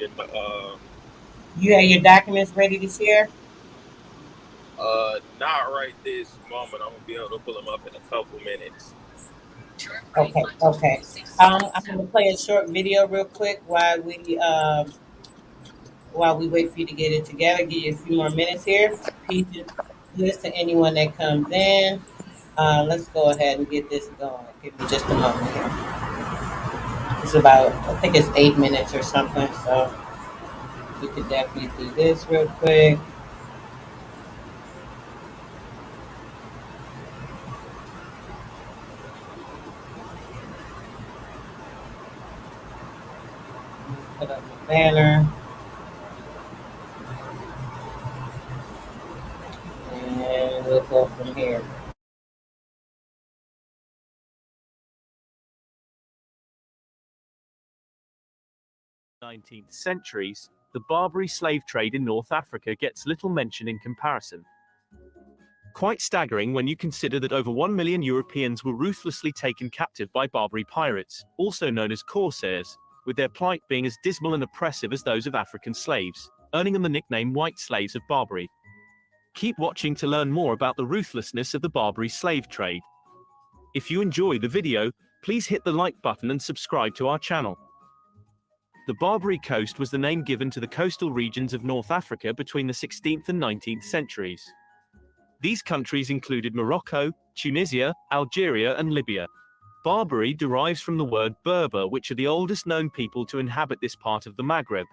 in the You have your documents ready to share? not right this moment. I'm gonna be able to pull them up in a couple minutes. Okay, okay. I'm going to play a short video real quick while we wait for you to get it together. Give you a few more minutes here. Peace and this to anyone that comes in. Let's go ahead and get this going. Give me just a moment here. It's about, I think it's 8 minutes or something. So we could definitely do this real quick. Put up the banner. And we'll go from here. 19th centuries, the Barbary slave trade in North Africa gets little mention in comparison. Quite staggering when you consider that over 1 million Europeans were ruthlessly taken captive by Barbary pirates, also known as corsairs, with their plight being as dismal and oppressive as those of African slaves, earning them the nickname White Slaves of Barbary. Keep watching to learn more about the ruthlessness of the Barbary slave trade. If you enjoy the video, please hit the like button and subscribe to our channel. The Barbary coast was the name given to the coastal regions of North Africa between the 16th and 19th centuries. These countries included Morocco, Tunisia, Algeria, and Libya. Barbary derives from the word Berber, which are the oldest known people to inhabit this part of the Maghreb.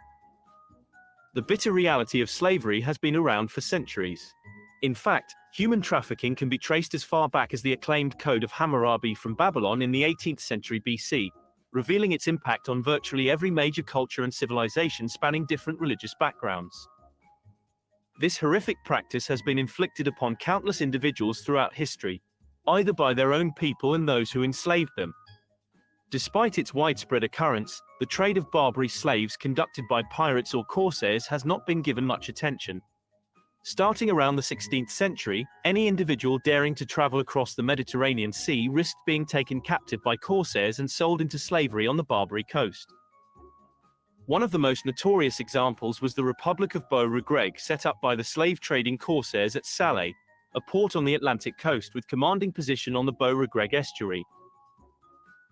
The bitter reality of slavery has been around for centuries. In fact, human trafficking can be traced as far back as the acclaimed Code of Hammurabi from Babylon in the 18th century BC. Revealing its impact on virtually every major culture and civilization spanning different religious backgrounds. This horrific practice has been inflicted upon countless individuals throughout history, either by their own people and those who enslaved them. Despite its widespread occurrence, the trade of Barbary slaves conducted by pirates or corsairs has not been given much attention. Starting around the 16th century, any individual daring to travel across the Mediterranean Sea risked being taken captive by corsairs and sold into slavery on the Barbary coast. One of the most notorious examples was the Republic of Beau-Regreg, set up by the slave-trading corsairs at Salé, a port on the Atlantic coast with commanding position on the Beau-Regreg estuary.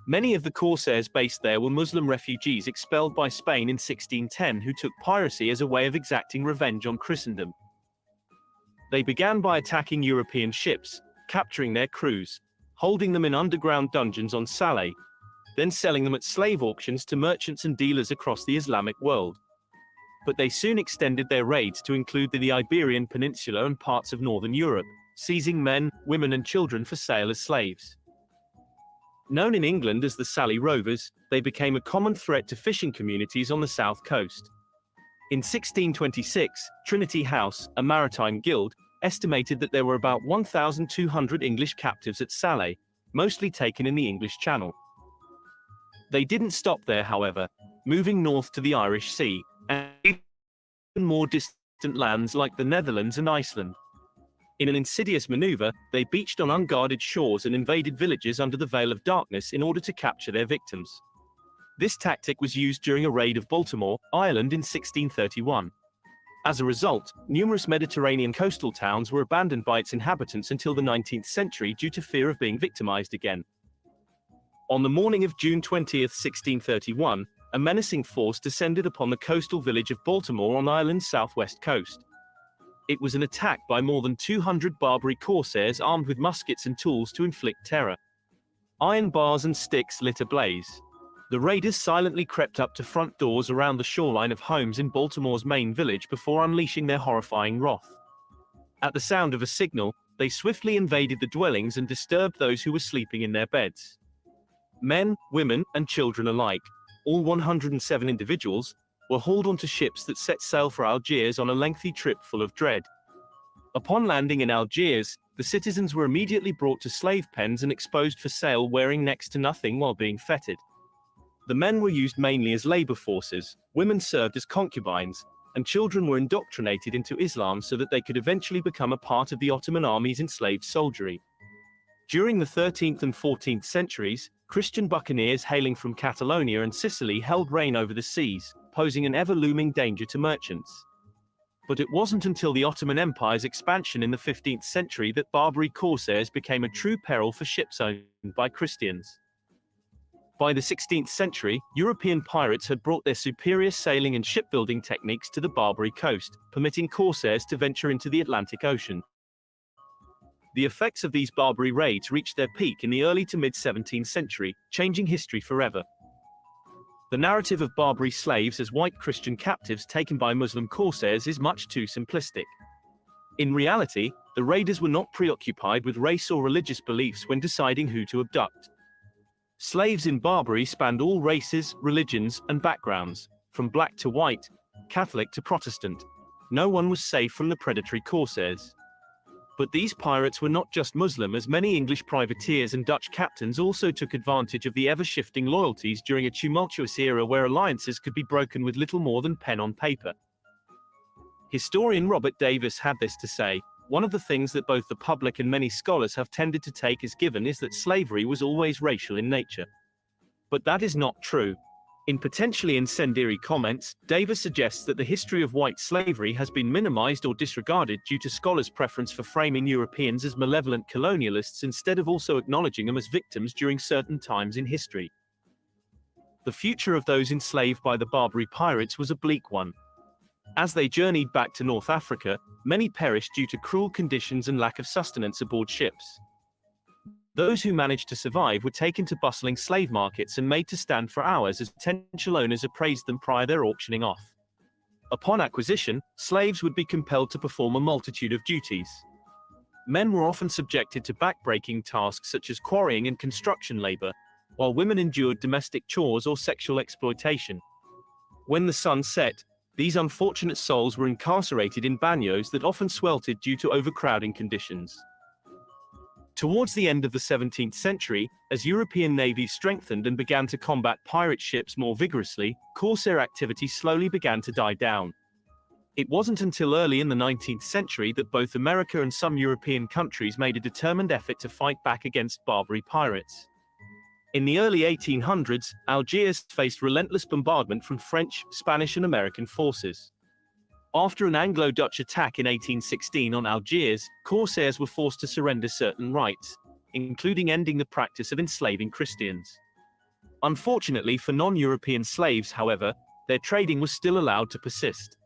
Many of the corsairs based there were Muslim refugees expelled by Spain in 1610 who took piracy as a way of exacting revenge on Christendom. They began by attacking European ships, capturing their crews, holding them in underground dungeons on Salé, then selling them at slave auctions to merchants and dealers across the Islamic world. But they soon extended their raids to include the Iberian Peninsula and parts of northern Europe, seizing men, women and children for sale as slaves. Known in England as the Salé Rovers, they became a common threat to fishing communities on the south coast. In 1626, Trinity House, a maritime guild, estimated that there were about 1,200 English captives at Salé, mostly taken in the English Channel. They didn't stop there, however, moving north to the Irish Sea, and even more distant lands like the Netherlands and Iceland. In an insidious maneuver, they beached on unguarded shores and invaded villages under the veil of darkness in order to capture their victims. This tactic was used during a raid of Baltimore, Ireland in 1631. As a result, numerous Mediterranean coastal towns were abandoned by its inhabitants until the 19th century due to fear of being victimized again. On the morning of June 20, 1631, a menacing force descended upon the coastal village of Baltimore on Ireland's southwest coast. It was an attack by more than 200 Barbary corsairs armed with muskets and tools to inflict terror. Iron bars and sticks lit ablaze. The raiders silently crept up to front doors around the shoreline of homes in Baltimore's main village before unleashing their horrifying wrath. At the sound of a signal, they swiftly invaded the dwellings and disturbed those who were sleeping in their beds. Men, women, and children alike, all 107 individuals, were hauled onto ships that set sail for Algiers on a lengthy trip full of dread. Upon landing in Algiers, the citizens were immediately brought to slave pens and exposed for sale, wearing next to nothing while being feted. The men were used mainly as labor forces, women served as concubines, and children were indoctrinated into Islam so that they could eventually become a part of the Ottoman army's enslaved soldiery. During the 13th and 14th centuries, Christian buccaneers hailing from Catalonia and Sicily held reign over the seas, posing an ever-looming danger to merchants. But it wasn't until the Ottoman Empire's expansion in the 15th century that Barbary corsairs became a true peril for ships owned by Christians. By the 16th century, European pirates had brought their superior sailing and shipbuilding techniques to the Barbary coast, permitting corsairs to venture into the Atlantic Ocean. The effects of these Barbary raids reached their peak in the early to mid-17th century, changing history forever. The narrative of Barbary slaves as white Christian captives taken by Muslim corsairs is much too simplistic. In reality, the raiders were not preoccupied with race or religious beliefs when deciding who to abduct. Slaves in Barbary spanned all races, religions, and backgrounds, from black to white, Catholic to Protestant. No one was safe from the predatory corsairs. But these pirates were not just Muslim, as many English privateers and Dutch captains also took advantage of the ever-shifting loyalties during a tumultuous era where alliances could be broken with little more than pen on paper. Historian Robert Davis had this to say: "One of the things that both the public and many scholars have tended to take as given is that slavery was always racial in nature. But that is not true." In potentially incendiary comments, Davis suggests that the history of white slavery has been minimized or disregarded due to scholars' preference for framing Europeans as malevolent colonialists instead of also acknowledging them as victims during certain times in history. The future of those enslaved by the Barbary pirates was a bleak one. As they journeyed back to North Africa, many perished due to cruel conditions and lack of sustenance aboard ships. Those who managed to survive were taken to bustling slave markets and made to stand for hours as potential owners appraised them prior to their auctioning off. Upon acquisition, slaves would be compelled to perform a multitude of duties. Men were often subjected to back-breaking tasks such as quarrying and construction labor, while women endured domestic chores or sexual exploitation. When the sun set, these unfortunate souls were incarcerated in bagnios that often sweltered due to overcrowding conditions. Towards the end of the 17th century, as European navies strengthened and began to combat pirate ships more vigorously, corsair activity slowly began to die down. It wasn't until early in the 19th century that both America and some European countries made a determined effort to fight back against Barbary pirates. In the early 1800s, Algiers faced relentless bombardment from French, Spanish, and American forces. After an Anglo-Dutch attack in 1816 on Algiers, corsairs were forced to surrender certain rights, including ending the practice of enslaving Christians. Unfortunately for non-European slaves, however, their trading was still allowed to persist.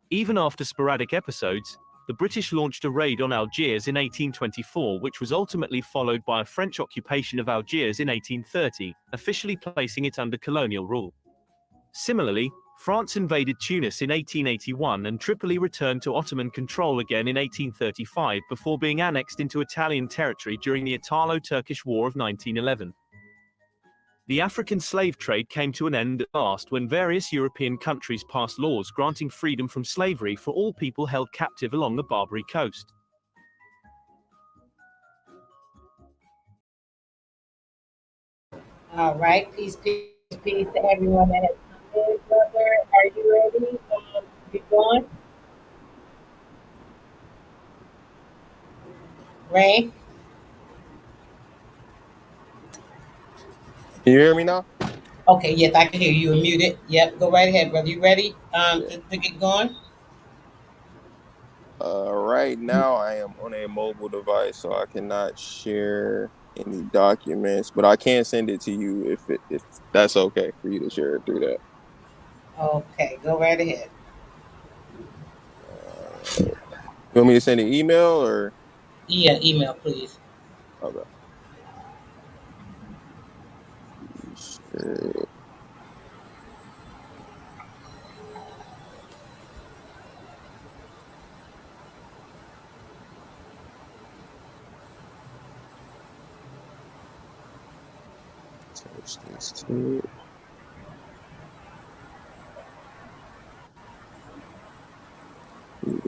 Even after sporadic episodes, the British launched a raid on Algiers in 1824, which was ultimately followed by a French occupation of Algiers in 1830, officially placing it under colonial rule. Similarly, France invaded Tunis in 1881 and Tripoli returned to Ottoman control again in 1835 before being annexed into Italian territory during the Italo-Turkish War of 1911. The African slave trade came to an end at last when various European countries passed laws granting freedom from slavery for all people held captive along the Barbary coast. All right, peace to everyone that has come in, brother. Are you ready? You going? Ray? Can you hear me now? Okay, yes, I can hear you. You're muted. Yep, go right ahead, brother. You ready Yeah. to get going? Right now I am on a mobile device, so I cannot share any documents, but I can send it to you if that's okay for you to share it through that. Okay, go right ahead. You want me to send an email or? Yeah, email, please. Okay. Share. Touch this too.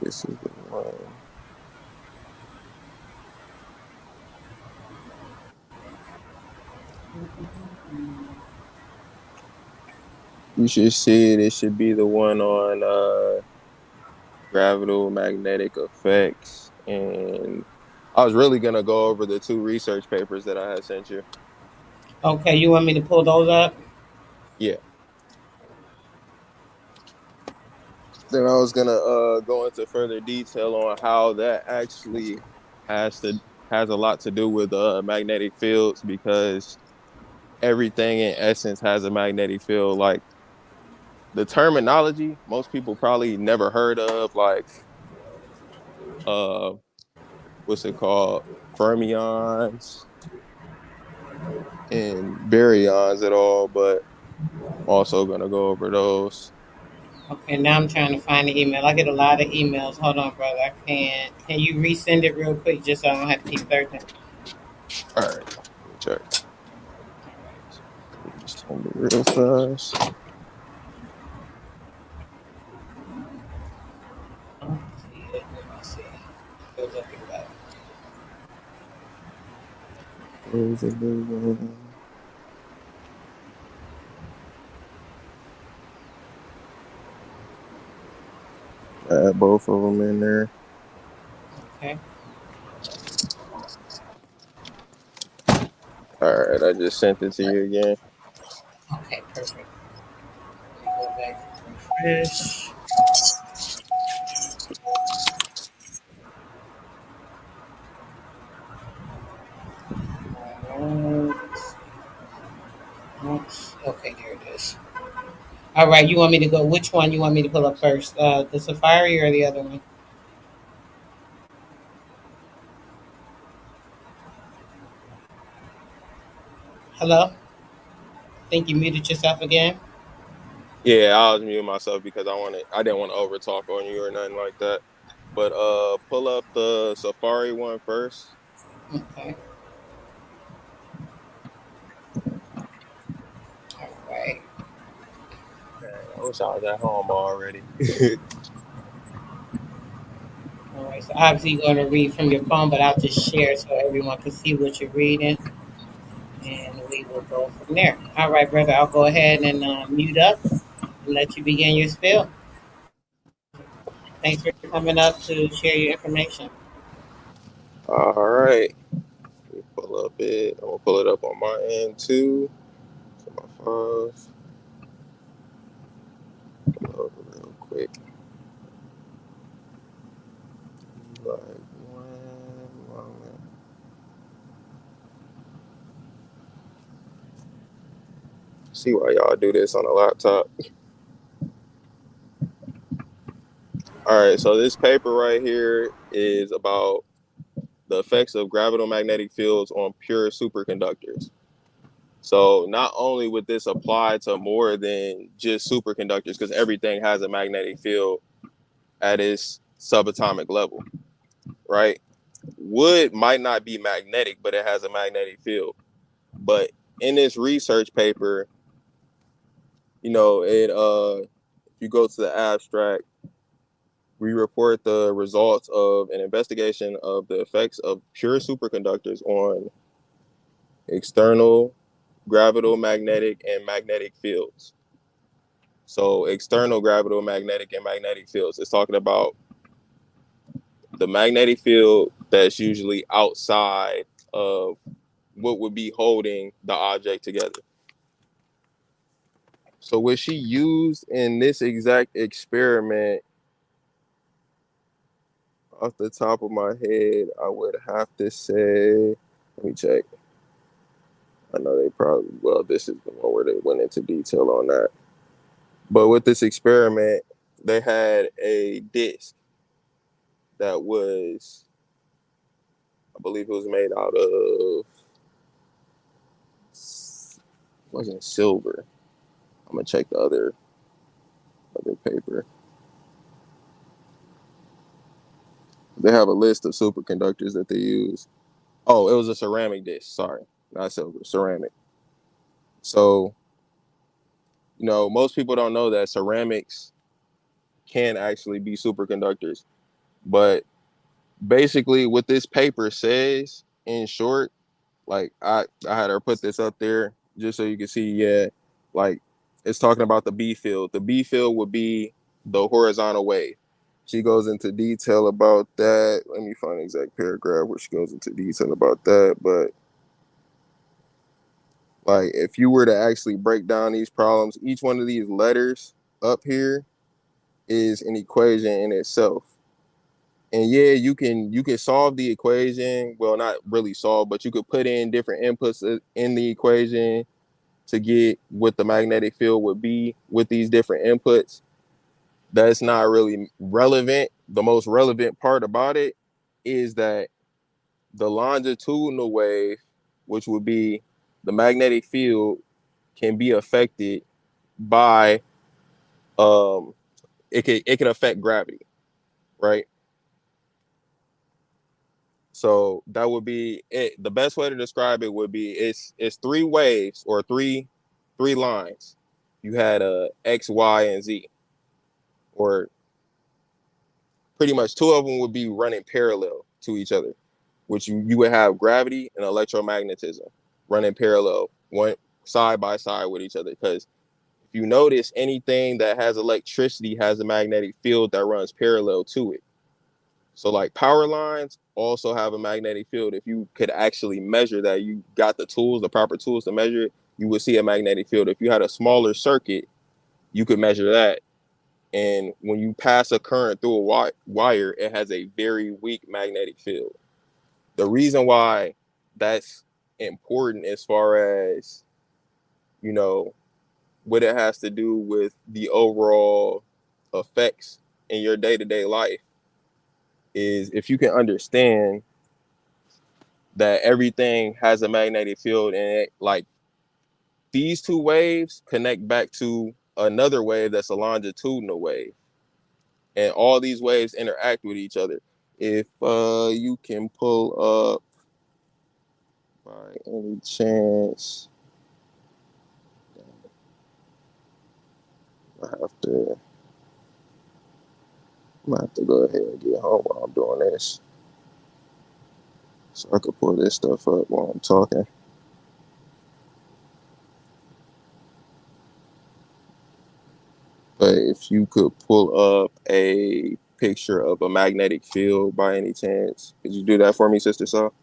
This is the one. You should see it. It should be the one on magnetic effects. And I was really gonna go over the two research papers that I had sent you. Okay, you want me to pull those up? Yeah. Then I was gonna go into further detail on how that actually has to has a lot to do with magnetic fields, because everything in essence has a magnetic field. Like the terminology, most people probably never heard of, like uh what's it called, fermions and baryons at all, but I'm also gonna go over those. Okay, now I'm trying to find the email. I get a lot of emails. Hold on, brother. I can't. Can you resend it real quick just so I don't have to keep searching? All right, let me check. Just turn it real fast. I don't see it. Let me see. Go look it up. Where's the big one? Add both of them in there. Okay. All right, I just sent it to you again. Okay, perfect. Let me go back to refresh. Oops. Okay, there it is. All right, you want me to go? Which one you want me to pull up first? The Safari or the other one? Hello? Think you muted yourself again? Yeah, I was muting myself because I didn't want to over talk on you or nothing like that. But pull up the Safari one first. Okay. All right. I wish I was at home already. All right. So obviously you're going to read from your phone, but I'll just share so everyone can see what you're reading, and we will go from there. All right, brother. I'll go ahead and mute up and let you begin your spiel. Thanks for coming up to share your information. All right, let me pull up it. I'm gonna pull it up on my end too. So my files. Pull over real quick. Like one moment. See why y'all do this on a laptop. All right, so this paper right here is about the effects of gravitomagnetic fields on pure superconductors. So not only would this apply to more than just superconductors, because everything has a magnetic field at its subatomic level, right? Wood might not be magnetic, but it has a magnetic field. But in this research paper, if you go to the abstract, we report the results of an investigation of the effects of pure superconductors on external gravitomagnetic and magnetic fields. So external gravitomagnetic and magnetic fields, it's talking about the magnetic field that's usually outside of what would be holding the object together. So what she used in this exact experiment, off the top of my head, I would have to say, let me check. I know they probably, well, this is the one where they went into detail on that. But with this experiment, they had a disc that was, I believe it was made out of, it wasn't silver. I'm gonna check the other paper. They have a list of superconductors that they use. Oh, it was a ceramic disc. Sorry, not silver, ceramic. So, most people don't know that ceramics can actually be superconductors. But basically, what this paper says, in short, like I had her put this up there just so you can see. Yeah, like it's talking about the B field. The B field would be the horizontal wave. She goes into detail about that. Let me find the exact paragraph where she goes into detail about that. But like, if you were to actually break down these problems, each one of these letters up here is an equation in itself. And yeah, you can solve the equation. Well, not really solve, but you could put in different inputs in the equation to get what the magnetic field would be with these different inputs. That's not really relevant. The most relevant part about it is that the longitudinal wave, which would be the magnetic field, can be affected by it can affect gravity, right? So that would be it. The best way to describe it would be it's three waves or three lines. You had a X, Y, and Z, or pretty much two of them would be running parallel to each other, which you would have gravity and electromagnetism running parallel, one side by side with each other. Because if you notice, anything that has electricity has a magnetic field that runs parallel to it. So like power lines also have a magnetic field. If you could actually measure that, you got the tools, the proper tools to measure it, you would see a magnetic field. If you had a smaller circuit, you could measure that. And when you pass a current through a wire, it has a very weak magnetic field. The reason why that's important as far as, you know, what it has to do with the overall effects in your day-to-day life is if you can understand that everything has a magnetic field and it, like these two waves connect back to another wave that's a longitudinal wave, and all these waves interact with each other. If you can pull up by any chance, I have to I'm gonna have to go ahead and get home while I'm doing this so I could pull this stuff up while I'm talking. But if you could pull up a picture of a magnetic field by any chance, could you do that for me, Sister Saul?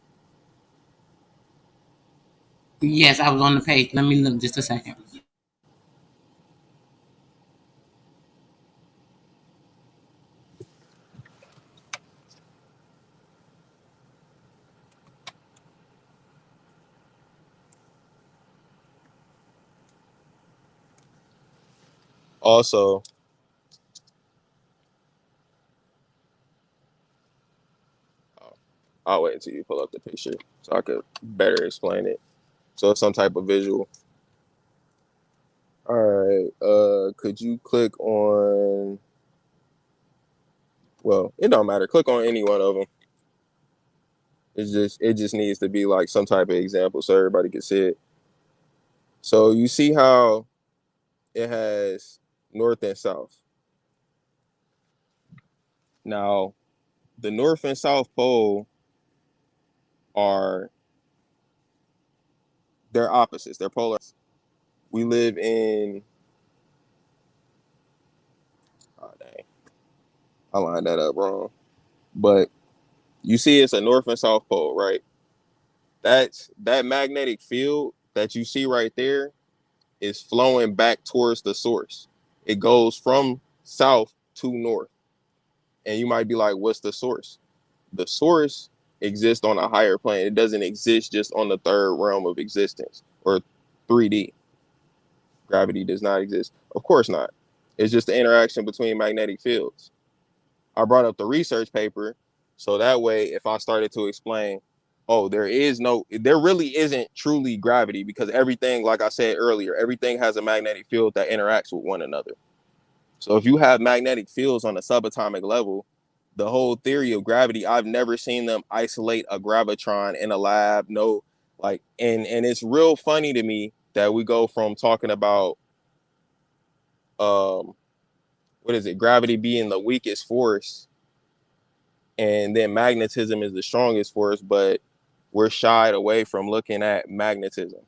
Yes, I was on the page. Let me look just a second. Also, I'll wait until you pull up the picture so I could better explain it. So it's some type of visual. All right. Could you click on? Well, it don't matter. Click on any one of them. It just needs to be like some type of example so everybody can see it. So you see how it has north and south. Now, the north and south pole are they're opposites. They're polar. We live in. Oh dang, I lined that up wrong. But you see, it's a north and south pole, right? That magnetic field that you see right there is flowing back towards the source. It goes from south to north. And you might be like, what's the source? The source exists on a higher plane. It doesn't exist just on the third realm of existence or 3D. Gravity does not exist. Of course not. It's just the interaction between magnetic fields. I brought up the research paper so that way if I started to explain, oh, there really isn't truly gravity because everything, like I said earlier, everything has a magnetic field that interacts with one another. So if you have magnetic fields on a subatomic level, the whole theory of gravity, I've never seen them isolate a gravitron in a lab. No, like, and it's real funny to me that we go from talking about um what is it, gravity being the weakest force, and then magnetism is the strongest force, but we're shied away from looking at magnetism.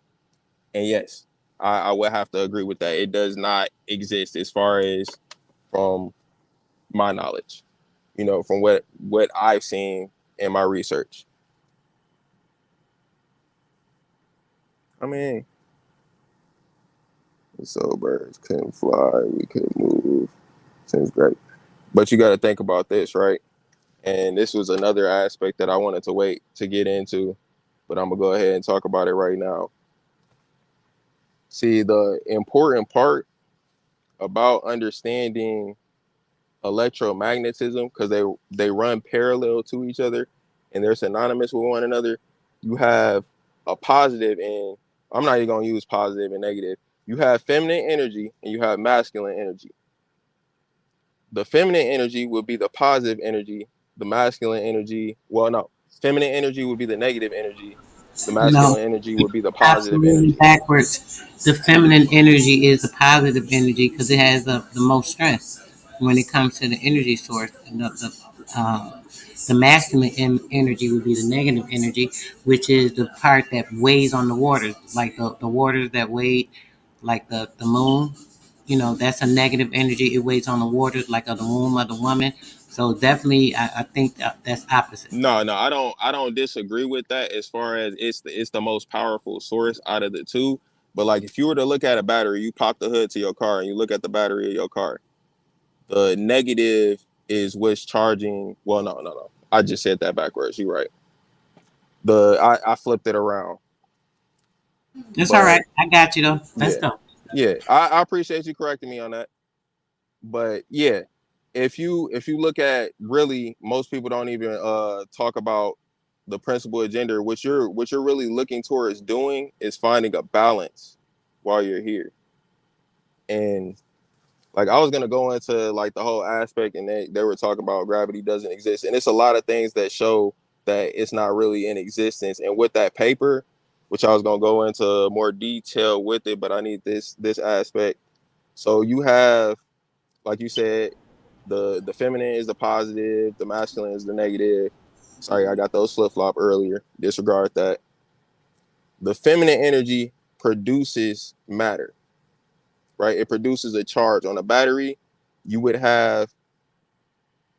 And yes, I would have to agree with that. It does not exist as far as from my knowledge, from what I've seen in my research. I mean, so birds couldn't fly, we could move. Seems great. But you got to think about this, right? And this was another aspect that I wanted to wait to get into, but I'm gonna go ahead and talk about it right now. See, the important part about understanding electromagnetism, because they run parallel to each other and they're synonymous with one another. You have a positive, and I'm not even gonna use positive and negative. You have feminine energy and you have masculine energy. The feminine energy would be the positive energy. The masculine energy, well, no, feminine energy would be the negative energy. The No, masculine energy would be the positive absolutely energy. backwards. The feminine energy is the positive energy because it has the most strength when it comes to the energy source. And the masculine energy would be the negative energy, which is the part that weighs on the waters, like the waters that weigh, like the moon. You know, that's a negative energy. It weighs on the waters like of the womb of the woman. So definitely, I think that's opposite. No, I don't disagree with that as far as it's the most powerful source out of the two. But like if you were to look at a battery, you pop the hood to your car and you look at the battery of your car. The negative is what's charging. Well, no. I just said that backwards. You're right. I flipped it around. It's all But right. I got you though. Let's yeah, go. yeah. I appreciate you correcting me on that. But yeah, if you look at really most people don't even talk about the principle of gender. What you're really looking towards doing is finding a balance while you're here. And like I was gonna go into like the whole aspect, and they were talking about gravity doesn't exist, and it's a lot of things that show that it's not really in existence. And with that paper, which I was gonna go into more detail with it, but I need this aspect. So you have, like you said, the feminine is the positive, the masculine is the negative. Sorry, I got those flip flop earlier. Disregard that. The feminine energy produces matter, right? It produces a charge on a battery. You would have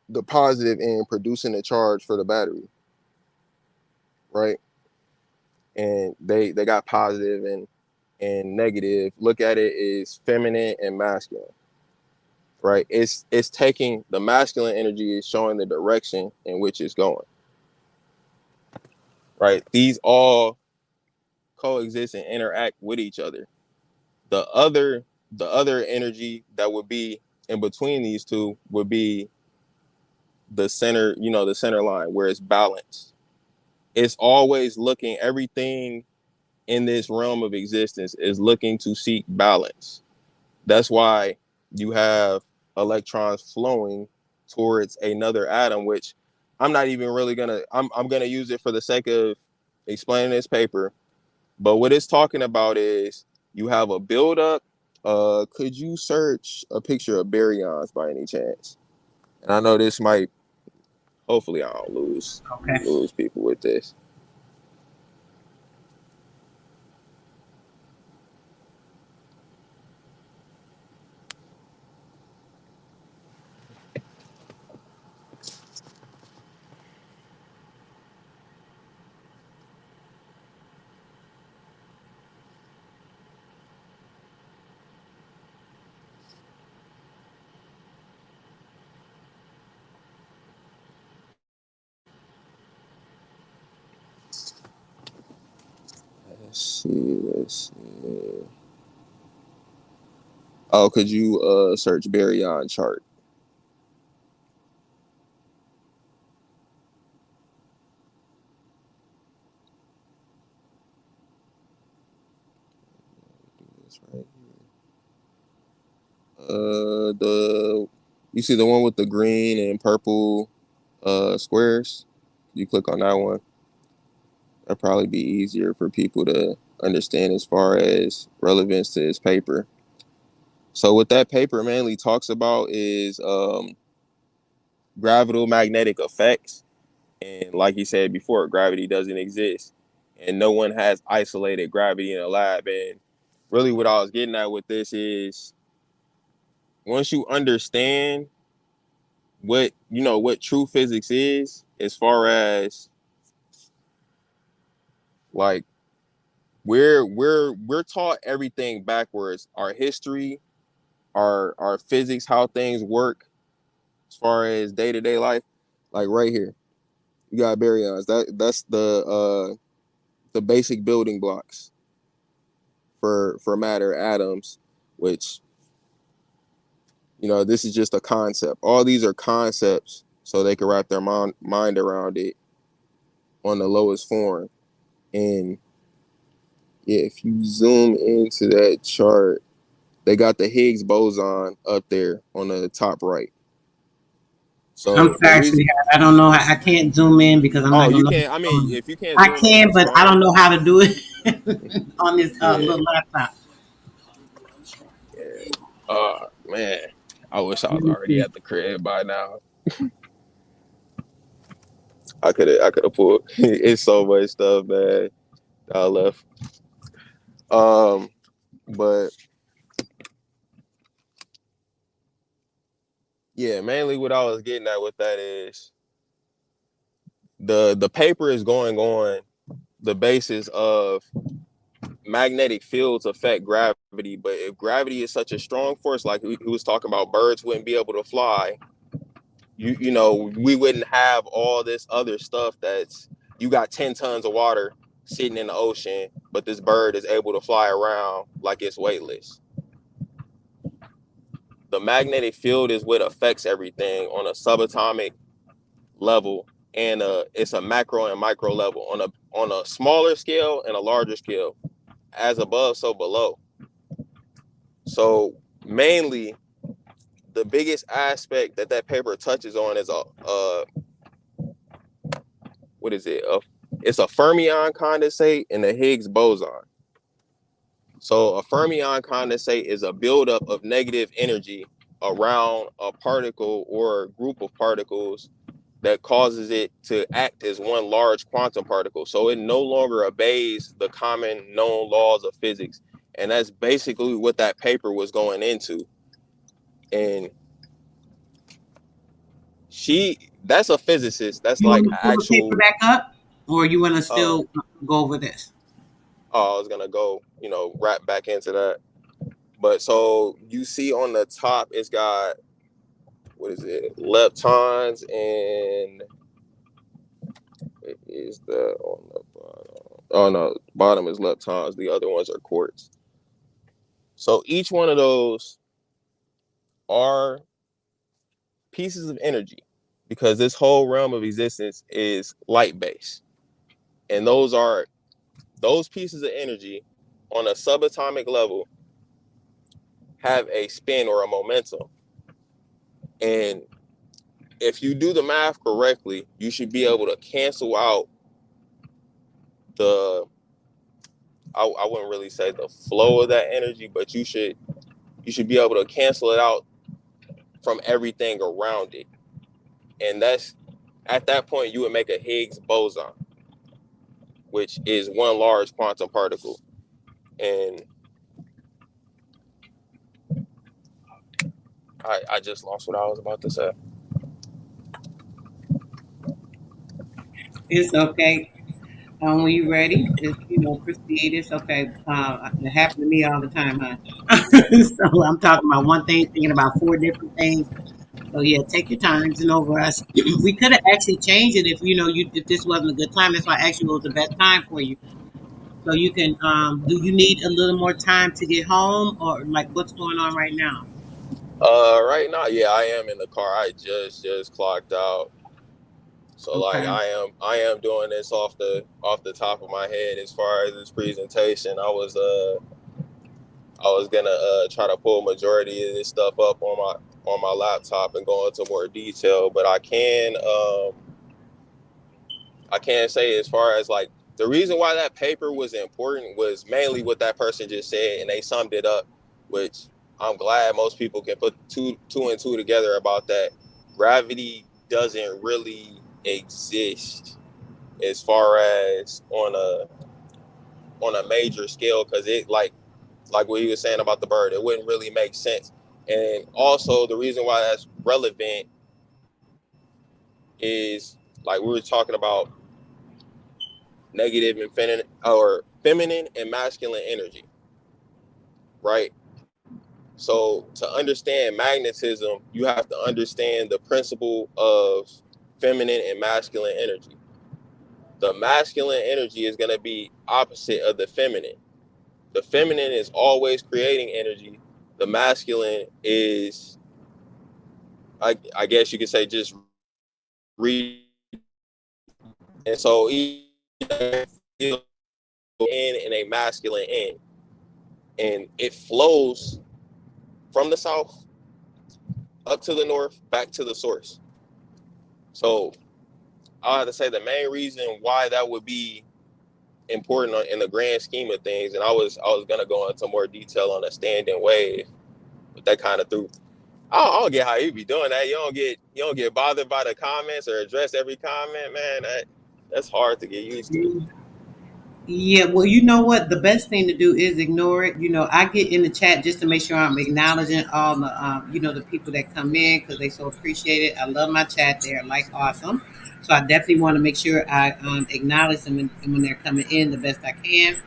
the positive end producing a charge for the battery, right? And they got positive and negative. Look at it as feminine and masculine, right? It's taking the masculine energy is showing the direction in which it's going, right? These all coexist and interact with each other. The other the other energy that would be in between these two would be the center, the center line where it's balanced. It's always looking, everything in this realm of existence is looking to seek balance. That's why you have electrons flowing towards another atom, which I'm not even really I'm gonna use it for the sake of explaining this paper. But what it's talking about is you have a buildup. Could you search a picture of baryons by any chance? And I know this might, hopefully I don't Okay. lose people with this. Let's see. Oh, could you search baryon chart? This right here. The You see the one with the green and purple squares? You click on that one. That'd probably be easier for people to understand as far as relevance to this paper. So what that paper mainly talks about is magnetic effects. And like you said before, gravity doesn't exist. And no one has isolated gravity in a lab. And really what I was getting at with this is once you understand what true physics is, as far as like we're taught everything backwards. Our history, our physics, how things work. as far as day-to-day life, like right here, you got baryons. That's the basic building blocks for matter, atoms, which, you know, this is just a concept. All these are concepts, so they can wrap their mind around it on the lowest form. And yeah, if you zoom into that chart, they got the Higgs boson up there on the top right. I'm So the sorry, reason, sweetheart. I don't know. I can't zoom in because I'm oh, not you gonna know. can't. I mean, if you can't I zoom in, can, it's but I fine. don't know how to do it on this Yeah. little laptop. Man, I wish I Let was me already see. at the crib by now. I could have pulled. It's so much stuff, man. I left. But yeah, mainly what I was getting at with that is the paper is going on the basis of magnetic fields affect gravity, but if gravity is such a strong force, like we was talking about, birds wouldn't be able to fly. You know, we wouldn't have all this other stuff that's, you got 10 tons of water sitting in the ocean, but this bird is able to fly around like it's weightless. The magnetic field is what affects everything on a subatomic level, and it's a macro and micro level on a smaller scale and a larger scale, as above so below. So mainly the biggest aspect that paper touches on is what is it? It's a fermion condensate and a Higgs boson. So a fermion condensate is a buildup of negative energy around a particle or a group of particles that causes it to act as one large quantum particle. So it no longer obeys the common known laws of physics. And that's basically what that paper was going into. And that's a physicist. That's You want like me to pull the paper actual, back up, or you want to uh, still go over this? oh, I was gonna go, wrap back into that. But so you see on the top, it's got, what is it? Leptons, and it is the on the bottom. Oh no, bottom is leptons. The other ones are quarks. So each one of those are pieces of energy, because this whole realm of existence is light based. And those pieces of energy on a subatomic level have a spin or a momentum. And if you do the math correctly, you should be able to cancel out I wouldn't really say the flow of that energy, but you should be able to cancel it out from everything around it. And that's, at that point, you would make a Higgs boson, which is one large quantum particle. And I just lost what I was about to say. It's okay. When you ready, just proceed. It's okay. It happens to me all the time, huh? So I'm talking about one thing, thinking about four different things. So yeah, take your time. It's no rush. We could have actually changed it if this wasn't a good time. That's why I actually was the best time for you. So you can. Do you need a little more time to get home, or like what's going on right now? Right now, yeah, I am in the car. I just clocked out. So like Okay. I am doing this off the top of my head. As far as this presentation, I was gonna try to pull majority of this stuff up on my laptop and go into more detail, but I can say, as far as like the reason why that paper was important was mainly what that person just said, and they summed it up, which I'm glad most people can put two and two together about that. Gravity doesn't really exist as far as on a major scale, because it like what he was saying about the bird, it wouldn't really make sense. And also the reason why that's relevant is, like we were talking about, negative and feminine and masculine energy, right? So to understand magnetism, you have to understand the principle of feminine and masculine energy. The masculine energy is going to be opposite of the feminine. The feminine is always creating energy. The masculine is, I guess you could say, just read. And so in a masculine end, and it flows from the south up to the north, back to the source. So I have to say the main reason why that would be important in the grand scheme of things, and I was gonna go into more detail on a standing wave, but that kind of threw. I don't get how you be doing that. You don't get bothered by the comments or address every comment, man. That's hard to get used to. Yeah, well, you know what? The best thing to do is ignore it. I get in the chat just to make sure I'm acknowledging all the, the people that come in because they so appreciate it. I love my chat; they are like awesome. So I definitely want to make sure I acknowledge them when they're coming in the best I can.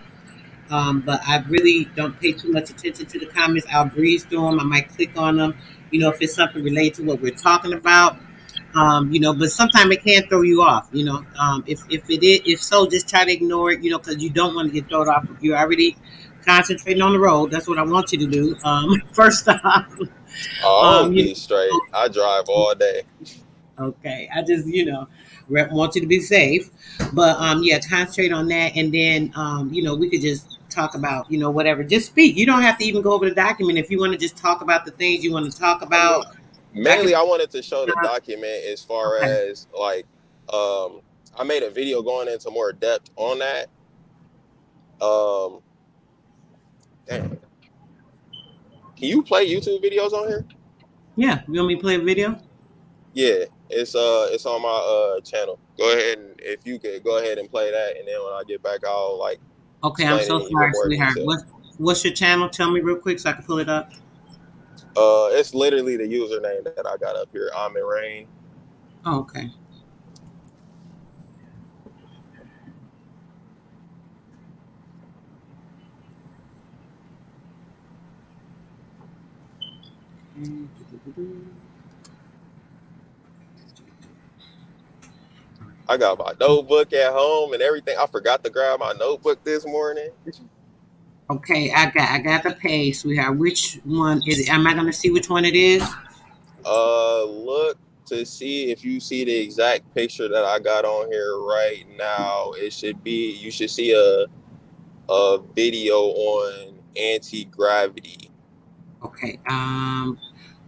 But I really don't pay too much attention to the comments. I'll breeze through them. I might click on them, if it's something related to what we're talking about. But sometimes it can throw you off. If so, just try to ignore it. Because you don't want to get thrown off. If you're already concentrating on the road, that's what I want you to do. First off, Oh, you be straight. I drive all day. Okay, I just want you to be safe, but yeah, concentrate on that, and then we could just talk about whatever. Just speak. You don't have to even go over the document if you want to just talk about the things you want to talk about. I can. Mainly, I wanted to show the document as far Okay. as like, I made a video going into more depth on that. Um, damn. Can you play YouTube videos on here? Yeah, you want me to play a video? Yeah, it's on my channel. Go ahead, and if you could go ahead and play that, and then when I get back, I'll like Okay, I'm explain it so in even sorry, more sweetheart. detail. What's your channel? Tell me real quick so I can pull it up. It's literally the username that I got up here. I'm in rain. Oh, okay. I got my notebook at home and everything. I forgot to grab my notebook this morning. Okay, I got the page, sweetheart. Which one is it? Am I gonna see which one it is? Look to see if you see the exact picture that I got on here right now. You should see a video on anti-gravity. Okay.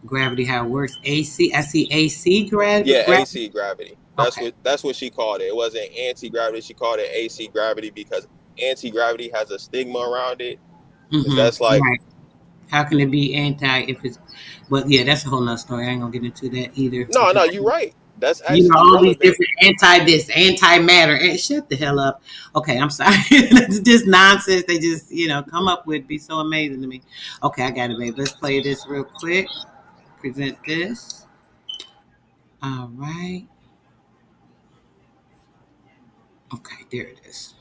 Gravity, how it works. AC. I see AC gravity. Yeah, AC gravity. Okay. That's what she called it. It wasn't anti-gravity. She called it AC gravity because anti-gravity has a stigma around it. Because that's like, Right. How can it be anti if it's? But yeah, that's a whole nother story. I ain't gonna get into that either no, because you're right. That's actually all these relevant. different anti this, anti matter, and shut the hell up. Okay, I'm sorry. That's just nonsense. They just come up with be so amazing to me. Okay, I got it, babe. Let's play this real quick. Present this. All right. Okay, there it is.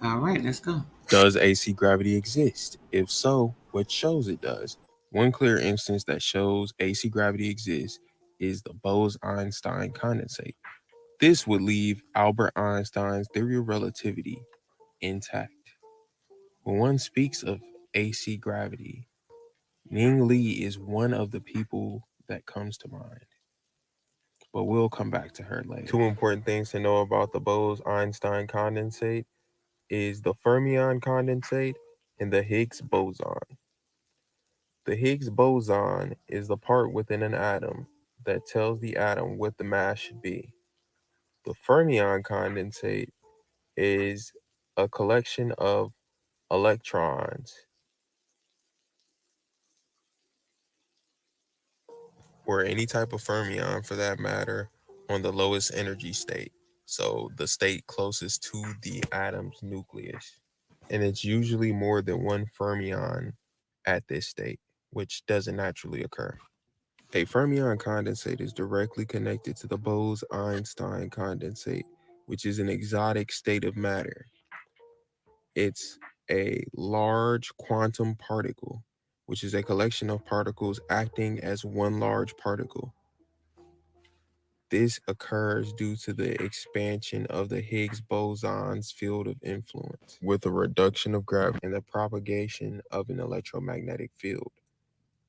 All right, let's go. Does AC gravity exist? If so, what shows it does? One clear instance that shows AC gravity exists is the Bose-Einstein condensate. This would leave Albert Einstein's theory of relativity intact. When one speaks of AC gravity, Ning Li is one of the people that comes to mind. But we'll come back to her later. Two important things to know about the Bose-Einstein condensate is the fermion condensate and the Higgs boson. The Higgs boson is the part within an atom that tells the atom what the mass should be. The fermion condensate is a collection of electrons, or any type of fermion for that matter, on the lowest energy state. So the state closest to the atom's nucleus. And it's usually more than one fermion at this state, which doesn't naturally occur. A fermion condensate is directly connected to the Bose-Einstein condensate, which is an exotic state of matter. It's a large quantum particle, which is a collection of particles acting as one large particle. This occurs due to the expansion of the Higgs boson's field of influence with a reduction of gravity and the propagation of an electromagnetic field,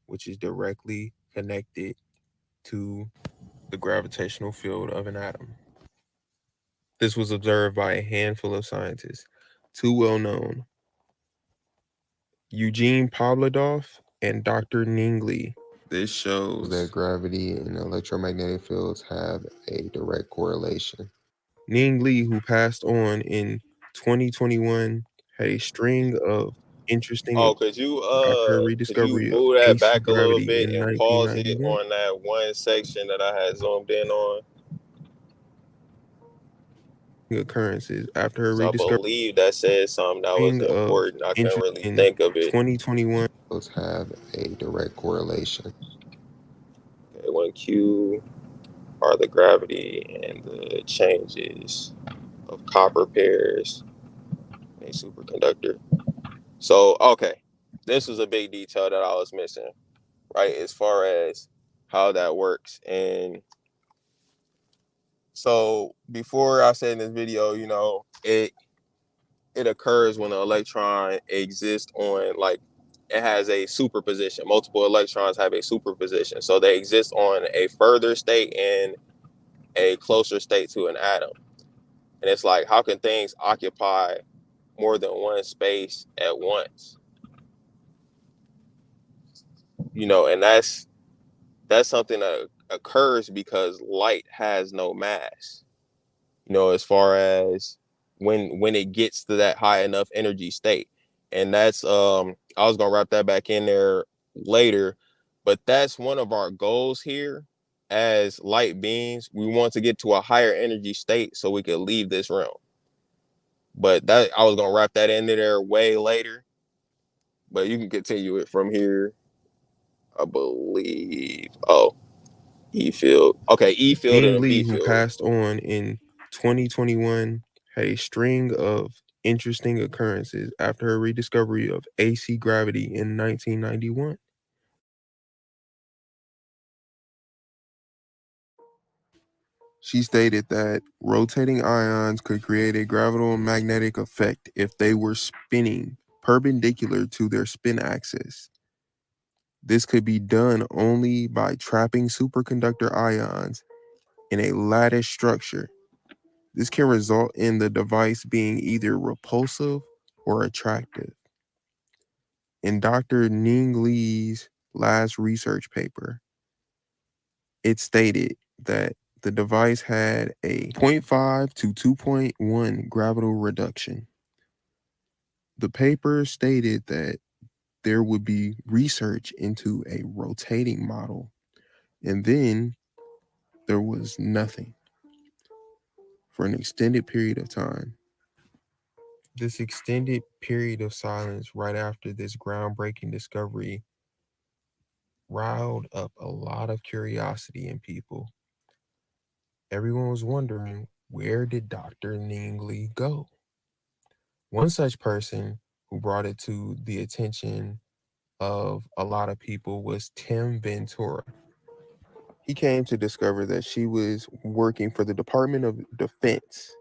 which is directly connected to the gravitational field of an atom. This was observed by a handful of scientists, two well-known, Eugene Pavlov and Dr. Ning Li. This shows that gravity and electromagnetic fields have a direct correlation. Ning Li, who passed on in 2021, had a string of interesting Oh, after her could you rediscovery of move that AC back a little gravity bit in and pause it 1991. on that one section that I had zoomed in on? Occurrences after her Because I rediscovery believe that said something that was of important. I couldn't interest really in think of it. 2021 have a direct correlation. Okay, when Q are the gravity and the changes of copper pairs in a superconductor. So, okay, this was a big detail that I was missing, right? As far as how that works. And so before I said in this video, you know, it occurs when an electron exists on, like, it has a superposition. Multiple electrons have a superposition. So they exist on a further state and a closer state to an atom. And it's like, how can things occupy more than one space at once? You know, and that's something that occurs because light has no mass. You know, as far as when it gets to that high enough energy state. And that's I was gonna wrap that back in there later, but that's one of our goals here as light beings. We want to get to a higher energy state so we could leave this realm. But that I was gonna wrap that in there way later. But you can continue it from here, I believe. Oh, E field. Okay, E field and Ning a Li, B who field. passed on in 2021, had a string of interesting occurrences after her rediscovery of AC gravity in 1991. She stated that rotating ions could create a gravito-magnetic effect if they were spinning perpendicular to their spin axis. This could be done only by trapping superconductor ions in a lattice structure. This can result in the device being either repulsive or attractive. In Dr. Ning Li's last research paper, it stated that the device had a 0.5 to 2.1 gravital reduction. The paper stated that there would be research into a rotating model, and then there was nothing for an extended period of time. This extended period of silence right after this groundbreaking discovery riled up a lot of curiosity in people. Everyone was wondering, where did Dr. Ning Li go? One such person who brought it to the attention of a lot of people was Tim Ventura. He came to discover that she was working for the Department of Defense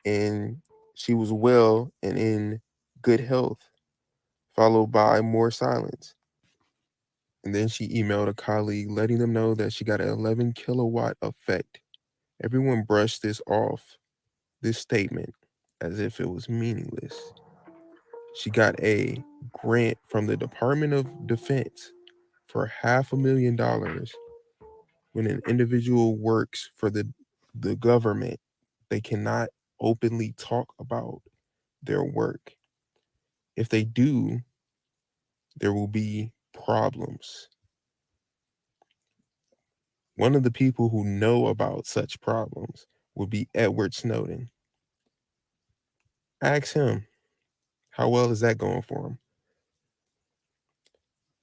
and she was well and in good health, followed by more silence. And then she emailed a colleague letting them know that she got an 11 kilowatt effect. Everyone brushed this statement, as if it was meaningless. She got a grant from the Department of Defense for $500,000. When an individual works for the government, they cannot openly talk about their work. If they do, there will be problems. One of the people who know about such problems would be Edward Snowden. Ask him, how well is that going for him?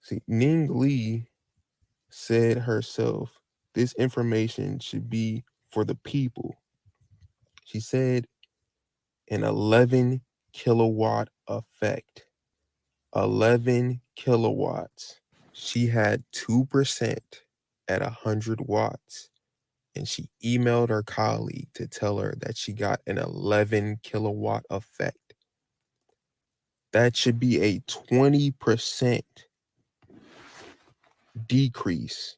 See, Ning Li said herself, this information should be for the people. She said an 11 kilowatt effect. 11 kilowatts. She had 2% at 100 watts. And she emailed her colleague to tell her that she got an 11 kilowatt effect. That should be a 20% decrease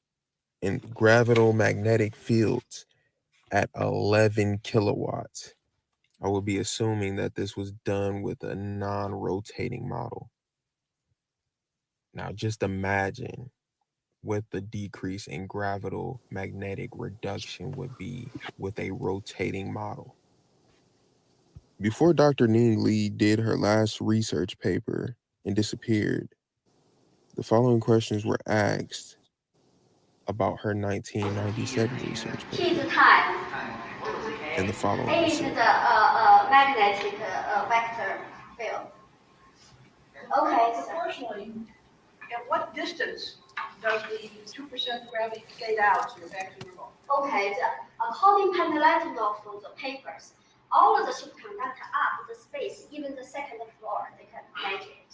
in gravitomagnetic fields at 11 kilowatts. I would be assuming that this was done with a non-rotating model. Now just imagine what the decrease in gravitomagnetic reduction would be with a rotating model. Before Dr. Ning Lee did her last research paper and disappeared, the following questions were asked about her 1997 research paper. T is time. And the following A was is said. the magnetic vector field. Okay. Proportionally, at what distance does the 2% gravity fade out to the vacuum remote? Okay, according to the law from the papers, all of the superconductor up the space, even the second floor, they can measure it.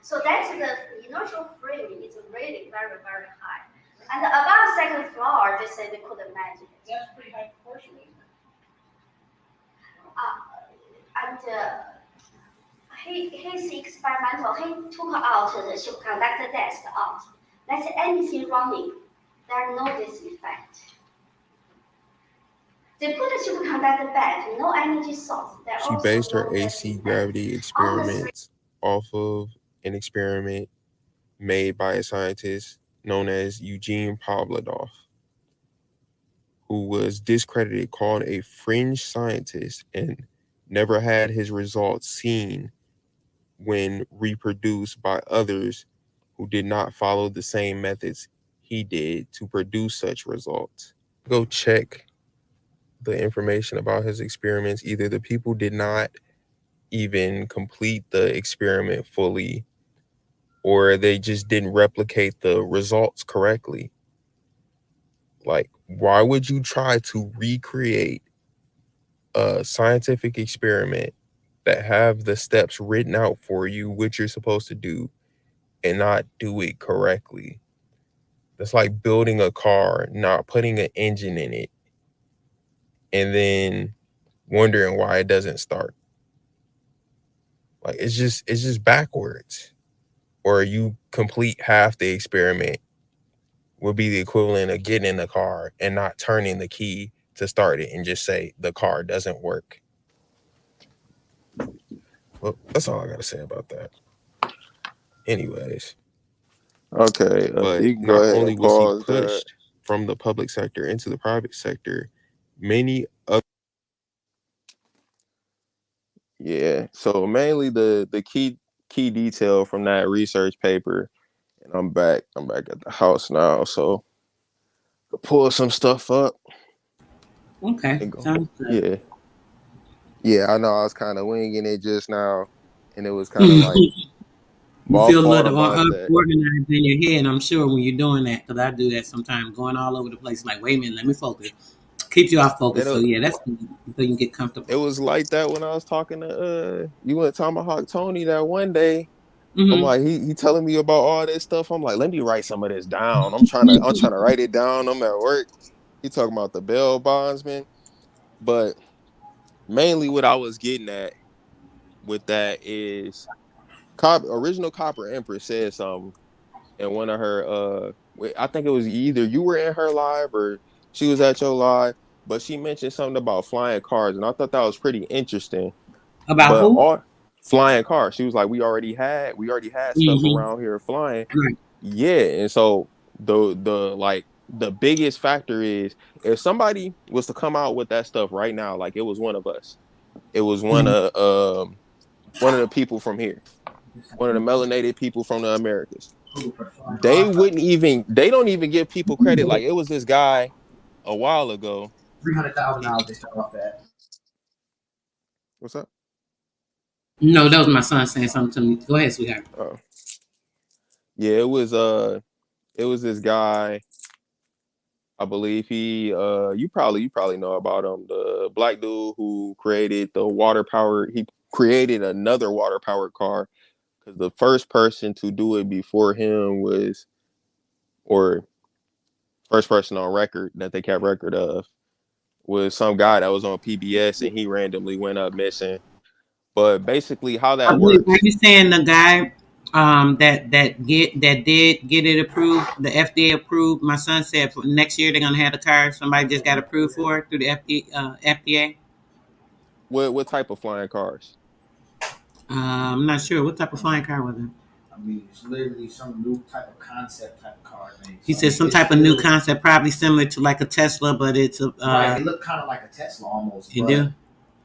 So that's the inertial frame is really very, very high. And above second floor, they say they couldn't measure it. That's pretty high proportion, isn't it? And his experimental, he took out the superconductor dust out. That's anything running. There's no this effect. They put the superconductor back, no energy source. She based her AC gravity experiments off of an experiment made by a scientist known as Eugene Pavlov, who was discredited, called a fringe scientist, and never had his results seen when reproduced by others who did not follow the same methods he did to produce such results. Go check the information about his experiments. Either the people did not even complete the experiment fully, or they just didn't replicate the results correctly. Like, why would you try to recreate a scientific experiment that have the steps written out for you, which you're supposed to do, and not do it correctly? That's like building a car, not putting an engine in it, and then wondering why it doesn't start. Like, it's just backwards. Or you complete half the experiment would be the equivalent of getting in the car and not turning the key to start it and just say the car doesn't work. Well, that's all I gotta say about that. Anyways, Okay, but you can go not ahead only and was he pause that. pushed from the public sector into the private sector, many other. Yeah. So mainly the key detail from that research paper, and I'm back at the house now, so I pull some stuff up. Okay, And go. sounds good. Yeah. Yeah, I know I was kind of winging it just now, and it was kind of like You my feel a fault little about that. unorganized in your head, I'm sure, when you're doing that, because I do that sometimes, going all over the place. Like, wait a minute, let me focus. Keep you off focus. So yeah, that's good, so you can get comfortable. It was like that when I was talking to you and Tomahawk Tony that one day. I'm Mm-hmm. like, he telling me about all this stuff. I'm like, let me write some of this down. I'm trying to write it down. I'm at work. He talking about the bail bondsman, but mainly what I was getting at with that is original Copper Empress said something in one of her I think it was either you were in her live or she was at your live, but she mentioned something about flying cars, and I thought that was pretty interesting. About But who? all flying cars, she was like, we already had stuff Mm-hmm. around here flying. Right. Yeah, and so the biggest factor is if somebody was to come out with that stuff right now, like it was one of us, it was one of the people from here, one of the melanated people from the Americas. They don't even give people credit. Like it was this guy a while ago. $300,000 they start off at. What's up? No, that was my son saying something to me. Go ahead, sweetheart. Oh. Yeah, it was this guy. I believe he you probably know about him, the black dude who created the water power. He created another water powered car, because the first person to do it before him was, or first person on record that they kept record of, was some guy that was on PBS and he randomly went up missing. But basically how that Are works, you saying the guy that did get it approved, the FDA approved? My son said for next year they're gonna have the car. Somebody just got approved for it through the FDA. what type of flying cars? I'm not sure what type of flying car was it. I mean, it's literally some new type of concept type of car. He said some type of new concept, probably similar to like a Tesla, but it's a. Right, it looked kind of like a Tesla almost. You do?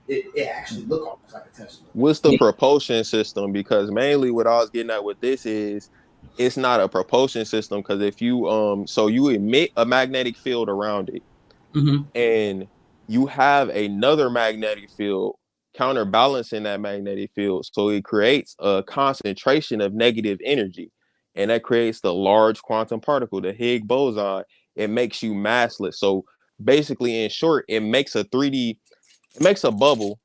It actually looked almost like a Tesla. What's the propulsion system? Because mainly what I was getting at with this is, it's not a propulsion system, because if you so you emit a magnetic field around it, Mm-hmm. and you have another magnetic field counterbalancing that magnetic field, so it creates a concentration of negative energy, and that creates the large quantum particle, the Higgs boson. It makes you massless. So basically, in short, it makes a 3D, it makes a bubble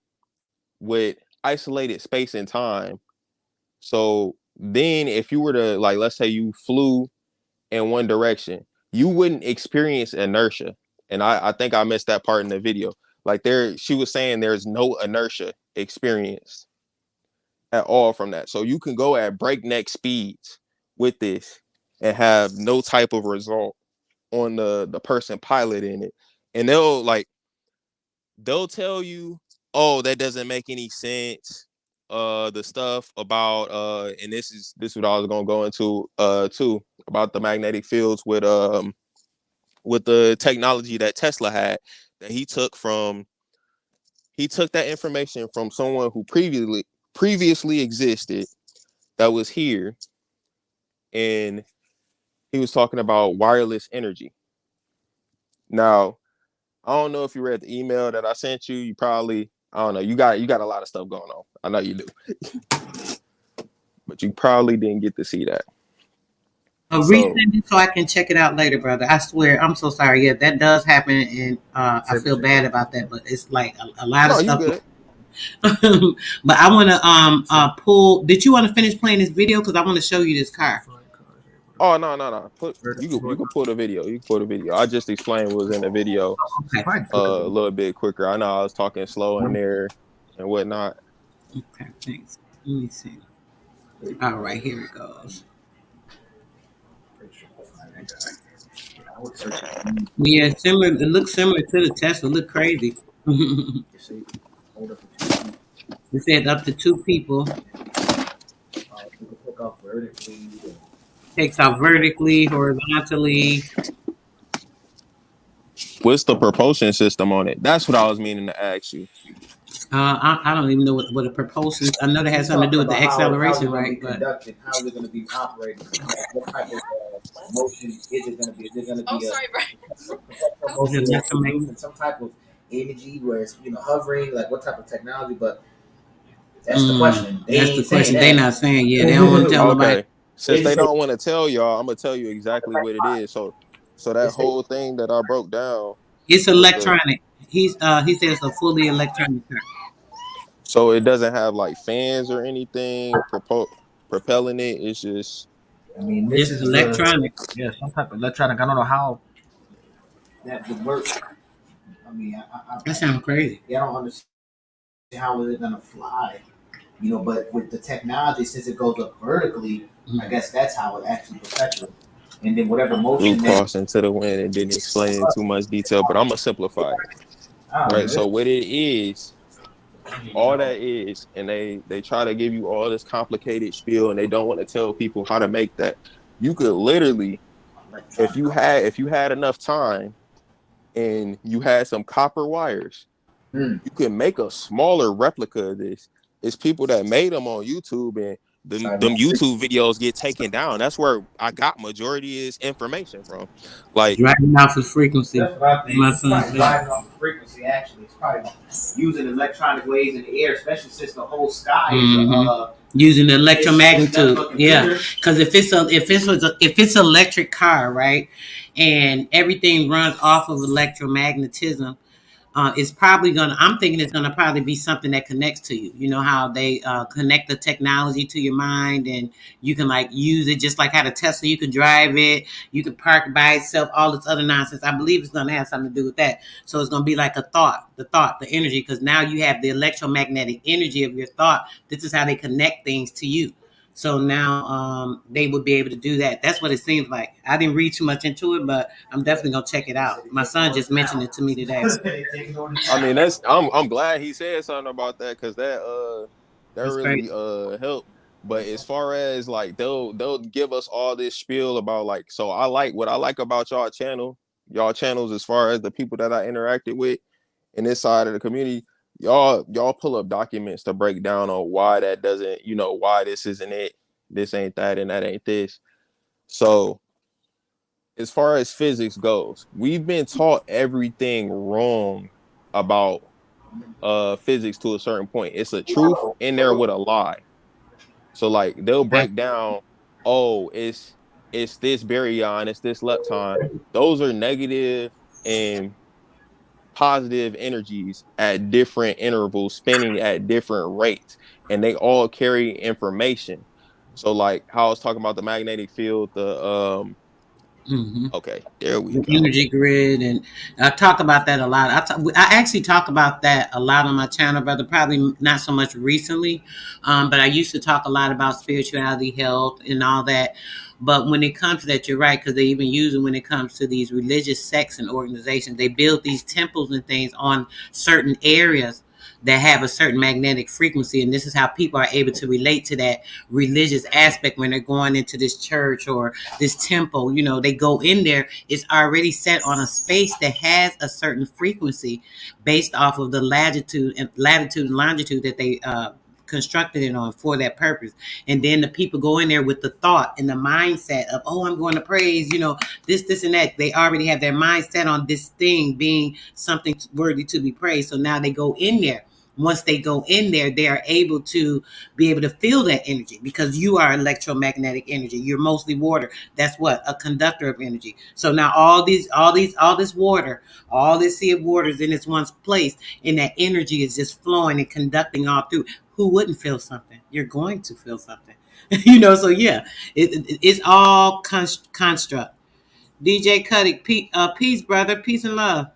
with isolated space and time. So then if you were to, like, let's say you flew in one direction, you wouldn't experience inertia. And I think I missed that part in the video. Like, she was saying there's no inertia experienced at all from that. So you can go at breakneck speeds with this and have no type of result on the person piloting it. And they'll tell you, oh, that doesn't make any sense. The stuff about and this is what I was gonna go into too, about the magnetic fields with the technology that Tesla had, that he took that information from someone who previously existed, that was here, and he was talking about wireless energy. Now, I don't know if you read the email that I sent you. You probably, I don't know, you got a lot of stuff going on. I know you do. But you probably didn't get to see that. Resend it so I can check it out later, brother. I swear, I'm so sorry. Yeah, that does happen, and I feel bad about that. But it's like a lot of stuff. Good. But I want to pull. Did you want to finish playing this video? Because I want to show you this car. Oh no. You can pull the video. You can pull the video. I just explained what was in the video a little bit quicker. I know I was talking slow in there and whatnot. Okay, thanks. Let me see. All right, here it goes. Yeah, similar. It looks similar to the Tesla. It look crazy. It said up to 2 people. Takes out vertically, horizontally. What's the propulsion system on it? That's what I was meaning to ask you. I don't even know what a propulsion. I know that has something to do with the acceleration, right? But how is it going to be operating? What type of motion is it going to be? Is it going to be some type of energy where it's hovering? Like what type of technology? But that's the question. That's the question. They're not saying. Yeah, they don't want to tell nobody. Since they don't want to tell y'all, I'm gonna tell you exactly what it is. So that whole thing that I broke down. It's electronic. He says it's a fully electronic car. So it doesn't have like fans or anything propelling it. It's just. I mean, this is electronic. Some type of electronic. I don't know how that would work. I mean, that sounds crazy. I don't understand how is it gonna fly. But with the technology, since it goes up vertically, I guess that's how it actually perpetuates. And then whatever motion cross into the wind and didn't explain in too much detail, but I'm gonna simplify it. Right. So what it is, all that is, and they try to give you all this complicated spiel, and they don't want to tell people how to make that. You could literally, if you had enough time, and you had some copper wires, you could make a smaller replica of this. It's people that made them on YouTube, and them YouTube videos get taken down. That's where I got majority of this information from. Like driving off the frequency. That's what I think. My son driving off the frequency. Actually, it's probably using electronic waves in the air, especially since the whole sky is using the electromagnetic. Yeah, because if it's an electric car, right, and everything runs off of electromagnetism. It's probably I'm thinking it's gonna probably be something that connects to you. You know how they connect the technology to your mind, and you can like use it just like how the Tesla. You can drive it, you can park by itself, all this other nonsense. I believe it's gonna have something to do with that. So it's gonna be like a thought, the energy, because now you have the electromagnetic energy of your thought. This is how they connect things to you. So now they would be able to do that. That's what it seems like. I didn't read too much into it, but I'm definitely gonna check it out. My son just mentioned it to me today. I mean, I'm glad he said something about that, because that That's really great. helped. But as far as like they'll give us all this spiel about like, so I like what I like about y'all channels, as far as the people that I interacted with in this side of the community, y'all pull up documents to break down on why that doesn't, why this isn't it, this ain't that, and that ain't this. So as far as physics goes, we've been taught everything wrong about physics to a certain point. It's a truth in there with a lie. So like they'll break down, oh, it's this baryon, it's this lepton. Those are negative and positive energies at different intervals, spinning at different rates, and they all carry information. So like how I was talking about the magnetic field, Mm-hmm. okay, there we The go. energy grid, and I talk about that a lot. I actually talk about that a lot on my channel, brother. Probably not so much recently, but I used to talk a lot about spirituality, health, and all that. But when it comes to that, you're right, because they even use it when it comes to these religious sects and organizations. They build these temples and things on certain areas that have a certain magnetic frequency, and this is how people are able to relate to that religious aspect when they're going into this church or this temple. You know, they go in there, it's already set on a space that has a certain frequency based off of the latitude and longitude that they constructed it on for that purpose. And then the people go in there with the thought and the mindset of, oh, I'm going to praise, this and that. They already have their mindset on this thing being something worthy to be praised. So now they go in there. Once they go in there, they are able to be able to feel that energy, because you are electromagnetic energy. You're mostly water. That's what a conductor of energy. So now all this water, all this sea of water is in its one place, and that energy is just flowing and conducting all through. Who wouldn't feel something? You're going to feel something. So yeah, it's all construct. DJ Cuddy, peace, brother, peace and love.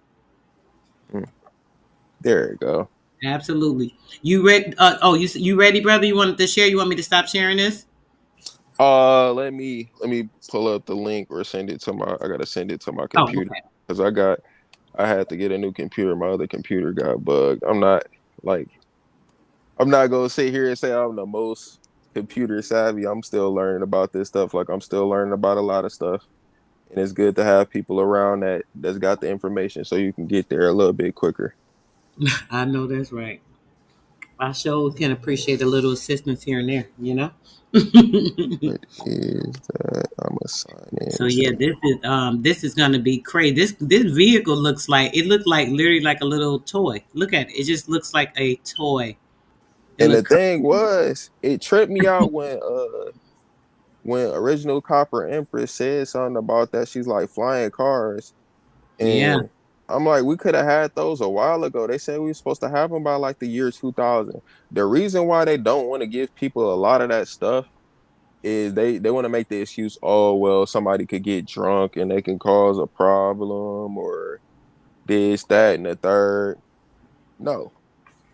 Mm, there you go. Absolutely. You ready? You ready, brother? You wanted to share? You want me to stop sharing this? Let me pull up the link or send it to my. I gotta send it to my Oh, computer, okay. because I had to get a new computer. My other computer got bugged. Like I'm not gonna sit here and say I'm the most computer savvy. I'm still learning about this stuff. Like I'm still learning about a lot of stuff, and it's good to have people around that's got the information so you can get there a little bit quicker. I know that's right. I sure can appreciate a little assistance here and there. What is that? I'm gonna sign So in yeah, to. this is gonna be crazy. This vehicle looked like literally like a little toy. Look at it. It just looks like a toy. It And the look thing was, it tripped me out when original Copper Empress said something about that. She's like flying cars, yeah. and I'm like, we could have had those a while ago. They said we were supposed to have them by like the year 2000. The reason why they don't want to give people a lot of that stuff is they want to make the excuse, oh well, somebody could get drunk and they can cause a problem, or this, that, and the third. No,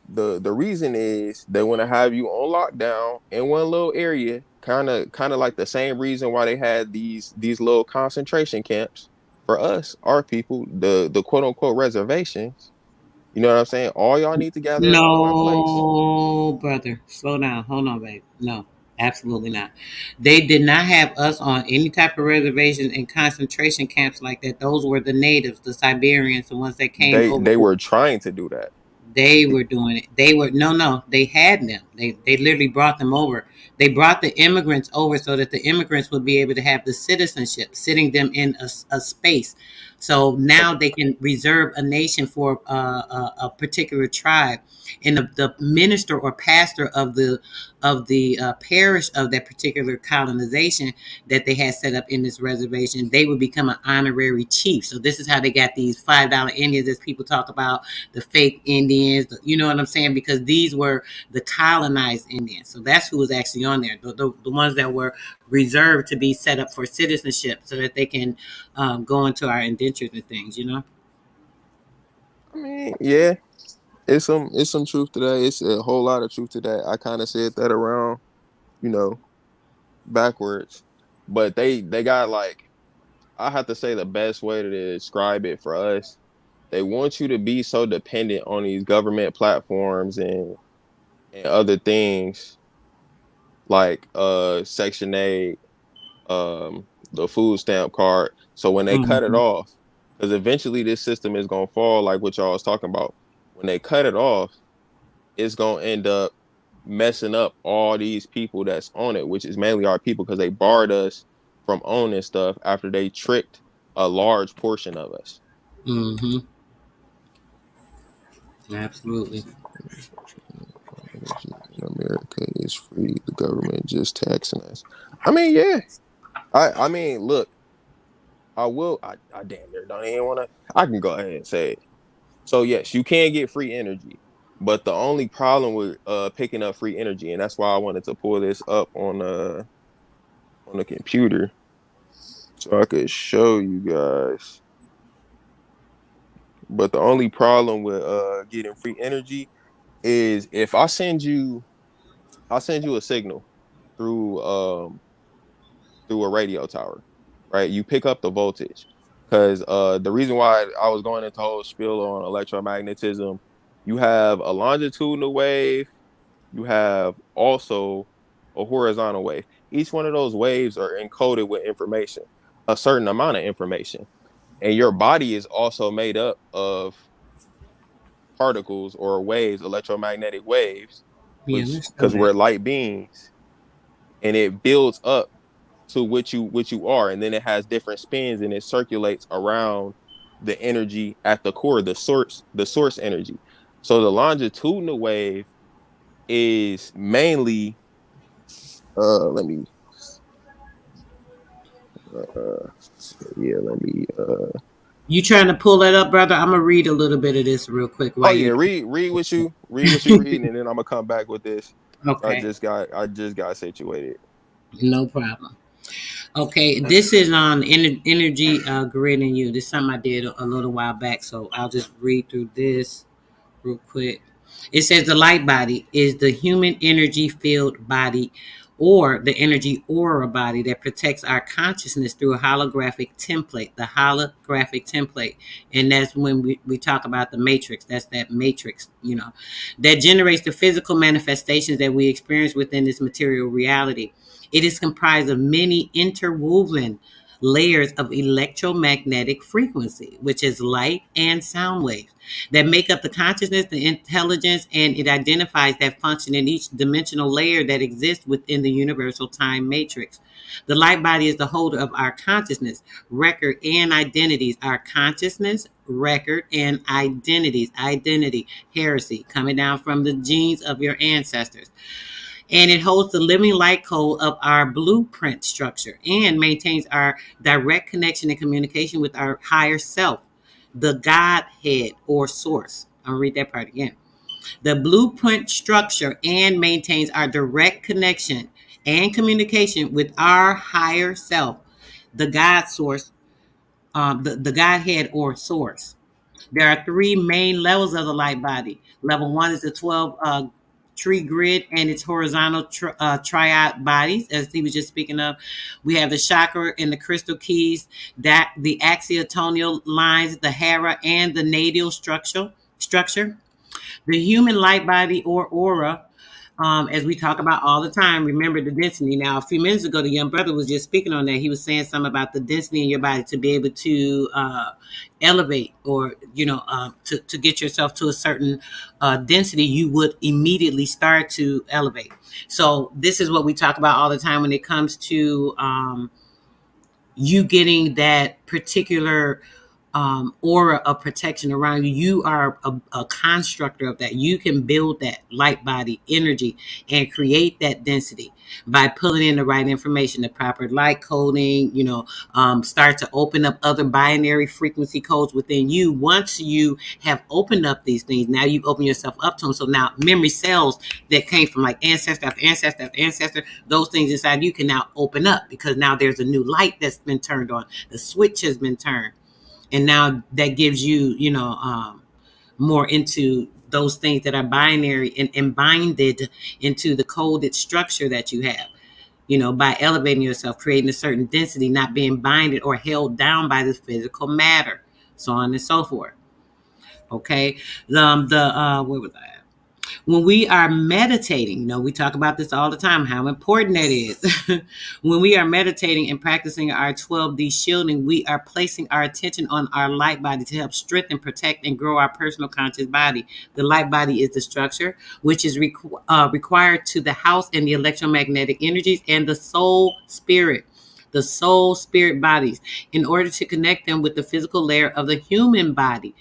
the reason is they want to have you on lockdown in one little area, kind of like the same reason why they had these little concentration camps for us, our people, the quote unquote reservations. You know what I'm saying? All y'all need to gather around one place. No, brother. Slow down. Hold on, babe. No, absolutely not. They did not have us on any type of reservations and concentration camps like that. Those were the natives, the Siberians, the ones that came They over. were trying to do that. They were doing it. They were no. They had them. They literally brought them over. They brought the immigrants over so that the immigrants would be able to have the citizenship, sitting them in a space. So now they can reserve a nation for a particular tribe, and the minister or pastor of the parish of that particular colonization that they had set up in this reservation, they would become an honorary chief. So this is how they got these $5 Indians, as people talk about the fake Indians. You know what I'm saying? Because these were the colonized Indians. So that's who was actually on there. The ones that were reserved to be set up for citizenship, so that they can go into our indentures and things. You know. I mean, yeah, it's some truth to that. It's a whole lot of truth to that. I kind of said that around, you know, backwards, but they got like, I have to say the best way to describe it for us. They want you to be so dependent on these government platforms and other things like Section 8, the food stamp card. So when they cut it Mm-hmm. off, because eventually this system is gonna fall, like what y'all was talking about. When they cut it off, it's gonna end up messing up all these people that's on it, which is mainly our people, because they barred us from owning stuff after they tricked a large portion of us. Mm-hmm. Absolutely. Energy in America is free. The government just taxing us. I mean, yeah. I mean, look, I damn near don't even wanna, I can go ahead and say it. So yes, you can get free energy. But the only problem with picking up free energy, and that's why I wanted to pull this up on the computer so I could show you guys. But the only problem with getting free energy is if I send you a signal through through a radio tower, right? You pick up the voltage. Because the reason why I was going into whole spiel on electromagnetism, you have a longitudinal wave, you have also a horizontal wave. Each one of those waves are encoded with information, a certain amount of information. And your body is also made up of particles or waves, electromagnetic waves, Yeah. which, Let's show because that. we're light beings, and it builds up to what you are, and then it has different spins and it circulates around the energy at the core, the source energy. So the longitudinal wave is mainly let me uh yeah let me You trying to pull that up, brother? I'm gonna read a little bit of this real quick oh while yeah, you. read what you reading, and then I'm gonna come back with this. I Okay, just got I just got situated. no problem. Okay, this is on energy grid and you. This is something I did a little while back, so I'll just read through this real quick. It says the light body is the human energy field body, or the energy aura body that protects our consciousness through a holographic template, the holographic template. And that's when we talk about the matrix. That's that matrix, that generates the physical manifestations that we experience within this material reality. It is comprised of many interwoven layers of electromagnetic frequency, which is light and sound waves, that make up the consciousness, the intelligence, and it identifies that function in each dimensional layer that exists within the universal time matrix. The light body is the holder of our consciousness, record, and identities. Our consciousness, record, and identities. Identity, heresy, coming down from the genes of your ancestors. And it holds the living light code of our blueprint structure and maintains our direct connection and communication with our higher self, the Godhead or source. I'll read that part again. The blueprint structure and maintains our direct connection and communication with our higher self, the God source, the Godhead or source. There are three main levels of the light body. Level one is the 12 tree grid and its horizontal triad bodies, as he was just speaking of. We have the chakra and the crystal keys, that the axial lines, the hara, and the natal structure. The human light body or aura as we talk about all the time, remember the density. Now, a few minutes ago, the young brother was just speaking on that. He was saying something about the density in your body to be able to elevate, or to get yourself to a certain density, you would immediately start to elevate. So this is what we talk about all the time when it comes to you getting that particular aura of protection around you. You are a constructor of that. You can build that light body energy and create that density by pulling in the right information, the proper light coding, start to open up other binary frequency codes within you. Once you have opened up these things, now you've opened yourself up to them. So now memory cells that came from like ancestor after ancestor after ancestor, those things inside you can now open up, because now there's a new light that's been turned on. The switch has been turned. And now that gives you, more into those things that are binary and binded into the coded structure that you have, by elevating yourself, creating a certain density, not being binded or held down by this physical matter, so on and so forth. Okay. Where was I at? When we are meditating, we talk about this all the time, how important that is. When we are meditating and practicing our 12D shielding, we are placing our attention on our light body to help strengthen, protect, and grow our personal conscious body. The light body is the structure which is required to the house and the electromagnetic energies and the soul spirit. The soul spirit bodies, in order to connect them with the physical layer of the human body.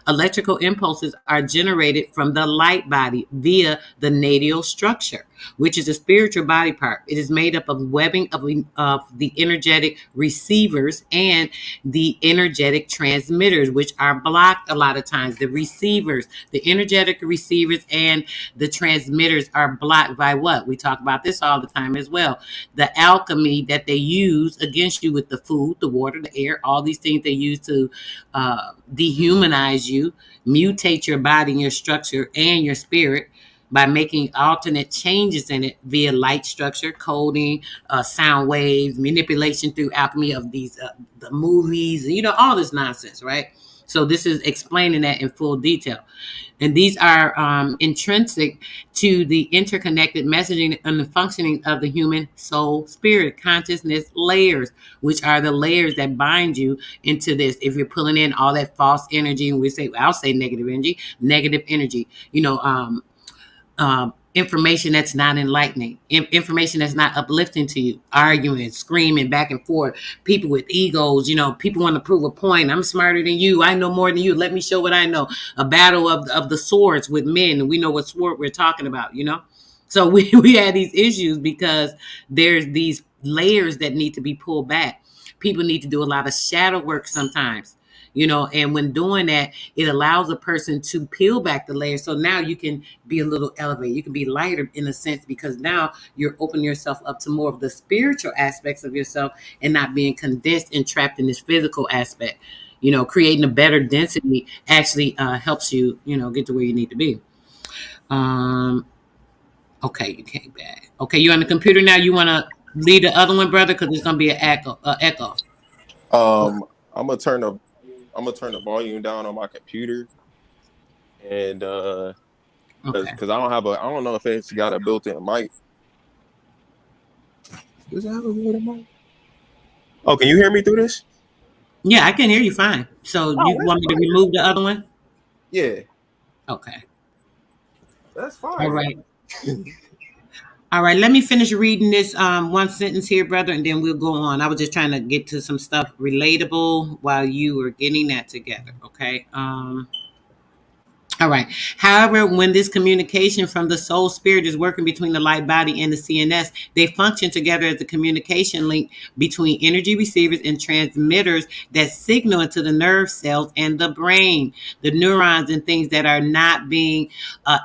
Electrical impulses are generated from the light body via the natal structure, which is a spiritual body part. It is made up of webbing of the energetic receivers and the energetic transmitters, which are blocked a lot of times. The receivers, the energetic receivers and the transmitters are blocked by what? We talk about this all the time as well. The alchemy that they use against you with the food, the water, the air, all these things they use to dehumanize you, mutate your body and your structure and your spirit by making alternate changes in it via light structure, coding, sound waves, manipulation through alchemy of these the movies, all this nonsense, right? So this is explaining that in full detail. And these are intrinsic to the interconnected messaging and the functioning of the human soul, spirit, consciousness layers, which are the layers that bind you into this. If you're pulling in all that false energy, and I'll say negative energy, information that's not enlightening, information that's not uplifting to you, arguing, screaming back and forth, people with egos, people want to prove a point. I'm smarter than you. I know more than you. Let me show what I know. A battle of the swords with men. And we know what sword we're talking about, So we had these issues because there's these layers that need to be pulled back. People need to do a lot of shadow work sometimes. And when doing that, it allows a person to peel back the layers. So now you can be a little elevated. You can be lighter in a sense, because now you're opening yourself up to more of the spiritual aspects of yourself and not being condensed and trapped in this physical aspect. Creating a better density actually helps you, get to where you need to be. Okay, you came back. Okay, you're on the computer now. You want to lead the other one, brother, because it's going to be an echo. I'm gonna turn the volume down on my computer, and because I don't know if it's got a built-in mic. Does it have a built-in mic? Oh, can you hear me through this? Yeah, I can hear you fine. So you want me to remove the other one? Yeah. Okay. That's fine. All right. All right, let me finish reading this one sentence here, brother, and then we'll go on. I was just trying to get to some stuff relatable while you were getting that together, okay? All right. However, when this communication from the soul spirit is working between the light body and the CNS, they function together as a communication link between energy receivers and transmitters that signal into the nerve cells and the brain, the neurons and things that are not being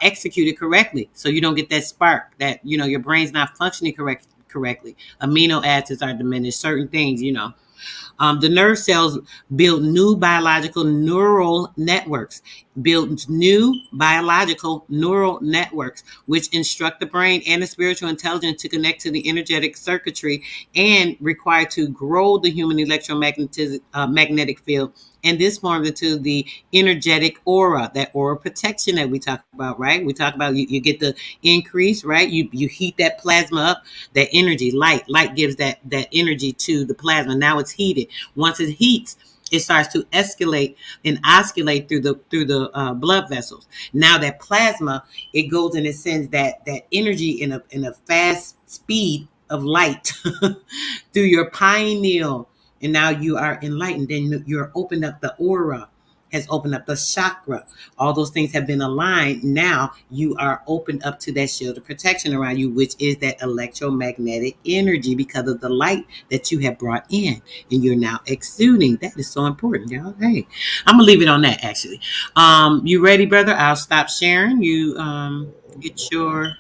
executed correctly. So you don't get that spark that, your brain's not functioning correctly. Amino acids are diminished, certain things, The nerve cells build new biological neural networks builds new biological neural networks, which instruct the brain and the spiritual intelligence to connect to the energetic circuitry and required to grow the human electromagnetic magnetic field. And this forms into the energetic aura, that aura protection that we talk about, right? We talk about you get the increase, right? You heat that plasma up, that energy, light gives that energy to the plasma. Now it's heated. Once it heats, it starts to escalate and oscillate through the blood vessels. Now that plasma, it goes and it sends that energy in a fast speed of light through your pineal, and now you are enlightened. Then you're opened up. The aura has opened up, the chakra. All those things have been aligned. Now you are opened up to that shield of protection around you, which is that electromagnetic energy because of the light that you have brought in and you're now exuding. That is so important, y'all. Hey, I'm gonna leave it on that actually. You ready, brother? I'll stop sharing. You get your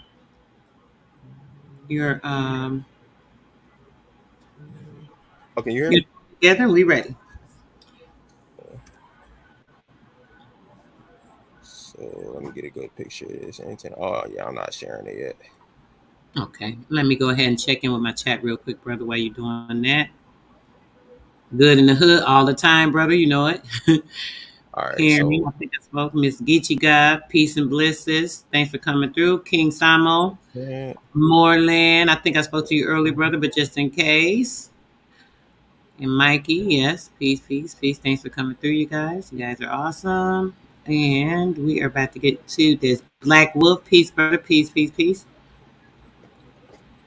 Oh, can you hear me? together. We ready. So let me get a good picture of this antenna. Oh yeah, I'm not sharing it yet. Okay, let me go ahead and check in with my chat real quick, brother, while you're doing that. Good in the hood all the time, brother. You know it. All right, Hearing me. so I think I spoke. Miss Geechee God, peace and blisses. Thanks for coming through. King Samo, yeah, Moreland. I think I spoke to you earlier, brother, but just in case. And Mikey, yes. Peace, peace, peace. Thanks for coming through, you guys. You guys are awesome. And we are about to get to this Black Wolf. Peace, brother. Peace, peace, peace.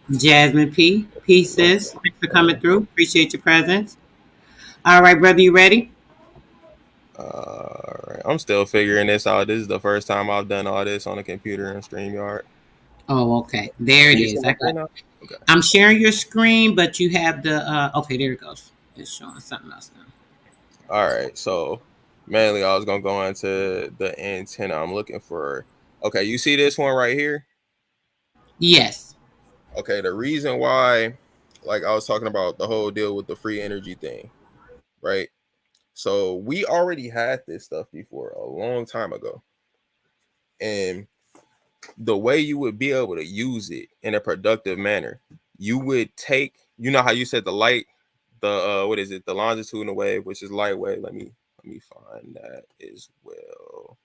Jasmine P. Peace, sis. Thanks for coming through. Appreciate your presence. All right, brother, you ready? all right. I'm still figuring this out. This is the first time I've done all this on a computer in StreamYard. Oh, okay. There it You see is. my I got. screen now? Okay. I'm sharing your screen, but you have the. Okay, there it goes. It's showing something else now. All right. So mainly, I was gonna go into the antenna. I'm looking for. Okay, you see this one right here? Yes. Okay, the reason why, like I was talking about the whole deal with the free energy thing, right? So we already had this stuff before a long time ago. And the way you would be able to use it in a productive manner, you would take, you know how you said the light, the what is it, the longitudinal wave, which is light wave. Let me find that as well.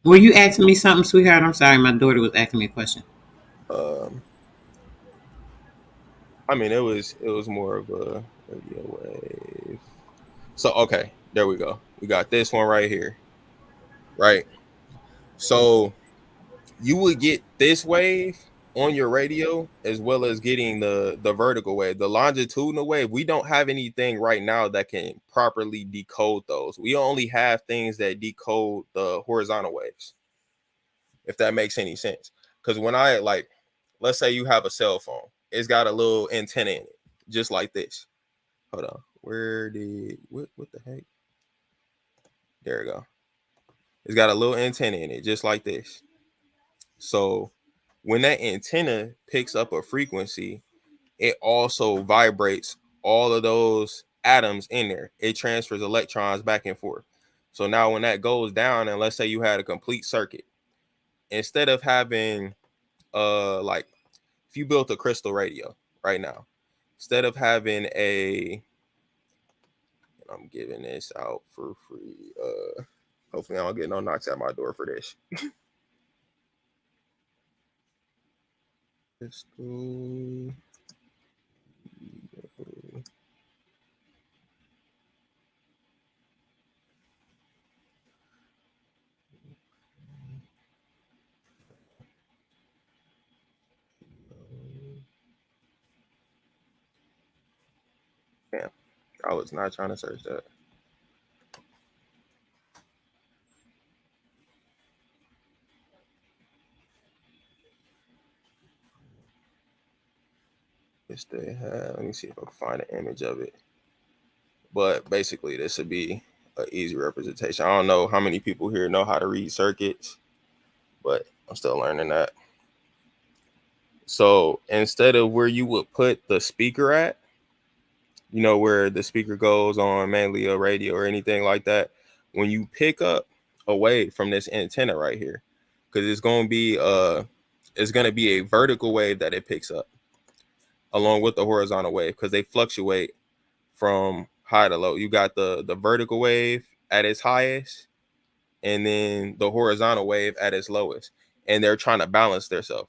Were you asking me something, sweetheart? I'm sorry, my daughter was asking me a question. Um, I mean, it was more of a radio wave. So okay, there we go. We got this one right here, right? So you would get this wave on your radio as well as getting the vertical wave. The longitudinal wave, we don't have anything right now that can properly decode those. We only have things that decode the horizontal waves, if that makes any sense. Because when I, like, let's say you have a cell phone, it's got a little antenna in it, just like this. Hold on. What the heck? There we go. It's got a little antenna in it, just like this. So when that antenna picks up a frequency, it also vibrates all of those atoms in there. It transfers electrons back and forth. So now when that goes down, and let's say you had a complete circuit, instead of having like if you built a crystal radio right now, instead of having a, I'm giving this out for free. Hopefully I don't get no knocks at my door for this. Crystal. Damn, I was not trying to search that. Yes, they have. Let me see if I can find an image of it. But basically, this would be an easy representation. I don't know how many people here know how to read circuits, but I'm still learning that. So instead of where you would put the speaker at, where the speaker goes on mainly a radio or anything like that, when you pick up a wave from this antenna right here, because it's going to be a vertical wave that it picks up along with the horizontal wave, because they fluctuate from high to low. You got the vertical wave at its highest, and then the horizontal wave at its lowest, and they're trying to balance themselves.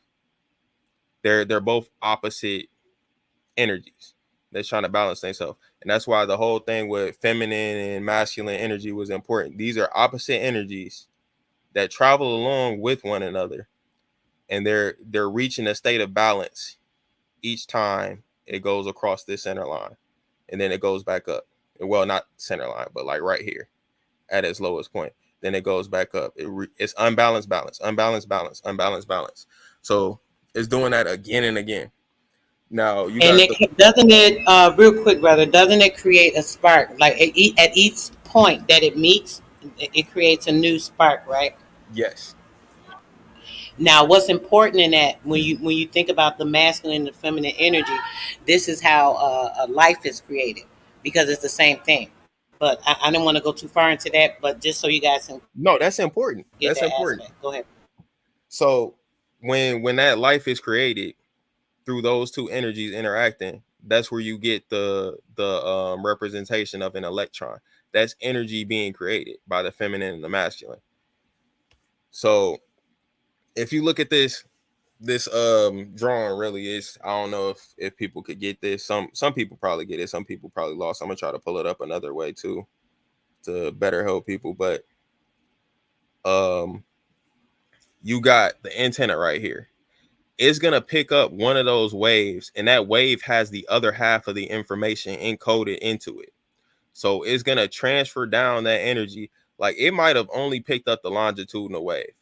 They're both opposite energies. They're trying to balance themselves, and that's why the whole thing with feminine and masculine energy was important. These are opposite energies that travel along with one another, and they're reaching a state of balance each time it goes across this center line, and then it goes back up. Well, not center line, but like right here at its lowest point. Then it goes back up. It's unbalanced balance, unbalanced balance, unbalanced balance. So it's doing that again and again. Now you And got doesn't it, real quick, brother, doesn't it create a spark? Like at each point that it meets, it creates a new spark, right? yes. Now, what's important in that, when you think about the masculine and the feminine energy, this is how a life is created, because it's the same thing. But I don't want to go too far into that. But just so you guys can No, that's important. get That's that important. aspect. Go ahead. So when that life is created through those two energies interacting, that's where you get the representation of an electron. That's energy being created by the feminine and the masculine. So if you look at this drawing, really is, I don't know if people could get this. Some people probably get it, some people probably lost. I'm gonna try to pull it up another way too to better help people. But you got the antenna right here. It's going to pick up one of those waves, and that wave has the other half of the information encoded into it. So it's going to transfer down that energy. Like, it might have only picked up the longitudinal wave,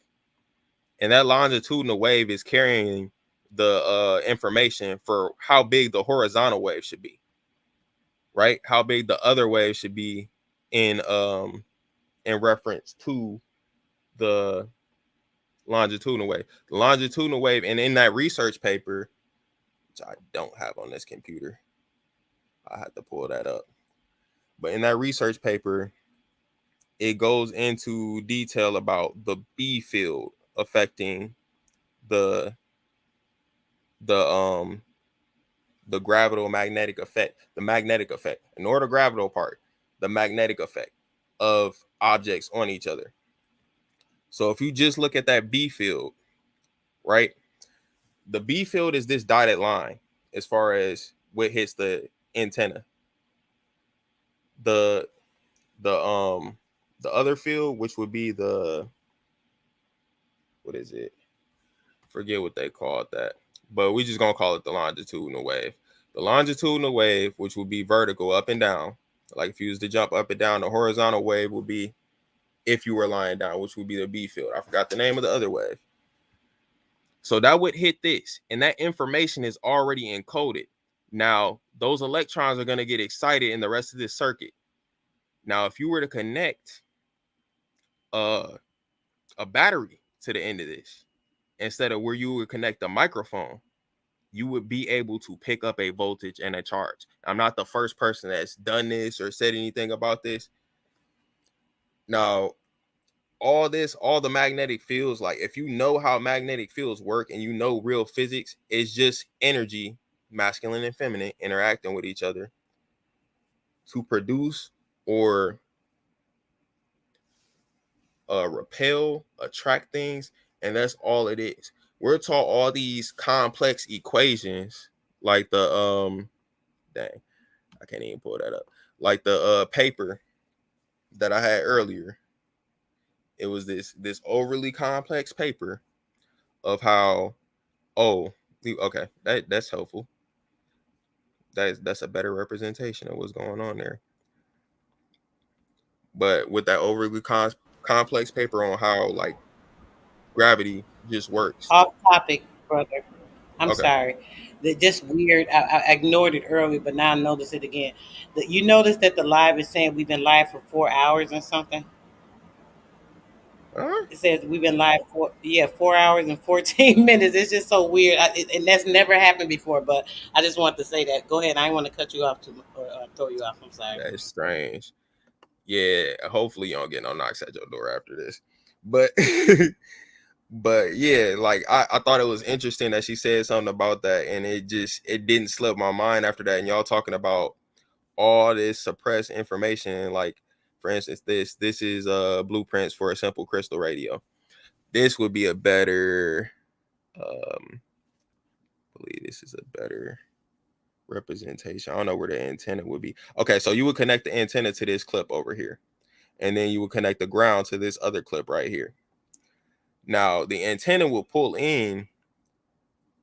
and that longitudinal wave is carrying the information for how big the horizontal wave should be, right? How big the other wave should be in reference to the longitudinal wave. The longitudinal wave, and in that research paper, which I don't have on this computer, I had to pull that up. But in that research paper, it goes into detail about the B field affecting the the magnetic effect, the magnetic effect, ignore the gravital part, the magnetic effect of objects on each other. So if you just look at that B field, right? The B field is this dotted line as far as what hits the antenna. The other field, which would be what is it? Forget what they called that, but we just gonna call it the longitudinal wave. The longitudinal wave, which would be vertical, up and down. Like if you was to jump up and down, the horizontal wave would be if you were lying down, which would be the B field. I forgot the name of the other wave. So that would hit this, and that information is already encoded. Now, those electrons are going to get excited in the rest of this circuit. Now, if you were to connect a battery to the end of this, instead of where you would connect a microphone, you would be able to pick up a voltage and a charge. I'm not the first person that's done this or said anything about this. Now, all the magnetic fields, like if you know how magnetic fields work and you know real physics, it's just energy, masculine and feminine, interacting with each other to produce or repel, attract things, and that's all it is. We're taught all these complex equations, like the dang, I can't even pull that up. Like the paper that I had earlier. It was this overly complex paper of how, okay, that's helpful. That's a better representation of what's going on there. But with that overly complex paper on how like gravity just works. Off topic, brother. I'm Okay. sorry. Just weird. I ignored it earlier, but now I notice it again. You notice that the live is saying we've been live for 4 hours and something. Huh? It says we've been live for 4 hours and 14 minutes. It's just so weird, and that's never happened before. But I just wanted to say that. Go ahead. I didn't want to cut you off or throw you off. I'm sorry. That's strange. Yeah, hopefully you don't get no knocks at your door after this. But but yeah, like I thought it was interesting that she said something about that, and it didn't slip my mind after that. And y'all talking about all this suppressed information, like for instance, this is blueprints for a simple crystal radio. This would be a better I believe this is a better representation. I don't know where the antenna would be. Okay, so you would connect the antenna to this clip over here, and then you would connect the ground to this other clip right here. Now the antenna will pull in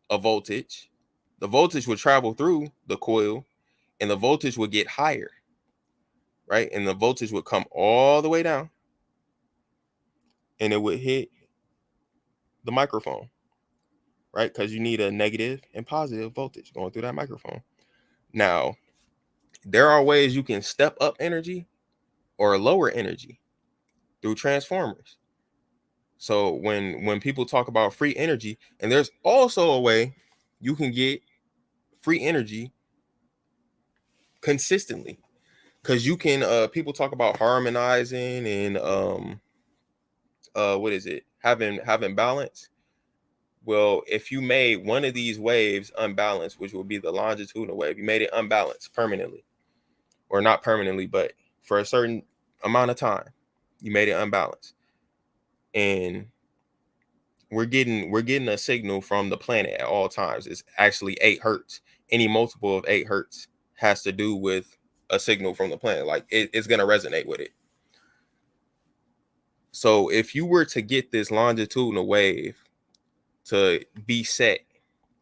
a voltage. The voltage would travel through the coil, and the voltage would get higher, right? And the voltage would come all the way down, and it would hit the microphone, right? Because you need a negative and positive voltage going through that microphone. Now, there are ways you can step up energy or lower energy through transformers. So when people talk about free energy, and there's also a way you can get free energy consistently, because you can people talk about harmonizing and what is it, having balance. Well, if you made one of these waves unbalanced, which would be the longitudinal wave, you made it unbalanced permanently, or not permanently, but for a certain amount of time, you made it unbalanced, and we're getting a signal from the planet at all times. It's actually 8 hertz. Any multiple of 8 hertz has to do with a signal from the planet. Like it's gonna resonate with it. So if you were to get this longitudinal wave to be set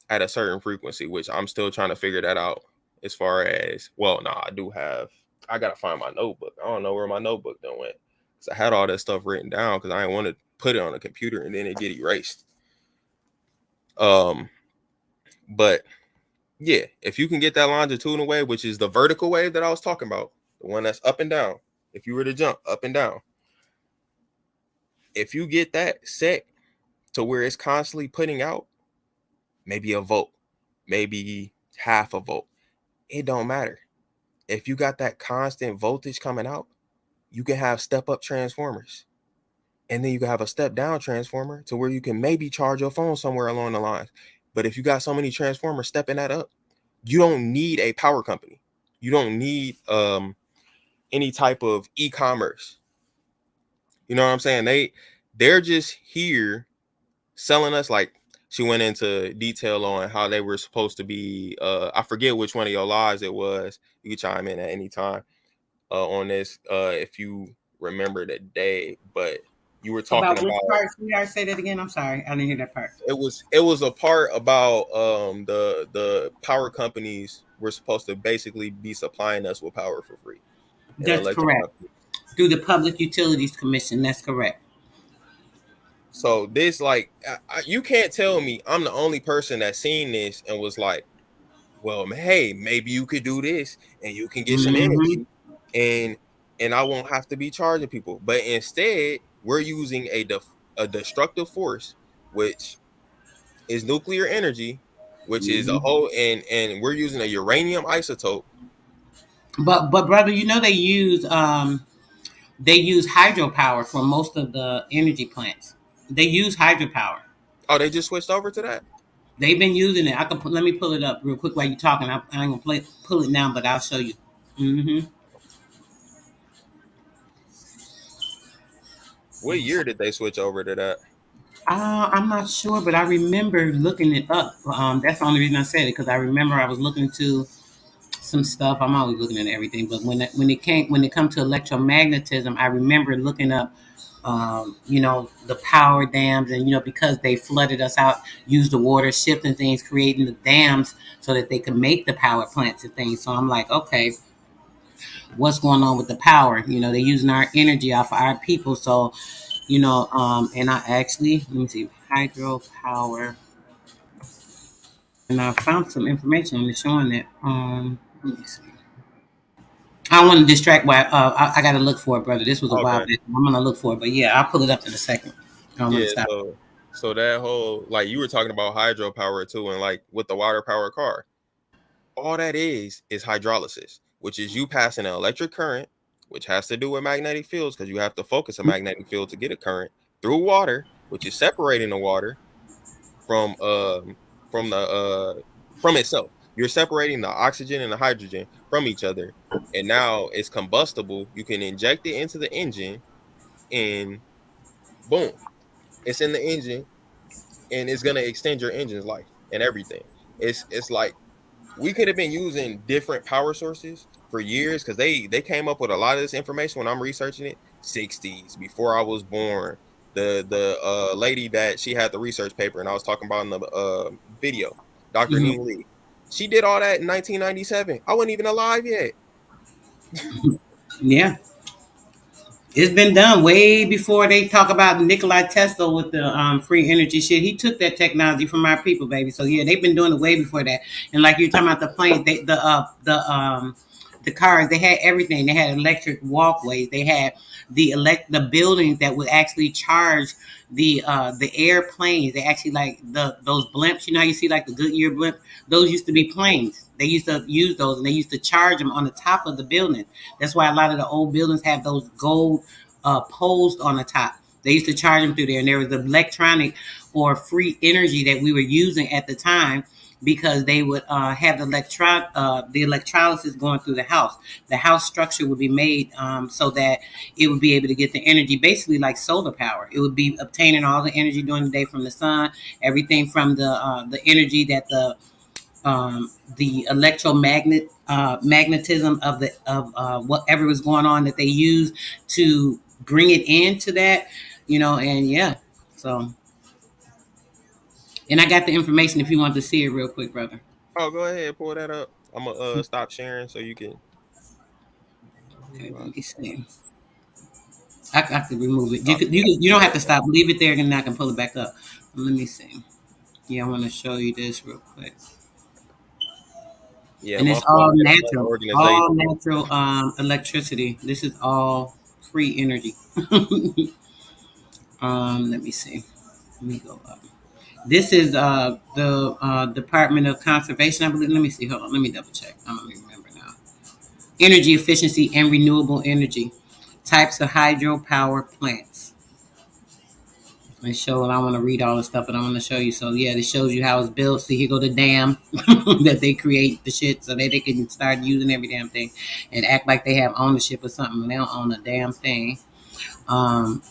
at a certain frequency, which I'm still trying to figure that out, as far as, well, no, I gotta find my notebook. I don't know where my notebook done went. So I had all that stuff written down because I didn't want to put it on a computer and then it get erased. But yeah, if you can get that longitudinal wave, which is the vertical wave that I was talking about, the one that's up and down, if you were to jump up and down, if you get that set to where it's constantly putting out maybe a volt, maybe half a volt, it don't matter. If you got that constant voltage coming out, you can have step up transformers. And then you can have a step down transformer to where you can maybe charge your phone somewhere along the lines. But if you got so many transformers stepping that up, you don't need a power company. You don't need any type of e-commerce. You know what I'm saying? They're just here selling us, like she went into detail on how they were supposed to be. I forget which one of your lives it was. You can chime in at any time on this if you remember the day, but you were talking About which about, part? Sweetheart, say that again. I'm sorry, I didn't hear that part. it was a part about the power companies were supposed to basically be supplying us with power for free, and That's electric correct. companies. Through the Public Utilities Commission. That's correct. So this, like, you can't tell me I'm the only person that seen this and was like, well, hey, maybe you could do this and you can get some Hmm. energy, and I won't have to be charging people. But instead, we're using a destructive force, which is nuclear energy, which is a Hmm. whole, and we're using a uranium isotope. But brother, they use hydropower for most of the energy plants. They use hydropower. Oh, they just switched over to that. They've been using it. Let me pull it up real quick while you're talking. I ain't pull it now, but I'll show you. Hmm. What year did they switch over to that? I'm not sure, but I remember looking it up. That's the only reason I said it, because I remember I was looking to some stuff. I'm always looking at everything, but when it comes to electromagnetism, I remember looking up, the power dams, and because they flooded us out, used the water, shifting things, creating the dams so that they could make the power plants and things. So I'm like, okay, what's going on with the power? They're using our energy off of our people. So, and I actually, let me see, hydropower, and I found some information on it showing that. Let me see. I don't want to distract. Why? I got to look for it, brother. This was a while Okay. back. I'm gonna look for it, but yeah, I'll pull it up in a second. I don't want to Yeah. stop. So that whole, like, you were talking about hydropower too, and like with the water power car, all that is hydrolysis, which is you passing an electric current, which has to do with magnetic fields because you have to focus a magnetic field to get a current through water, which is separating the water from from the from itself. You're separating the oxygen and the hydrogen from each other, and now it's combustible. You can inject it into the engine, and boom, it's in the engine, and it's gonna extend your engine's life and everything. It's like we could have been using different power sources for years because they came up with a lot of this information when I'm researching it. 60s, before I was born. The lady that she had the research paper and I was talking about in the video, Dr. Hmm. Ning Lee. She did all that in 1997. I wasn't even alive yet. Yeah, it's been done way before they talk about Nikolai Tesla with the free energy shit. He took that technology from our people, baby. So yeah, they've been doing it way before that. And like you're talking about the planes, the cars, they had everything. They had electric walkways. They had the buildings that would actually charge the airplanes. They actually like those blimps. You know how you see like the Goodyear blimp? Those used to be planes. They used to use those and they used to charge them on the top of the building. That's why a lot of the old buildings have those gold poles on the top. They used to charge them through there, and there was the electronic or free energy that we were using at the time because they would have the electrolysis going through the house. The house structure would be made so that it would be able to get the energy, basically like solar power. It would be obtaining all the energy during the day from the sun, everything from the energy that the magnetism of whatever was going on that they use to bring it into that, and yeah. So, and I got the information if you want to see it real quick, brother. Oh, go ahead, pull that up. I'm gonna stop sharing so you can. Okay, let me see. I have to remove it. Stop You don't have to sharing. stop. Leave it there, and I can pull it back up. Let me see. Yeah, I want to show you this real quick. Yeah, And it's motherfucker all get another natural, all organization. natural electricity. This is all free energy. Let me see. Let me go up. This is the Department of Conservation, I believe. Let me see. Hold on. Let me double check. I don't even remember now. Energy efficiency and renewable energy types of hydropower plants. And show. I want to read all the stuff, but I want to show you. So yeah, it shows you how it's built. See, here go the dam that they create the shit so that they can start using every damn thing and act like they have ownership or something. And they don't own a damn thing. Um,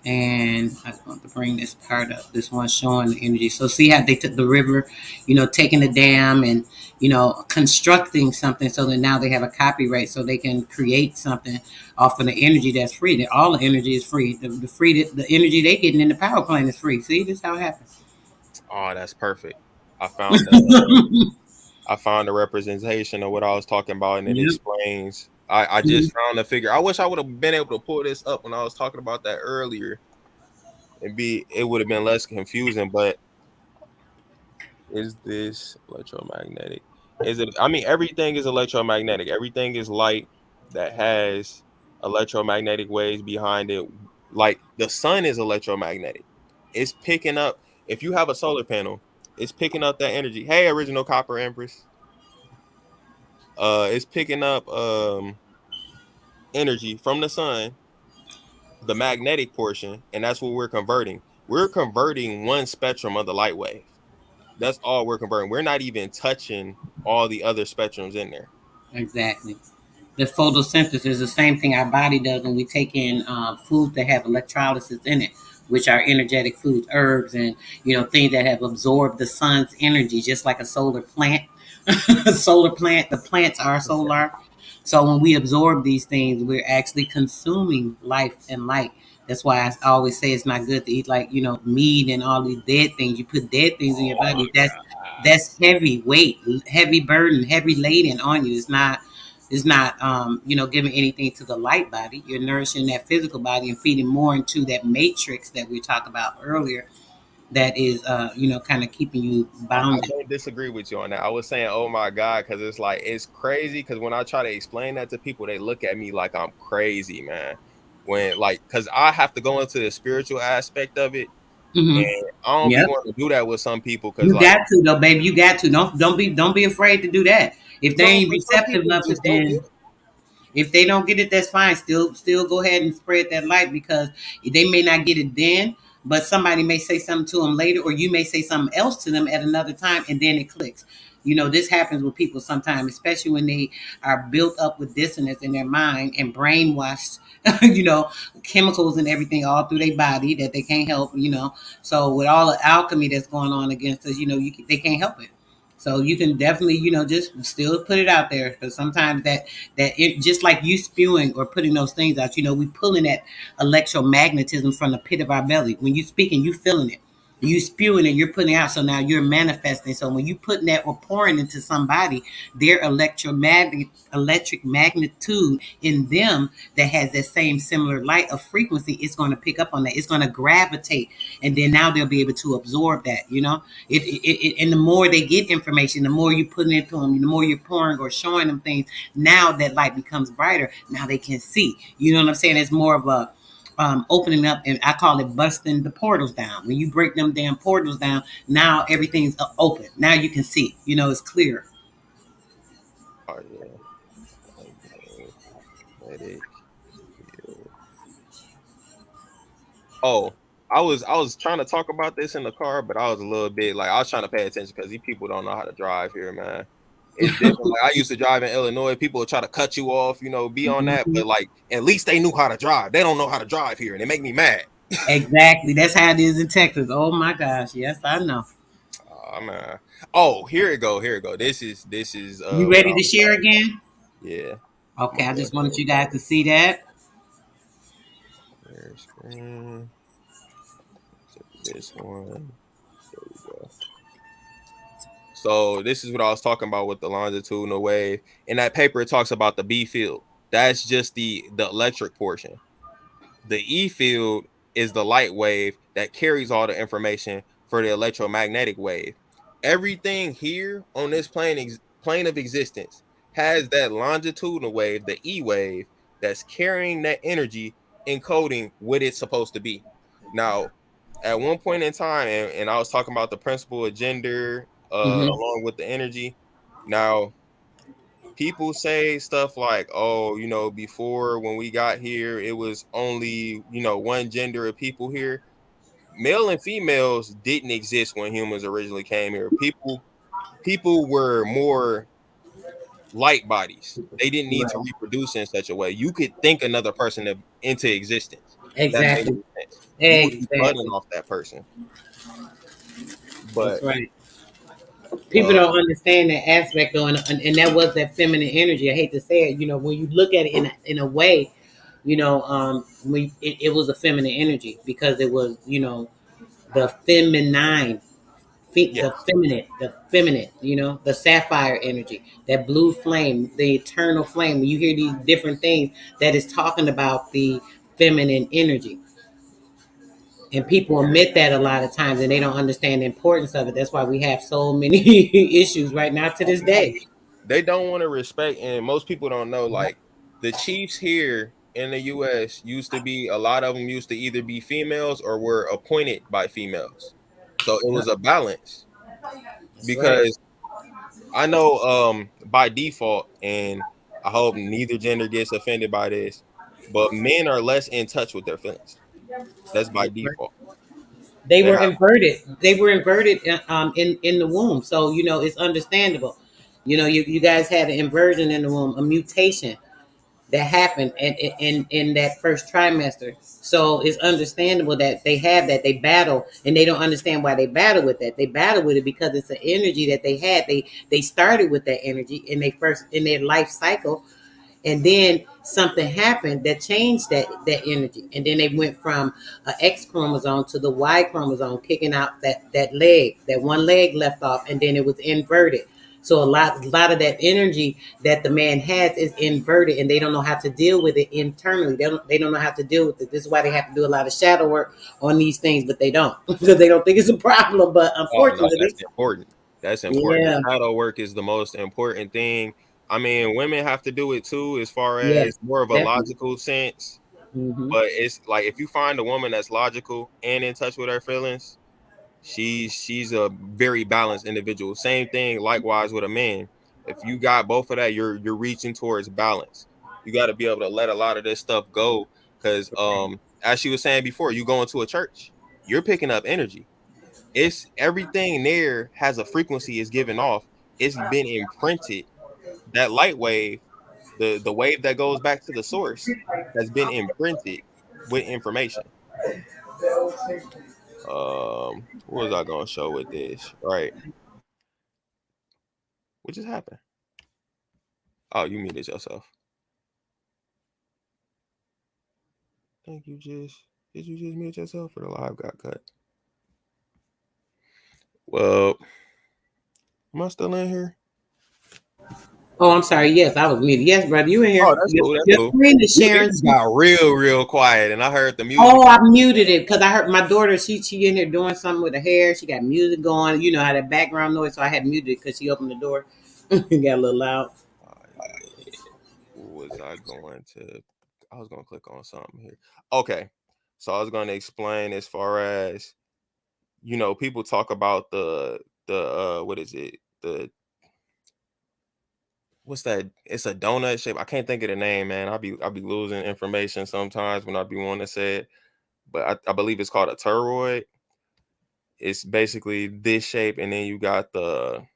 and I just want to bring this part up. This one showing the energy. So see how they took the river, taking the dam and constructing something so that now they have a copyright so they can create something off of the energy that's free. That all the energy is free. The energy they getting in the power plant is free. See, this is how it happens. Oh, that's perfect. I found the I found a representation of what I was talking about, and it Yep. explains. I just found a figure. I wish I would have been able to pull this up when I was talking about that earlier, and it would have been less confusing. But is this electromagnetic? Is it? I mean, everything is electromagnetic. Everything is light that has electromagnetic waves behind it. Like the sun is electromagnetic. It's picking up. If you have a solar panel, it's picking up that energy. Hey, original copper empress. It's picking up energy from the sun, the magnetic portion, and that's what we're converting. We're converting one spectrum of the light wave. That's all we're converting. We're not even touching all the other spectrums in there. Exactly. The photosynthesis is the same thing our body does when we take in foods that have electrolysis in it, which are energetic foods, herbs, and things that have absorbed the sun's energy, just like a solar plant. Solar plant, the plants are solar. So when we absorb these things, we're actually consuming life and light. That's why I always say it's not good to eat like meat and all these dead things. You put dead things in your Oh body. my That's heavy weight, heavy burden, heavy laden on you. It's not giving anything to the light body. You're nourishing that physical body and feeding more into that matrix that we talked about earlier, that is, kind of keeping you I bounded. don't disagree with you on that. I was saying, oh my God, because it's like, it's crazy. Because when I try to explain that to people, they look at me like I'm crazy, man. When, like, because I have to go into the spiritual aspect of it. Hmm. And I don't be Yep. wanting to do that with some people because, You like, got to though, baby. You got to. Don't be afraid to do that. If they no, ain't but some receptive people of it, just don't get then it. if they don't get it, that's fine. Still go ahead and spread that light, because they may not get it then, but somebody may say something to them later, or you may say something else to them at another time, and then it clicks. This happens with people sometimes, especially when they are built up with dissonance in their mind and brainwashed, you know, chemicals and everything all through their body that they can't help. So with all the alchemy that's going on against us, they can't help it. So you can definitely, just still put it out there, because sometimes that it, just like you spewing or putting those things out, we pulling that electromagnetism from the pit of our belly. When you speaking, you feeling it. You spewing it, you're putting out. So now you're manifesting. So when you putting that or pouring into somebody, their electric magnitude in them that has that same similar light of frequency, it's going to pick up on that. It's going to gravitate, and then now they'll be able to absorb that. And the more they get information, the more you put into them, the more you're pouring or showing them things. Now that light becomes brighter. Now they can see. You know what I'm saying? It's more of a opening up, and I call it busting the portals down. When you break them damn portals down, now everything's open. Now you can see. It's clear. Oh yeah, magnetic. Oh, I was trying to talk about this in the car, but I was a little bit like I was trying to pay attention because these people don't know how to drive here, man. It's different. Like I used to drive in Illinois. People would try to cut you off, be on that, Mhm. but like at least they knew how to drive. They don't know how to drive here, and it make me mad. Exactly. That's how it is in Texas. Oh my gosh. Yes, I know. Oh man. Oh, here it go. Here it go. This is You what I ready to was share talking about. again? Yeah. I'm Okay, gonna I go just wanted ahead. you guys to see that. Share screen. This one. There we go. So this is what I was talking about with the longitudinal wave. In that paper, it talks about the B field. That's just the electric portion. The E field is the light wave that carries all the information for the electromagnetic wave. Everything here on this plane of existence has that longitudinal wave, the E wave, that's carrying that energy, encoding what it's supposed to be. Now, at one point in time, and I was talking about the principle of gender Hmm. along with the energy. Now, people say stuff like, oh, before when we got here, it was only, one gender of people here. Male and females didn't exist when humans originally came here. People were more light bodies. They didn't need to Right. reproduce in such a way. You could think another person into existence. If that made Exactly. any sense. You would be budding Exactly. off that person. That's But right. People uh don't understand that aspect though, and that was that feminine energy. I hate to say it, when you look at it in a way, when it was a feminine energy, because it was, the feminine, yes, the feminine, the sapphire energy, that blue flame, the eternal flame. When you hear these different things, that is talking about the feminine energy. And people admit that a lot of times, and they don't understand the importance of it. That's why we have so many issues right now to this day. they don't want to respect, and most people don't know, like, the chiefs here in the US used to be, a lot of them used to either be females or were appointed by females, so it Yep, was a balance. that's right. Because I know, by default, and I hope neither gender gets offended by this, but men are less in touch with their feelings. That's by That's right. default. They They were have, inverted. They were inverted in the womb. So it's understandable. You guys had an inversion in the womb, a mutation that happened in that first trimester. So it's understandable that they have that. They battle, and they don't understand why they battle with that. They battle with it because it's an energy that they had. They started with that energy in their life cycle, and then something happened that changed that energy, and then they went from a X chromosome to the Y chromosome, kicking out that one leg left off, and then it was inverted. So a lot of that energy that the man has is inverted, and they don't know how to deal with it internally. They don't know how to deal with it. This is why they have to do a lot of shadow work on these things, but they don't because they don't think it's a problem. But Oh no, that's unfortunately, important. That's important. yeah, The shadow work is the most important thing. I mean, women have to do it too, as far yeah, as more of a definitely. logical sense. Hmm. But it's like if you find a woman that's logical and in touch with her feelings, she's a very balanced individual. Same thing, likewise with a man. If you got both of that, you're reaching towards balance. You got to be able to let a lot of this stuff go, because as she was saying before, you go into a church, you're picking up energy. It's everything there has a frequency is given off. It's been imprinted. That light wave, the wave that goes back to the source, has been imprinted with information. What was I gonna show with this? Right. What just happened? Oh, you muted yourself. Thank you. Did you just mute yourself or the live got cut? Well, am I still in here? Oh, I'm sorry. Yes, I was muted. Yes, brother, you in here? Oh, that's cool. That's Your cool. screen is It sharing. just got real quiet, and I heard the music. Oh, I muted it because I heard my daughter. She in here doing something with her hair. She got music going. You know how that background noise. So I had muted it because she opened the door. It got a little loud. Yeah. What was I going to? I was gonna click on something here. Okay, so I was going to explain as far as people talk about the what is it, the what's that? It's a donut shape. I can't think of the name, man. I'll be losing information sometimes when I be wanting to say it, but I believe it's called a toroid. It's basically this shape, and then you got the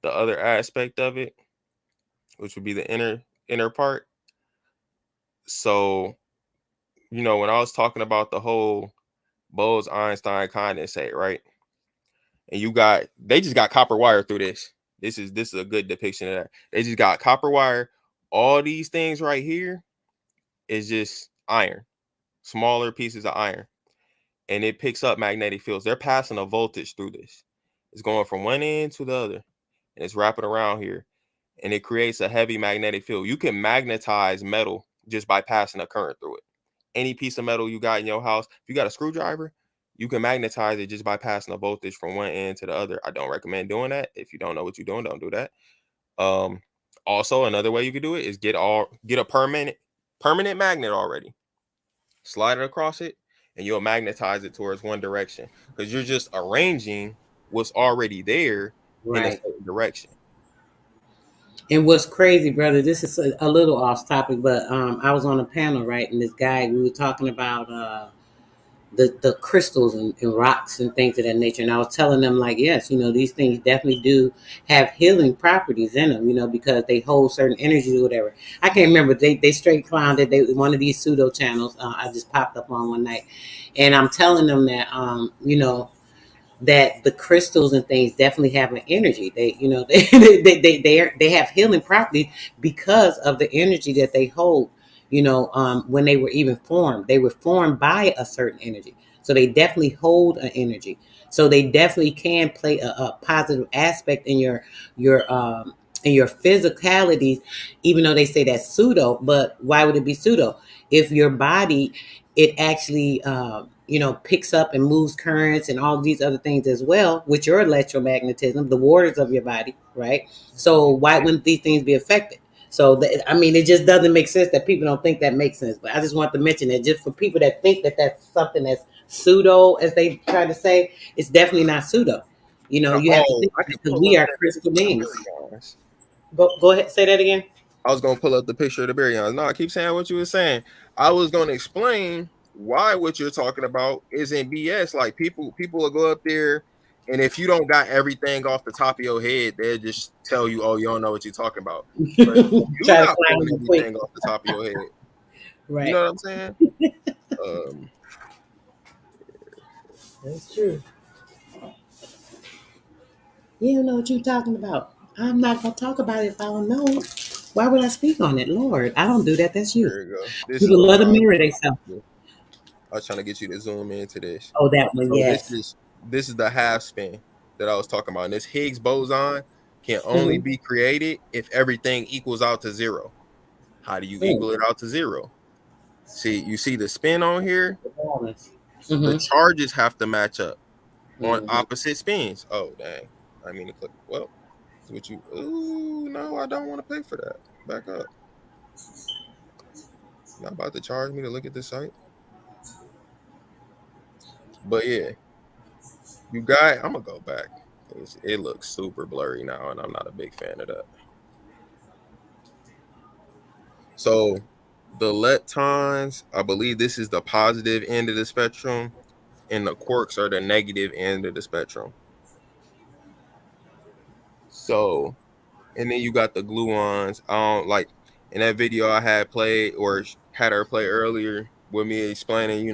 other aspect of it, which would be the inner part. So when I was talking about the whole Bose-Einstein condensate, right? And they just got copper wire through this. This is a good depiction of that. They just got copper wire. All these things right here is just iron, smaller pieces of iron, and it picks up magnetic fields. They're passing a voltage through this. It's going from one end to the other, and it's wrapping around here, and it creates a heavy magnetic field. You can magnetize metal just by passing a current through it. Any piece of metal you got in your house, if you got a screwdriver, you can magnetize it just by passing a voltage from one end to the other. I don't recommend doing that. If you don't know what you're doing, don't do that. Also, another way you could do it is get a permanent magnet already. Slide it across it, and you'll magnetize it towards one direction, because you're just arranging what's already there in a Right. certain direction. And what's crazy, brother? This is a little off topic, but I was on a panel, right? And this guy, we were talking about the crystals and rocks and things of that nature. And I was telling them, like, yes, these things definitely do have healing properties in them, because they hold certain energy or whatever. I can't remember. They straight clowned it. One of these pseudo channels I just popped up on one night. And I'm telling them that, that the crystals and things definitely have an energy. They, they have healing properties because of the energy that they hold. When they were even formed, they were formed by a certain energy, so they definitely hold an energy. So they definitely can play a positive aspect in your physicality, even though they say that's pseudo. But why would it be pseudo if your body it actually picks up and moves currents and all these other things as well with your electromagnetism, the waters of your body, right? So why wouldn't these things be affected? So it just doesn't make sense that people don't think that makes sense. But I just want to mention that just for people that think that that's something that's pseudo, as they try to say, it's definitely not pseudo. You have to Oh, think I can because pull we up are that crystal picture of beings. the baryons. Go ahead, say that again. I was gonna pull up the picture of the baryons. No, I keep saying what you were saying. I was gonna explain why what you're talking about isn't BS. Like people will go up there, and if you don't got everything off the top of your head, they'll just tell you, "Oh, you don't know what you're talking about." But you're Try to not clown pulling them quick. everything off the top of your head. You Right. know what I'm saying? Um, That's true. You don't know what you're talking about. I'm not gonna talk about it if I don't know. Why would I speak on it? Lord, I don't do that. That's you. there you go. This is People the love one to I was mirror trying to themselves. get you. I was trying to get you to zoom into this. Oh, that one, So yes. this is the half spin that I was talking about. And this Higgs boson. can only be created if everything equals out to zero. How do you equal it out to zero? See, you see the spin on here? The charges have to match up on opposite spins. Oh, dang. I mean to click. Well, what you. Ooh, no, I don't want to pay for that. Back up. Not about to charge me to look at this site. But yeah, you got. I'm gonna go back. It looks super blurry now, and I'm not a big fan of that. So the leptons, I believe this is the positive end of the spectrum, and the quarks are the negative end of the spectrum. So, and then you got the gluons. I don't like in that video I had played or had her play earlier with me explaining,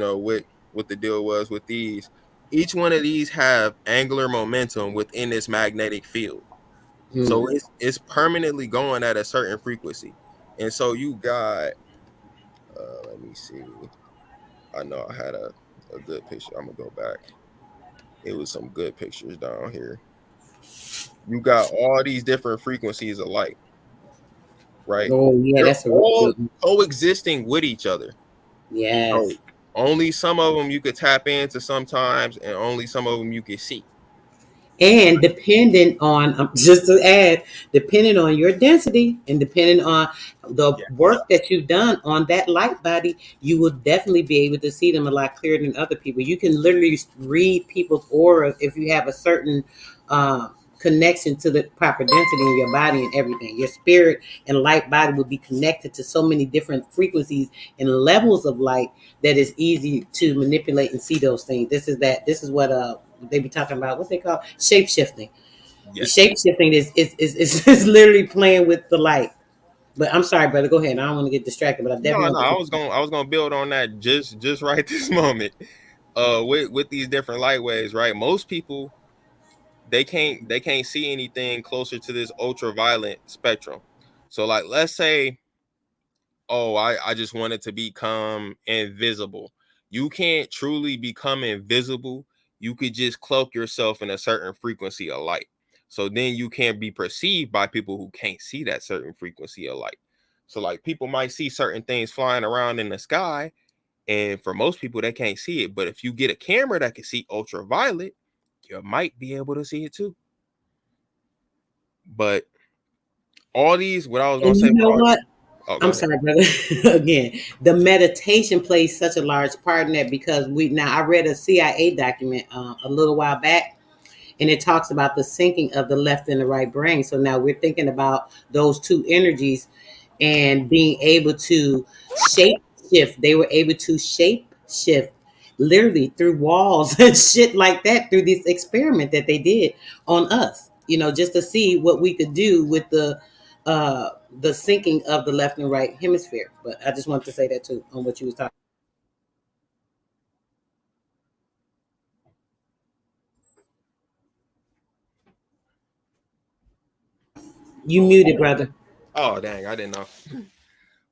what the deal was with these. Each one of these have angular momentum within this magnetic field. So it's permanently going at a certain frequency. And so you got let me see. I know I had a good picture. I'm gonna go back. It was some good pictures down here. You got all these different frequencies of light, right? Oh yeah, They're that's a really all good one. coexisting with each other. So Yes. only some of them you could tap into sometimes, and only some of them you can see. And depending on, just to add, depending on your density and depending on the Yes. work that you've done on that light body, you will definitely be able to see them a lot clearer than other people. You can literally read people's aura if you have a certain connection to the proper density in your body and everything. Your spirit and light body will be connected to so many different frequencies and levels of light that it's easy to manipulate and see those things. This is what they be talking about, what they call shape shifting. The Yes. shape shifting is literally playing with the light. But I'm sorry, brother. Go ahead. I don't want to get distracted, but I No, definitely no, want to. I was gonna build on that just right this moment. With these different light waves, right? Most people they can't see anything closer to this ultraviolet spectrum. So like let's say, oh, I just wanted to become invisible. You can't truly become invisible. You could just cloak yourself in a certain frequency of light. So then you can be perceived by people who can't see that certain frequency of light. So like people might see certain things flying around in the sky, and for most people they can't see it. But if you get a camera that can see ultraviolet, you might be able to see it too. But all these, what I was gonna And say, you know what? oh, go I'm ahead. sorry, brother. Again, the meditation plays such a large part in that because I read a CIA document a little while back, and it talks about the syncing of the left and the right brain. So now we're thinking about those two energies and being able to shape shift. They were able to shape shift literally through walls and shit like that through this experiment that they did on us, just to see what we could do with the syncing of the left and right hemisphere. But I just wanted to say that too on what you was talking. You muted, brother. Oh dang, I didn't know.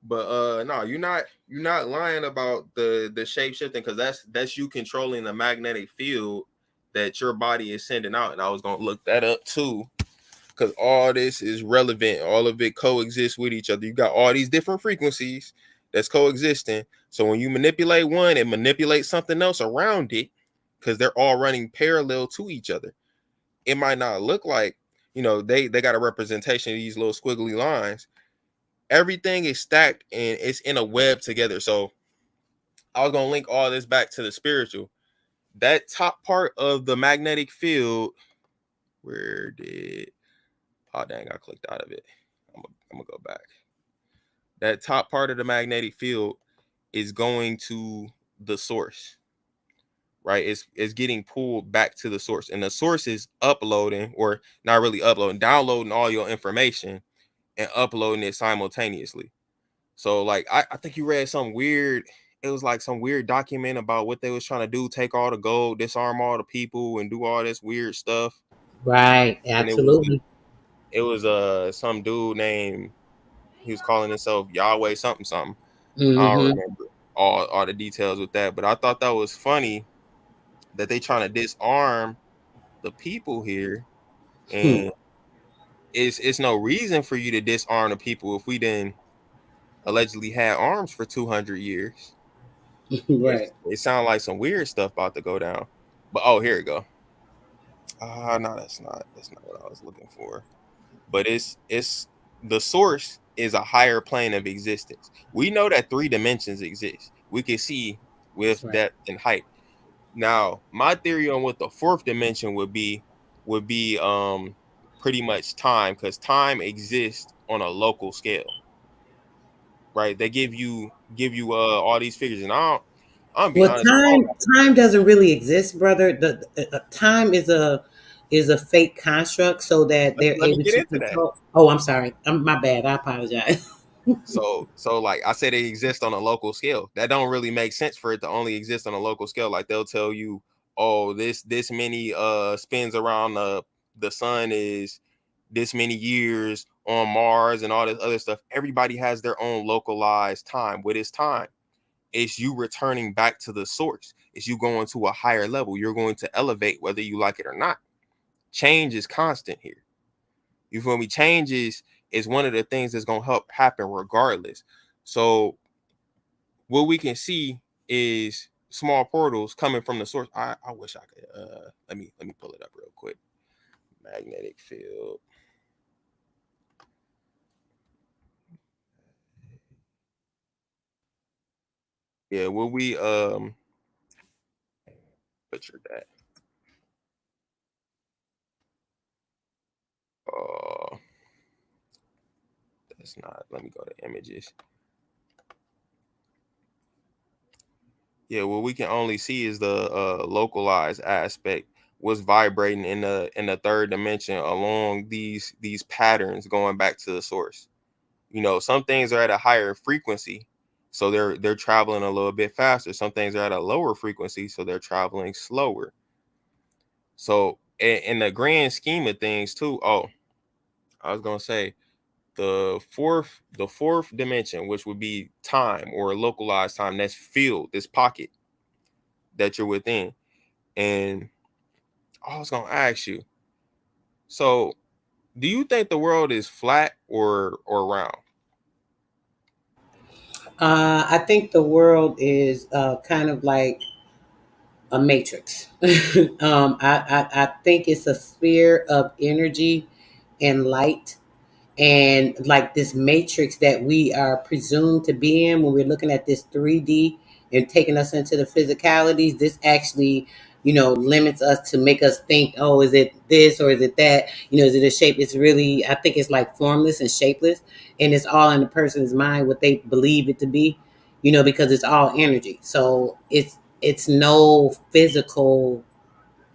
But no, you're not lying about the shape shifting, because that's you controlling the magnetic field that your body is sending out. And I was gonna look that up too, because all this is relevant. All of it coexists with each other. You got all these different frequencies that's coexisting. So when you manipulate one, it manipulates something else around it, because they're all running parallel to each other. It might not look like, they got a representation of these little squiggly lines. Everything is stacked and it's in a web together. So I was gonna link all this back to the spiritual. That top part of the magnetic field, where did oh dang, I clicked out of it. I'm gonna go back. That top part of the magnetic field is going to the source, right? It's getting pulled back to the source, and the source is uploading, or not really uploading, downloading all your information and uploading it simultaneously. So like I think you read some weird, it was like some weird document about what they was trying to do, take all the gold, disarm all the people, and do all this weird stuff. Right, And it was absolutely. some dude named, he was calling himself Yahweh something something. I don't Mm-hmm. remember all the details with that, but I thought that was funny that they trying to disarm the people here, and it's no reason for you to disarm the people if we didn't allegedly had arms for 200 years. Right. It sounds like some weird stuff about to go down. But oh, here we go. No, that's not what I was looking for. But it's the source is a higher plane of existence. We know that 3 dimensions exist. We can see That's with right. depth and height. Now, my theory on what the 4th dimension would be pretty much time, because time exists on a local scale. Right? They give you all these figures, and I'm be Well, honest, time doesn't really exist, brother. The time is a fake construct so that they're let me able get to into that. control. Oh, I'm sorry. My bad. I apologize. So like I said, it exists on a local scale. That don't really make sense for it to only exist on a local scale. Like they'll tell you, oh, this many spins around the sun is this many years on Mars and all this other stuff. Everybody has their own localized time. What is time? It's you returning back to the source. It's you going to a higher level. You're going to elevate whether you like it or not. Change is constant here. You feel me? Change is one of the things that's gonna help happen regardless. So what we can see is small portals coming from the source. I wish I could let me pull it up real quick. Magnetic field. Yeah, will we butcher that? Uh that's not, let me go to images. Yeah, what we can only see is the localized aspect, what's vibrating in the 3rd dimension along these patterns going back to the source. You know, some things are at a higher frequency, so they're traveling a little bit faster. Some things are at a lower frequency, so they're traveling slower. So in the grand scheme of things too, oh, I was gonna say the fourth dimension, which would be time or localized time, that's field, this pocket that you're within. And I was gonna ask you, so do you think the world is flat or round? I think the world is kind of like a matrix. I think it's a sphere of energy and light, and like this matrix that we are presumed to be in when we're looking at this 3D and taking us into the physicalities. This actually, limits us to make us think, oh, is it this or is it that? Is it a shape? It's really, I think it's like formless and shapeless, and it's all in the person's mind what they believe it to be, because it's all energy. So it's no physical,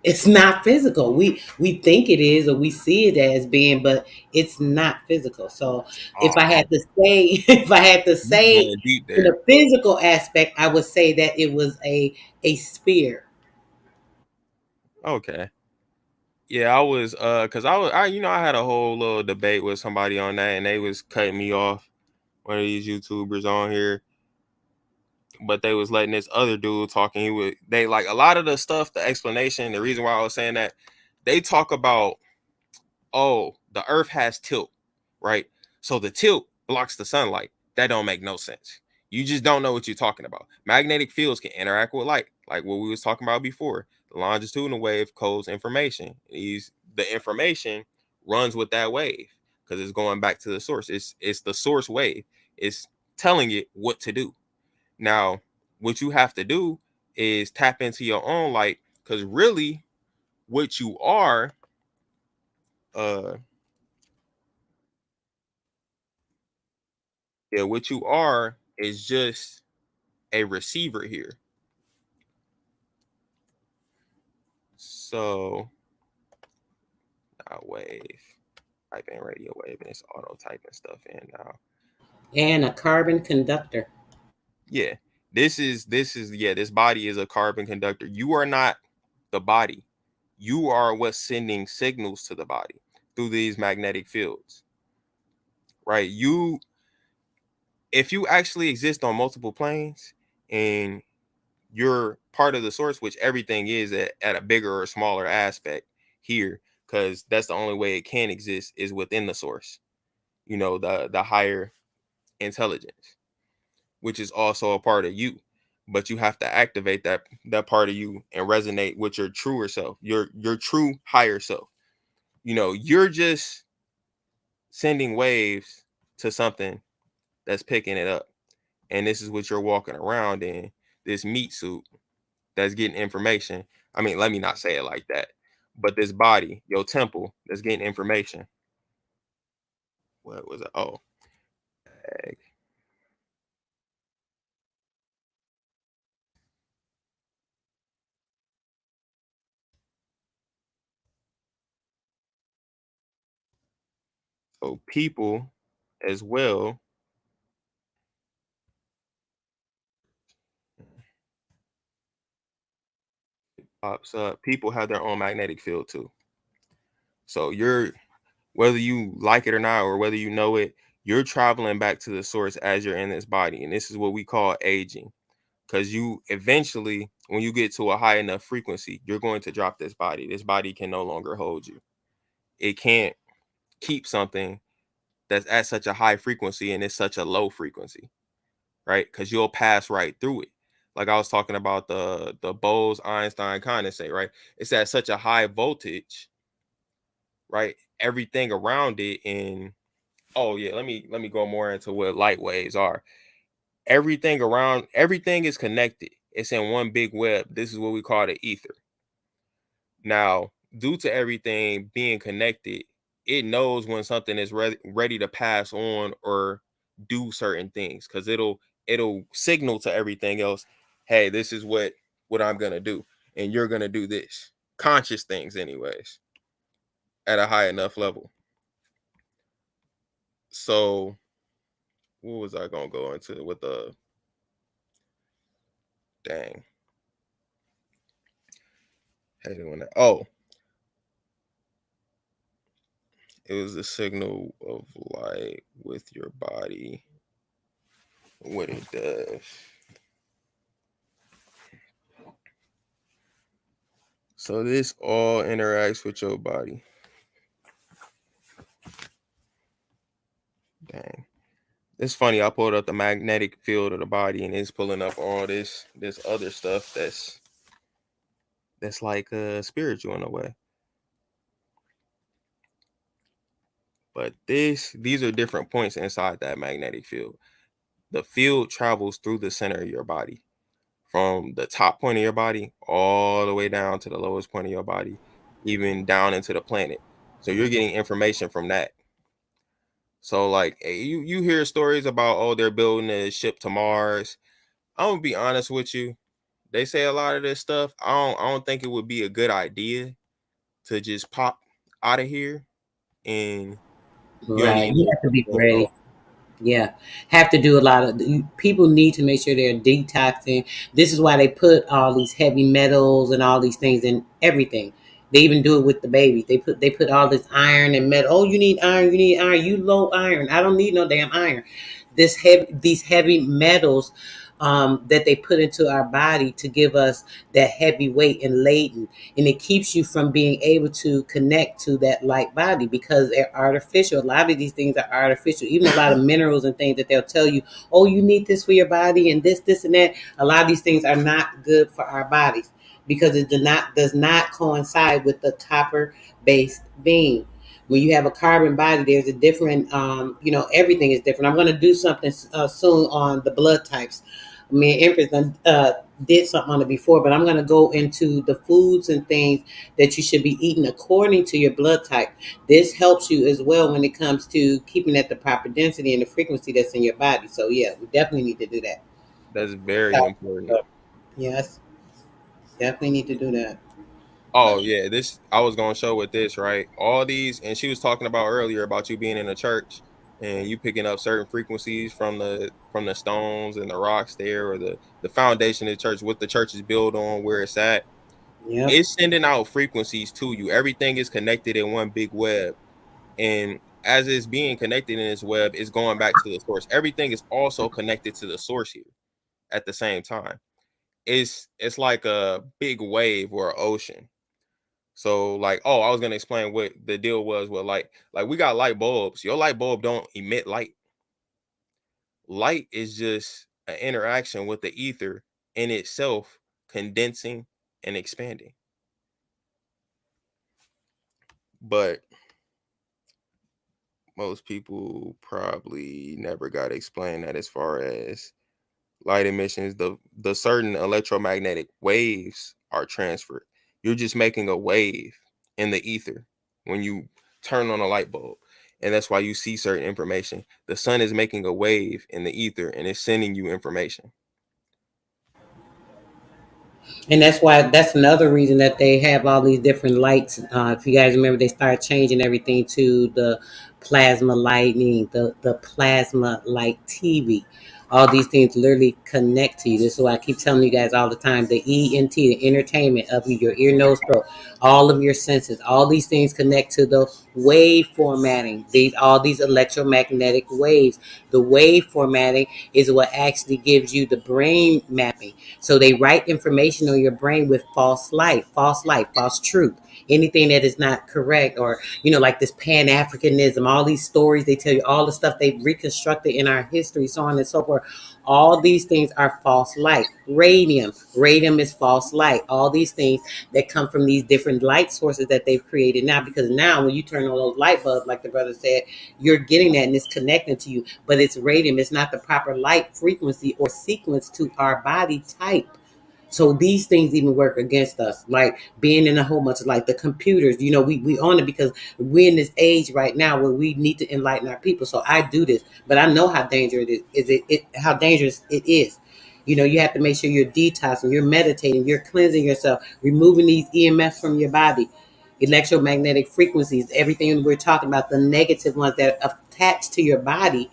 it's not physical. We think it is, or we see it as being, but it's not physical. So if I Oh, had to say, if I had to you say going deep in there. the physical aspect, I would say that it was a sphere. Okay. Yeah, I was because I had a whole little debate with somebody on that, and they was cutting me off, one of these YouTubers on here, but they was letting this other dude talking. They like a lot of the stuff, the explanation, the reason why I was saying that, they talk about, oh, the earth has tilt, right? So the tilt blocks the sunlight. That don't make no sense. You just don't know what you're talking about. Magnetic fields can interact with light, like what we was talking about before. The longitudinal wave codes information. The information runs with that wave because it's going back to the source. It's the source wave. It's telling it what to do. Now, what you have to do is tap into your own light, because really what you are, uh yeah, what you are is just a receiver here. So now wave, type in radio wave, and it's auto typing stuff in now. And a carbon conductor. Yeah, this body is a carbon conductor. You are not the body. You are what's sending signals to the body through these magnetic fields. Right? If you actually exist on multiple planes and you're part of the source, which everything is at a bigger or smaller aspect here, because that's the only way it can exist is within the source, you know, the higher intelligence, which is also a part of you. But you have to activate that part of you and resonate with your truer self, your true higher self. You know, you're just sending waves to something that's picking it up. And this is what you're walking around in, this meat suit that's getting information. I mean, let me not say it like that. But this body, your temple, that's getting information. What was it? Oh, so people as well pops up. People have their own magnetic field too. So you're, whether you like it or not, or whether you know it, you're traveling back to the source as you're in this body. And this is what we call aging. Because you eventually, when you get to a high enough frequency, you're going to drop this body. This body can no longer hold you. It can't keep something that's at such a high frequency and it's such a low frequency, right? Because you'll pass right through it. Like I was talking about the Bose-Einstein condensate, right? It's at such a high voltage, right? Everything around it, and oh yeah, let me go more into what light waves are. Everything around, everything is connected. It's in one big web. This is what we call the ether. Now, due to everything being connected, it knows when something is ready to pass on or do certain things, because it'll signal to everything else, hey, this is what I'm gonna do, and you're gonna do this. Conscious things, anyways, at a high enough level. So, what was I gonna go into with the dang? Hating when that. Oh, it was a signal of light with your body. What it does. So this all interacts with your body. Dang. It's funny. I pulled up the magnetic field of the body and it's pulling up all this other stuff that's like spiritual in a way. But these are different points inside that magnetic field. The field travels through the center of your body, from the top point of your body all the way down to the lowest point of your body, even down into the planet. So you're getting information from that. So like you hear stories about, oh, they're building a ship to Mars. I'm gonna be honest with you. They say a lot of this stuff. I don't think it would be a good idea to just pop out of here, and you ain't Right. even You know have to what's be going on. ready. Yeah, have to do a lot of. People need to make sure they're detoxing. This is why they put all these heavy metals and all these things in everything. They even do it with the babies. They put all this iron and metal. Oh, you need iron. You need iron. You low iron. I don't need no damn iron. These heavy metals that they put into our body to give us that heavy weight and laden, and it keeps you from being able to connect to that light body because they're artificial. A lot of these things are artificial. Even a lot of minerals and things that they'll tell you, oh, you need this for your body and this and that. A lot of these things are not good for our bodies because it does not coincide with the copper based being. When you have a carbon body, there's a different, everything is different. I'm going to do something soon on the blood types. Me and Empress did something on it before, but I'm going to go into the foods and things that you should be eating according to your blood type. This helps you as well when it comes to keeping at the proper density and the frequency that's in your body. So yeah, we definitely need to do that. That's very important. Yes, definitely need to do that. Oh yeah, this I was gonna show with this, right? All these, and she was talking about earlier about you being in a church and you picking up certain frequencies from the stones and the rocks there, or the foundation of the church, what the church is built on, where it's at. Yep. It's sending out frequencies to you. Everything is connected in one big web, and as it's being connected in this web, it's going back to the source. Everything is also connected to the source here at the same time. It's like a big wave or an ocean. So like, oh, I was gonna explain what the deal was with light. Like we got light bulbs. Your light bulb don't emit light. Light is just an interaction with the ether in itself, condensing and expanding. But most people probably never got explained that as far as light emissions, the certain electromagnetic waves are transferred. You're just making a wave in the ether when you turn on a light bulb. And that's why you see certain information. The sun is making a wave in the ether and it's sending you information. And that's another reason that they have all these different lights. If you guys remember, they started changing everything to the plasma lightning, the plasma light TV. All these things literally connect to you. This is why I keep telling you guys all the time: the ENT, the entertainment of your ear, nose, throat, all of your senses, all these things connect to the wave formatting. All these electromagnetic waves. The wave formatting is what actually gives you the brain mapping. So they write information on your brain with false light, false truth. Anything that is not correct, or like this Pan-Africanism, all these stories they tell you, all the stuff they've reconstructed in our history, so on and so forth. All these things are false light. Radium is false light. All these things that come from these different light sources that they've created now, because now when you turn on those light bulbs, like the brother said, you're getting that and it's connecting to you, but it's radium. It's not the proper light frequency or sequence to our body type. So these things even work against us, like being in a whole bunch of like the computers. We on it because we're in this age right now where we need to enlighten our people. So I do this, but I know how dangerous how dangerous it is. You have to make sure you're detoxing, you're meditating, you're cleansing yourself, removing these EMFs from your body, electromagnetic frequencies, everything we're talking about, the negative ones that attach to your body.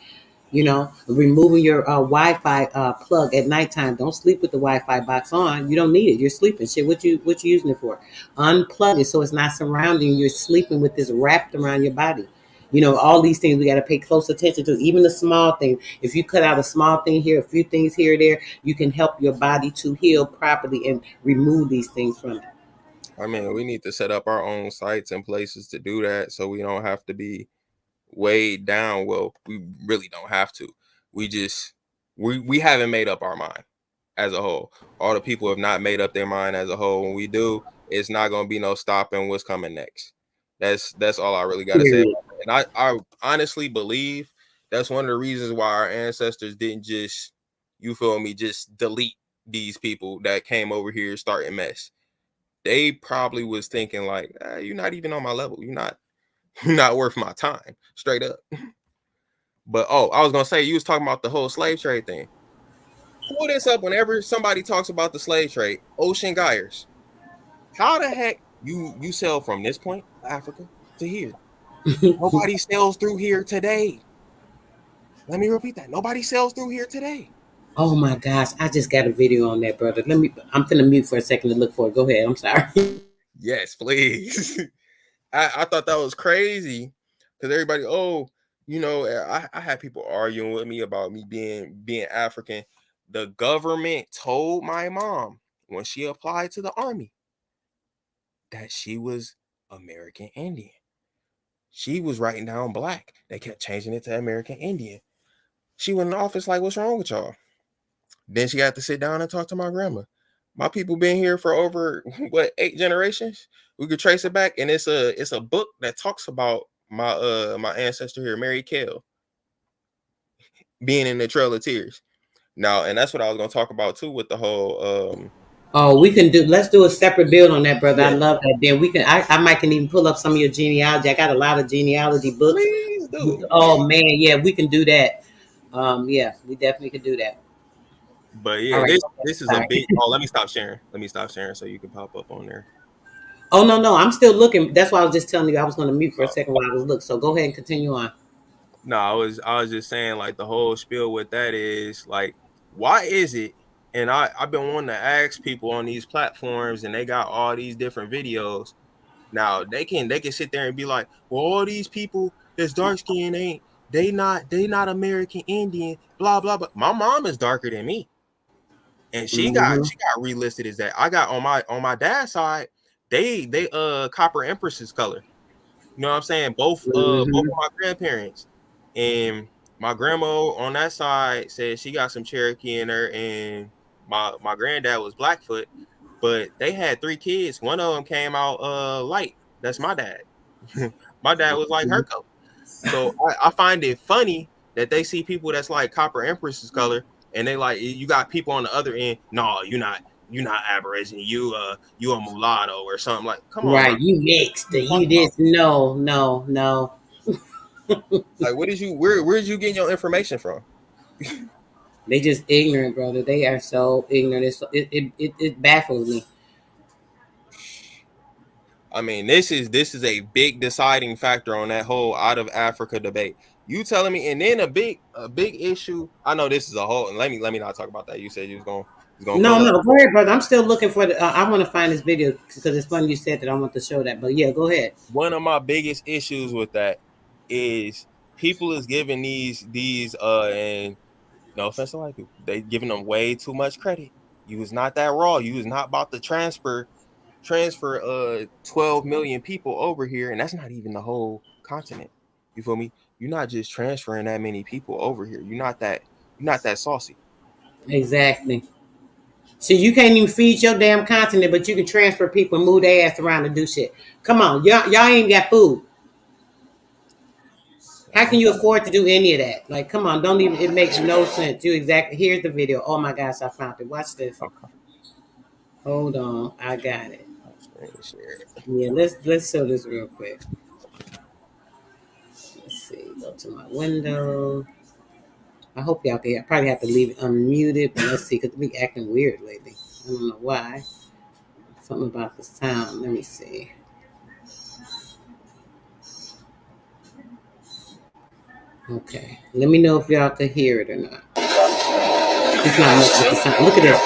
Removing your Wi-Fi plug at nighttime. Don't sleep with the Wi-Fi box on. You don't need it. You're sleeping. Shit, what you using it for? Unplug it so it's not surrounding you. You're sleeping with this wrapped around your body. All these things we got to pay close attention to. Even the small thing. If you cut out a small thing here, a few things here or there, you can help your body to heal properly and remove these things from it. I mean, we need to set up our own sites and places to do that so we don't have to be weighed down. Well, we really don't have to. We haven't made up our mind as a whole. All the people have not made up their mind as a whole. When we do, it's not going to be no stopping what's coming next. That's all I really got to say. And I honestly believe that's one of the reasons why our ancestors didn't just, you feel me, just delete these people that came over here starting mess. They probably was thinking like, you're not even on my level. You're not worth my time, straight up. But I was gonna say, you was talking about the whole slave trade thing. Pull this up whenever somebody talks about the slave trade. Ocean Gyres. How the heck you sell from this point, Africa, to here? Nobody sells through here today. Let me repeat that. Nobody sells through here today. Oh my gosh, I just got a video on that, brother. I'm finna mute for a second to look for it. Go ahead. I'm sorry. Yes, please. I thought that was crazy because everybody, I had people arguing with me about me being African. The government told my mom when she applied to the army that she was American Indian. She was writing down black. They kept changing it to American Indian. She went in the office like, what's wrong with y'all? Then she had to sit down and talk to my grandma. My people been here for over 8 generations. We could trace it back, and it's a book that talks about my ancestor here, Mary Kell, being in the Trail of Tears. Now, and that's what I was gonna talk about too with the whole Oh, let's do a separate build on that, brother. I yeah. love that. Then I might can even pull up some of your genealogy. I got a lot of genealogy books. Please do. Oh man, yeah, we can do that. Yeah, we definitely could do that. But All yeah, right. this is a Sorry. big let me stop sharing. Let me stop sharing so you can pop up on there. Oh no, I'm still looking. That's why I was just telling you I was going to mute for a second while I was looking. So go ahead and continue on. No, I was just saying like the whole spiel with that is like, why is it? And I've been wanting to ask people on these platforms, and they got all these different videos. Now they can sit there and be like, well, all these people that's dark skinned they not American Indian, blah blah. But my mom is darker than me, and she got Mm-hmm. relisted as that. I got on my dad's side. they copper empress's color. You know what I'm saying? Both of my grandparents. And my grandma on that side said she got some Cherokee in her, and my granddad was Blackfoot, but they had 3 kids. One of them came out light. That's my dad. My dad was like her color. So I find it funny that they see people that's like copper empress's color, and they like, you got people on the other end. No, you're not Aborigine. You a mulatto or something. Like, come on, bro. Right, you mixed. What are you You talking about? this. No, no, no. Like, what did you where did you get your information from? They just ignorant, brother. They are so ignorant. It baffles me. I mean, this is a big deciding factor on that whole out of Africa debate. You telling me, and then a big issue. I know this is a whole, and let me not talk about that. You said you was gonna No, pull up. no, go ahead, brother. I'm still looking for the. I want to find this video because it's funny you said that. I want to show that, but yeah, go ahead. One of my biggest issues with that is people is giving and no offense to white people, they giving them way too much credit. You was not that raw. You was not about to transfer 12 million people over here, and that's not even the whole continent. You feel me? You're not just transferring that many people over here. You're not that saucy. Exactly. So you can't even feed your damn continent, but you can transfer people and move their ass around and do shit. Come on, y'all ain't got food. How can you afford to do any of that? Like, come on, don't even. It makes no sense. You exactly. Here's the video. Oh my gosh, I found it. Watch this. Okay. Hold on, I got it. Screen share. Yeah, let's show this real quick. Let's see. Go to my window. I hope y'all can. I probably have to leave it unmuted, but let's see, because it's been acting weird lately. I don't know why. Something about the sound. Let me see. Okay. Let me know if y'all can hear it or not. It's not much with the sound. Look at this.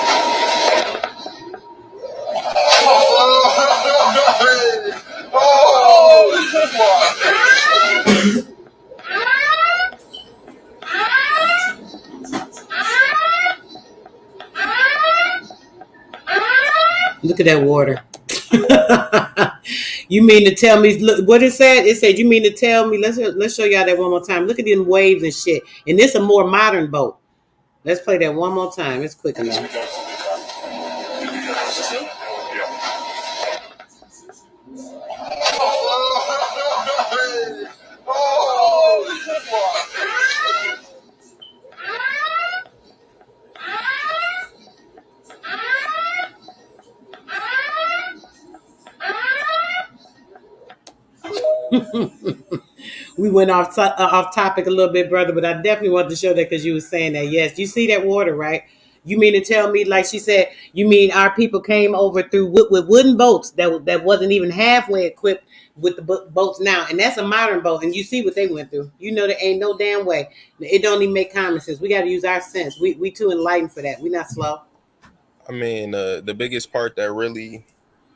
Look at that water. You mean to tell me? Look, what it said? It said, "You mean to tell me?" Let's show y'all that one more time. Look at them waves and shit. And this a more modern boat. Let's play that one more time. It's quick enough. We went off topic a little bit, brother, but I definitely wanted to show that because you were saying that. Yes, you see that water, right? You mean to tell me, like she said, you mean our people came over through with wooden boats that wasn't even halfway equipped with the boats now, and that's a modern boat, and you see what they went through. You know there ain't no damn way. It don't even make common sense. We got to use our sense. We too enlightened for that. We not slow. I mean, the biggest part that really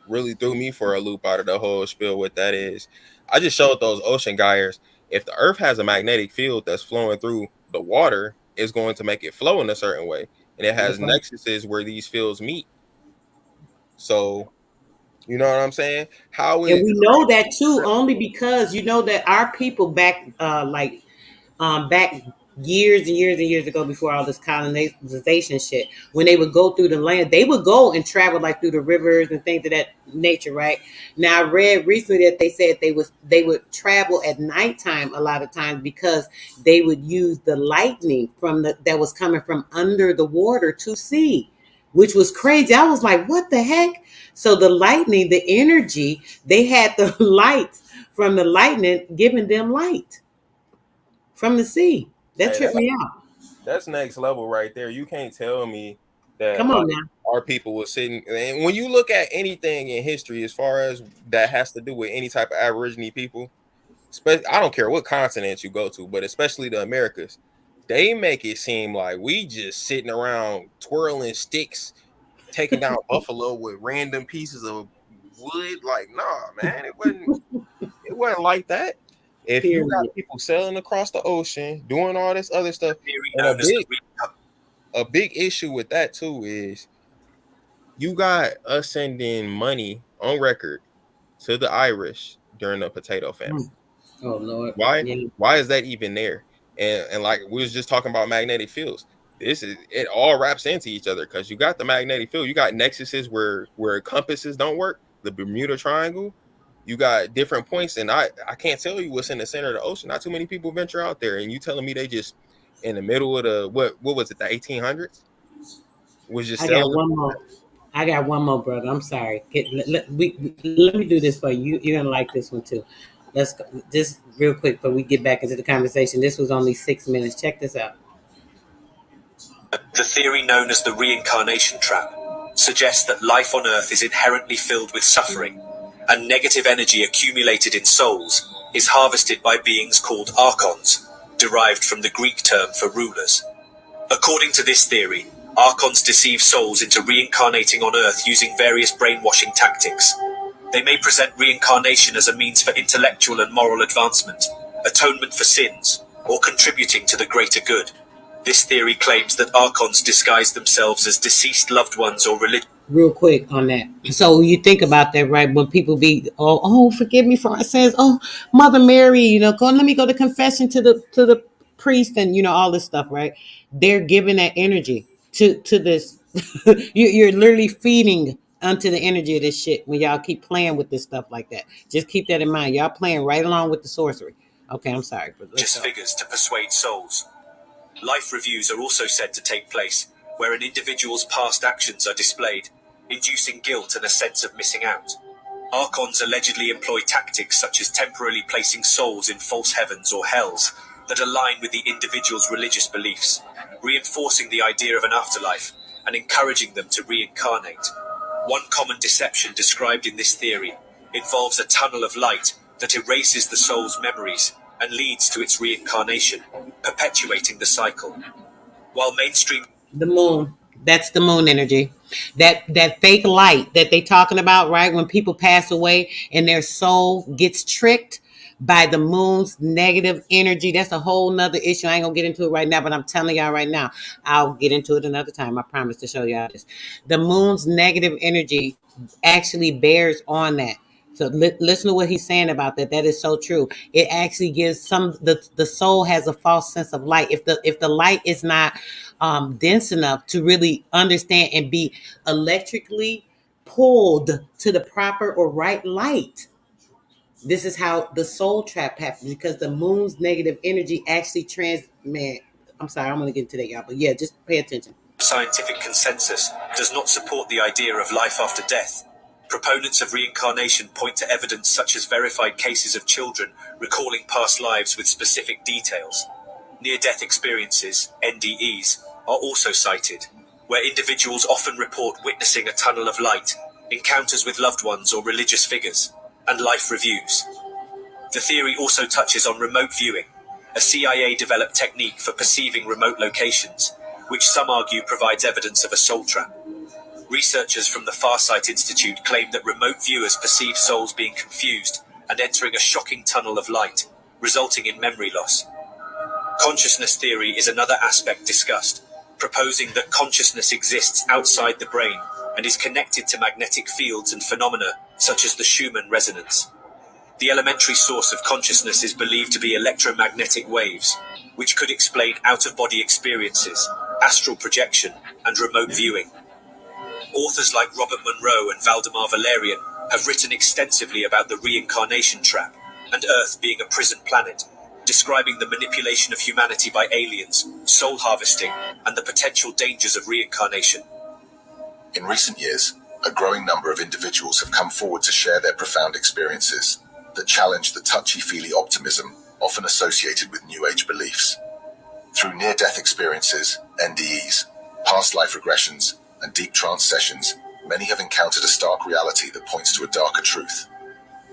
threw me for a loop out of the whole spiel with that is I just showed those ocean gyres. If the earth has a magnetic field that's flowing through the water, it's going to make it flow in a certain way. And it has That's right. nexuses where these fields meet. So, you know what I'm saying? How would And it we know that too, only because you know that our people back, back years and years and years ago, before all this colonization shit, when they would go through the land, they would go and travel like through the rivers and things of that nature, right? Now I read recently that they said they would travel at nighttime a lot of times because they would use the lightning that was coming from under the water to see, which was crazy. I was like, what the heck? So the lightning, the energy, they had the light from the lightning giving them light from the sea. That hey, tripped me out. that's next level right there. You can't tell me that Come on like now. our people was sitting, and when you look at anything in history as far as that has to do with any type of Aborigine people, I don't care what continent you go to, but especially the Americas, they make it seem like we just sitting around twirling sticks, taking down buffalo with random pieces of wood. Like, nah, man, it wasn't like that. If you Period. got people sailing across the ocean, doing all this other stuff, and This a big issue with that too is you got us sending money on record to the Irish during the potato famine. Oh Lord. Why? Yeah. Why is that even there? And like we was just talking about magnetic fields. It all wraps into each other because you got the magnetic field, you got nexuses where compasses don't work, the Bermuda Triangle. You got different points, and I can't tell you what's in the center of the ocean. Not too many people venture out there, and you telling me they just in the middle of the what was it, the 1800s? Was just I got selling. one more. I got one more, brother. I'm sorry. Let me do this for you. You're gonna like this one too. Let's go, just real quick before we get back into the conversation. This was only 6 minutes. Check this out. The theory known as the reincarnation trap suggests that life on Earth is inherently filled with suffering, and negative energy accumulated in souls is harvested by beings called archons, derived from the Greek term for rulers. According to this theory, archons deceive souls into reincarnating on Earth using various brainwashing tactics. They may present reincarnation as a means for intellectual and moral advancement, atonement for sins, or contributing to the greater good. This theory claims that archons disguise themselves as deceased loved ones or religious. Real quick on that. So you think about that, right? When people be, forgive me for my sins. Oh, Mother Mary, let me go to confession to the priest, and all this stuff, right? They're giving that energy to this. You're literally feeding onto the energy of this shit when y'all keep playing with this stuff like that. Just keep that in mind. Y'all playing right along with the sorcery. Okay, I'm sorry, but let's go. Figures to persuade souls. Life reviews are also said to take place where an individual's past actions are displayed, inducing guilt and a sense of missing out. Archons allegedly employ tactics such as temporarily placing souls in false heavens or hells that align with the individual's religious beliefs, reinforcing the idea of an afterlife and encouraging them to reincarnate. One common deception described in this theory involves a tunnel of light that erases the soul's memories and leads to its reincarnation, perpetuating the cycle. While mainstream The moon. That's the moon energy. That fake light that they talking about, right? When people pass away and their soul gets tricked by the moon's negative energy. That's a whole nother issue. I ain't gonna get into it right now, but I'm telling y'all right now, I'll get into it another time. I promise to show y'all this. The moon's negative energy actually bears on that. So listen to what he's saying about that. That is so true. It actually gives the soul has a false sense of light. If the light is not dense enough to really understand and be electrically pulled to the proper or right light, this is how the soul trap happens, because the moon's negative energy actually I'm sorry, I'm gonna get into that, y'all. But yeah, just pay attention. scientific consensus does not support the idea of life after death. Proponents of reincarnation point to evidence such as verified cases of children recalling past lives with specific details. Near-death experiences, NDEs, are also cited, where individuals often report witnessing a tunnel of light, encounters with loved ones or religious figures, and life reviews. The theory also touches on remote viewing, a CIA-developed technique for perceiving remote locations, which some argue provides evidence of a soul trap. Researchers from the Farsight Institute claim that remote viewers perceive souls being confused and entering a shocking tunnel of light, resulting in memory loss. Consciousness theory is another aspect discussed, proposing that consciousness exists outside the brain and is connected to magnetic fields and phenomena such as the Schumann resonance. The elementary source of consciousness is believed to be electromagnetic waves, which could explain out-of-body experiences, astral projection, and remote viewing. Authors like Robert Monroe and Valdemar Valerian have written extensively about the reincarnation trap and Earth being a prison planet, describing the manipulation of humanity by aliens, soul harvesting, and the potential dangers of reincarnation. In recent years, a growing number of individuals have come forward to share their profound experiences that challenge the touchy-feely optimism often associated with New Age beliefs. Through near-death experiences, NDEs, past life regressions, and deep trance sessions, many have encountered a stark reality that points to a darker truth.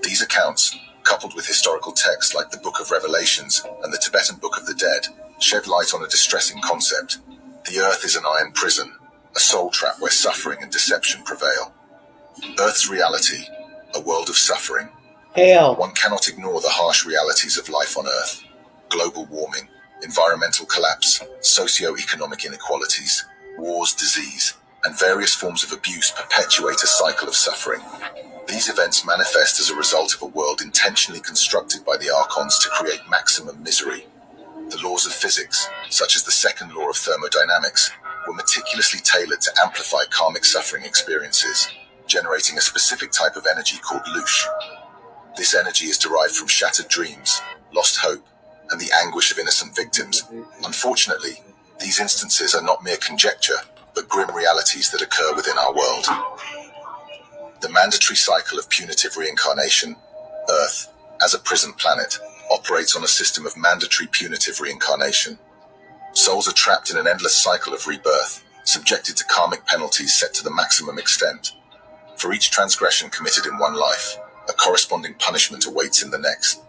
These accounts, coupled with historical texts like the Book of Revelations and the Tibetan Book of the Dead, shed light on a distressing concept. The Earth is an iron prison, a soul trap where suffering and deception prevail. Earth's reality, a world of suffering. Hell. One cannot ignore the harsh realities of life on Earth. Global warming, environmental collapse, socio-economic inequalities, wars, disease, and various forms of abuse perpetuate a cycle of suffering. These events manifest as a result of a world intentionally constructed by the Archons to create maximum misery. The laws of physics, such as the second law of thermodynamics, were meticulously tailored to amplify karmic suffering experiences, generating a specific type of energy called loosh. This energy is derived from shattered dreams, lost hope, and the anguish of innocent victims. Unfortunately, these instances are not mere conjecture, but grim realities that occur within our world. The mandatory cycle of punitive reincarnation, Earth, as a prison planet, operates on a system of mandatory punitive reincarnation. Souls are trapped in an endless cycle of rebirth, subjected to karmic penalties set to the maximum extent. For each transgression committed in one life, a corresponding punishment awaits in the next.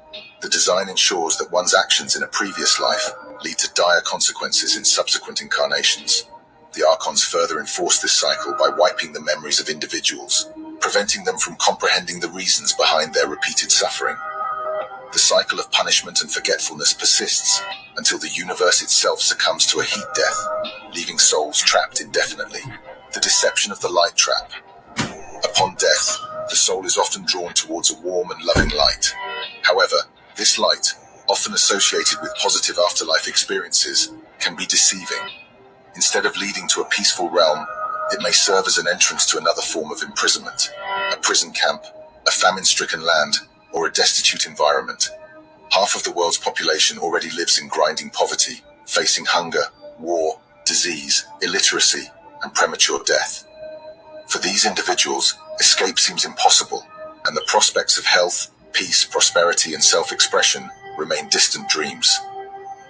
The design ensures that one's actions in a previous life lead to dire consequences in subsequent incarnations. The Archons further enforce this cycle by wiping the memories of individuals, preventing them from comprehending the reasons behind their repeated suffering. The cycle of punishment and forgetfulness persists until the universe itself succumbs to a heat death, leaving souls trapped indefinitely. The deception of the light trap. Upon death, the soul is often drawn towards a warm and loving light. However, this light, often associated with positive afterlife experiences, can be deceiving. Instead of leading to a peaceful realm, it may serve as an entrance to another form of imprisonment, a prison camp, a famine-stricken land, or a destitute environment. Half of the world's population already lives in grinding poverty, facing hunger, war, disease, illiteracy, and premature death. For these individuals, escape seems impossible, and the prospects of health, peace, prosperity, and self-expression remain distant dreams.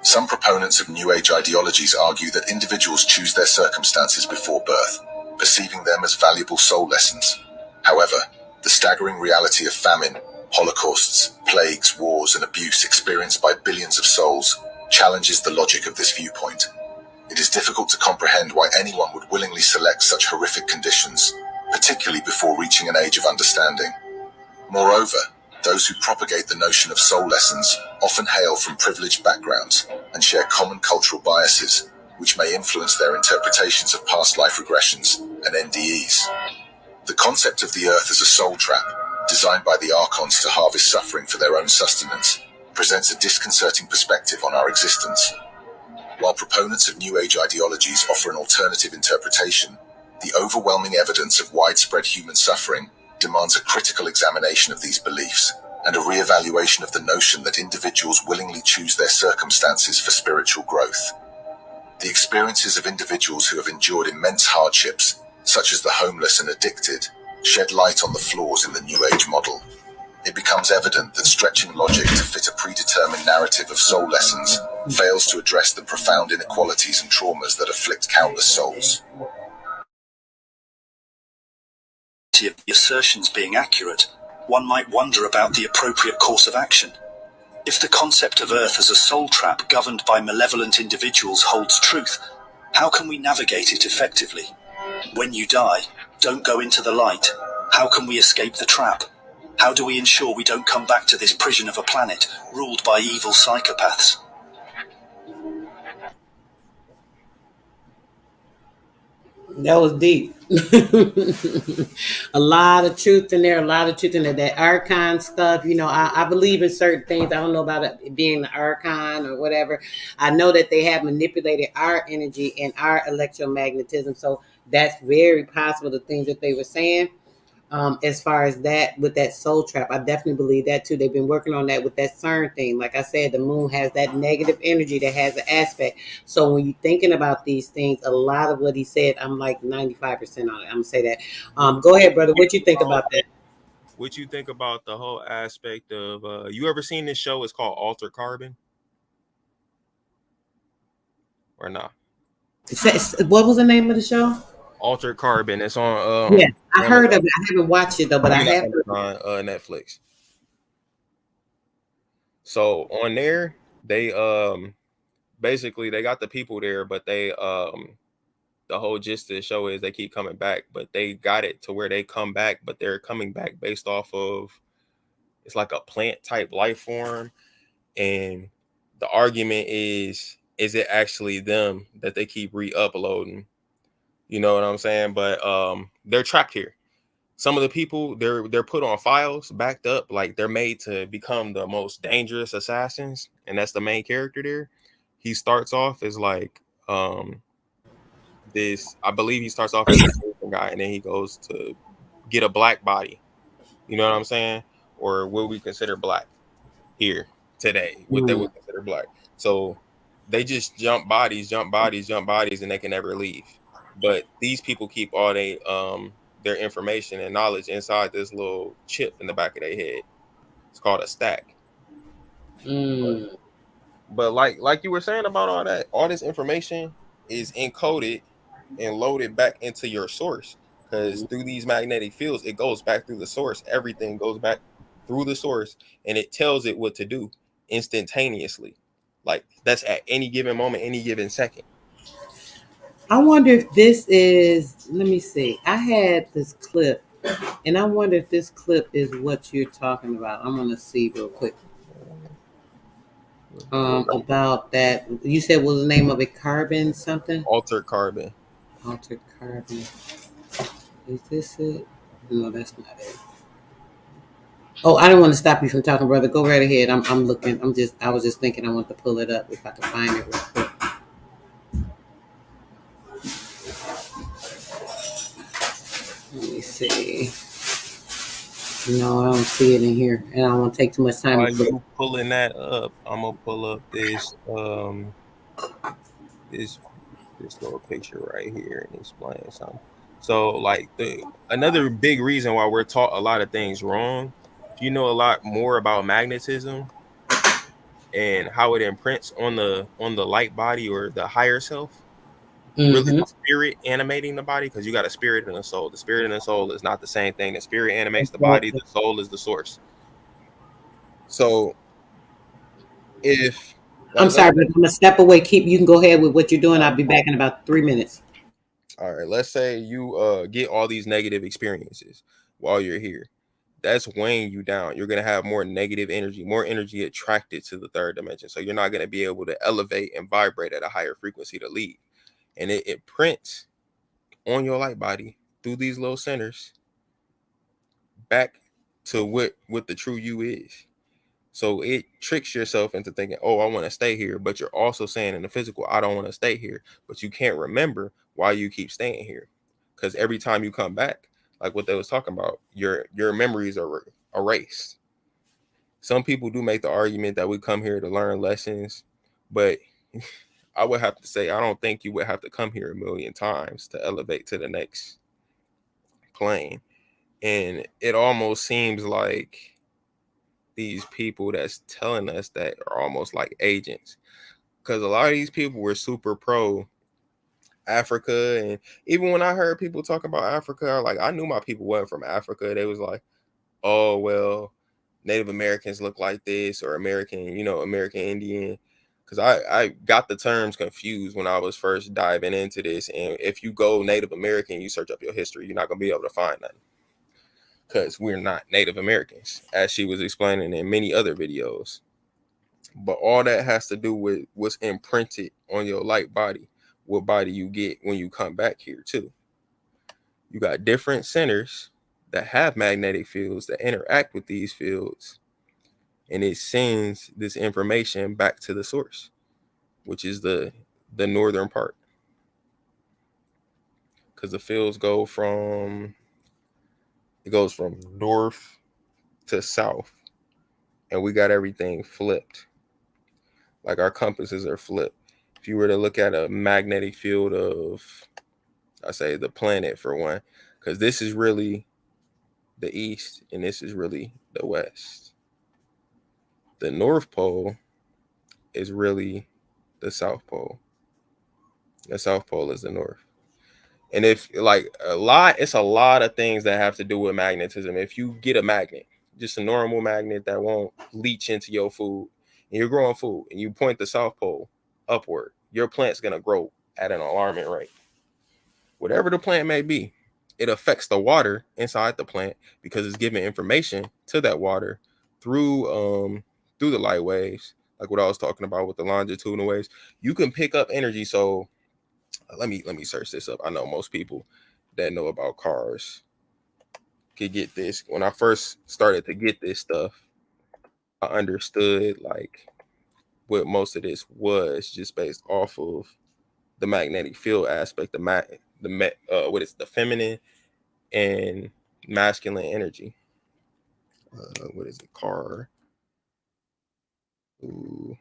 Some proponents of New Age ideologies argue that individuals choose their circumstances before birth, perceiving them as valuable soul lessons. However, the staggering reality of famine, holocausts, plagues, wars, and abuse experienced by billions of souls challenges the logic of this viewpoint. It is difficult to comprehend why anyone would willingly select such horrific conditions, particularly before reaching an age of understanding. Moreover, those who propagate the notion of soul lessons often hail from privileged backgrounds and share common cultural biases, which may influence their interpretations of past life regressions and NDEs. The concept of the Earth as a soul trap, designed by the Archons to harvest suffering for their own sustenance, presents a disconcerting perspective on our existence. While proponents of New Age ideologies offer an alternative interpretation, the overwhelming evidence of widespread human suffering demands a critical examination of these beliefs and a re-evaluation of the notion that individuals willingly choose their circumstances for spiritual growth. The experiences of individuals who have endured immense hardships, such as the homeless and addicted, shed light on the flaws in the New Age model. It becomes evident that stretching logic to fit a predetermined narrative of soul lessons fails to address the profound inequalities and traumas that afflict countless souls. Of the assertions being accurate, one might wonder about the appropriate course of action. If the concept of Earth as a soul trap governed by malevolent individuals holds truth, how can we navigate it effectively? When you die, don't go into the light. How can we escape the trap? How do we ensure we don't come back to this prison of a planet ruled by evil psychopaths? That was deep. A lot of truth in there, That archon stuff, I believe in certain things. I don't know about it being the archon or whatever. I know that they have manipulated our energy and our electromagnetism. So that's very possible, the things that they were saying. As far as that, with that soul trap, I definitely believe that too. They've been working on that with that CERN thing. Like I said, the moon has that negative energy that has an aspect. So when you're thinking about these things, a lot of what he said, I'm like 95% on it. I'm gonna say that. Go ahead, brother. What you think about that? What you think about the whole aspect of you ever seen this show? It's called Altered Carbon, or not? What was the name of the show? Altered Carbon. It's on. Yeah, I heard of it. I haven't watched it though, but I have on Netflix. So on there, they basically they got the people there, but they the whole gist of the show is they keep coming back, but they got it to where they come back, but they're coming back based off of, it's like a plant type life form, and the argument is it actually them that they keep re-uploading? You know what I'm saying? But they're trapped here. some of the people they're put on files, backed up, like they're made to become the most dangerous assassins, and that's the main character there. He starts off as like this, I believe he starts off as an Asian guy, and then he goes to get a black body. You know what I'm saying? Or what we consider black here today, what they would consider black. So they just jump bodies, and they can never leave. But these people keep all their information and knowledge inside this little chip in the back of their head. It's called a stack. But like you were saying about all that, all this information is encoded and loaded back into your source, because through these magnetic fields, it goes back through the source. Everything goes back through the source, and it tells it what to do instantaneously. Like that's at any given moment, any given second. I wonder if this is, let me see. I had this clip, and I wonder if this clip is what you're talking about. I'm going to see real quick. About that. You said what was the name of it? Carbon something? Altered carbon. Altered carbon. Is this it? No, that's not it. Oh, I didn't want to stop you from talking, brother. Go right ahead. I'm looking. I was just thinking I want to pull it up if I can find it real quick. Let me see. No, I don't see it in here, and I don't want to take too much time. While you pulling that up, I'm gonna pull up this this little picture right here and explain something. So, like another big reason why we're taught a lot of things wrong. If you know a lot more about magnetism and how it imprints on the light body or the higher self, really the spirit animating the body, because you got a spirit and a soul. The spirit and the soul is not the same thing. The spirit animates the body. The soul is the source. So if I'm sorry, but I'm gonna step away. You can go ahead with what you're doing. I'll be back in about 3 minutes. All right, let's say you get all these negative experiences while you're here. That's weighing you down. You're going to have more negative energy, more energy attracted to the third dimension. So you're not going to be able to elevate and vibrate at a higher frequency to leave. And it prints on your light body through these little centers back to what the true you is. So it tricks yourself into thinking, oh, I want to stay here. But you're also saying in the physical, I don't want to stay here. But you can't remember why you keep staying here. Because every time you come back, like what they was talking about, your memories are erased. Some people do make the argument that we come here to learn lessons, but I would have to say, I don't think you would have to come here a million times to elevate to the next plane. And it almost seems like these people that's telling us that are almost like agents, because a lot of these people were super pro Africa. And even when I heard people talk about Africa, like I knew my people wasn't from Africa. They was like, oh, well, Native Americans look like this, or American Indian. Because I got the terms confused when I was first diving into this. And if you go Native American, you search up your history, you're not going to be able to find nothing. Because we're not Native Americans, as she was explaining in many other videos. But all that has to do with what's imprinted on your light body, what body you get when you come back here too. You got different centers that have magnetic fields that interact with these fields, and it sends this information back to the source, which is the northern part. Because the fields goes from north to south, and we got everything flipped. Like our compasses are flipped. If you were to look at a magnetic field of, I say the planet for one, because this is really the east and this is really the west. The North Pole is really the South Pole. The South Pole is the north. And if like it's a lot of things that have to do with magnetism. If you get a magnet, just a normal magnet that won't leach into your food, and you're growing food and you point the South Pole upward, your plant's going to grow at an alarming rate. Whatever the plant may be, it affects the water inside the plant because it's giving information to that water through the light waves, like what I was talking about with the longitudinal waves. You can pick up energy. So let me search this up. I know most people that know about cars could get this. When I first started to get this stuff, I understood like what most of this was just based off of the magnetic field aspect, the feminine and masculine energy. What is it? Car. Ooh.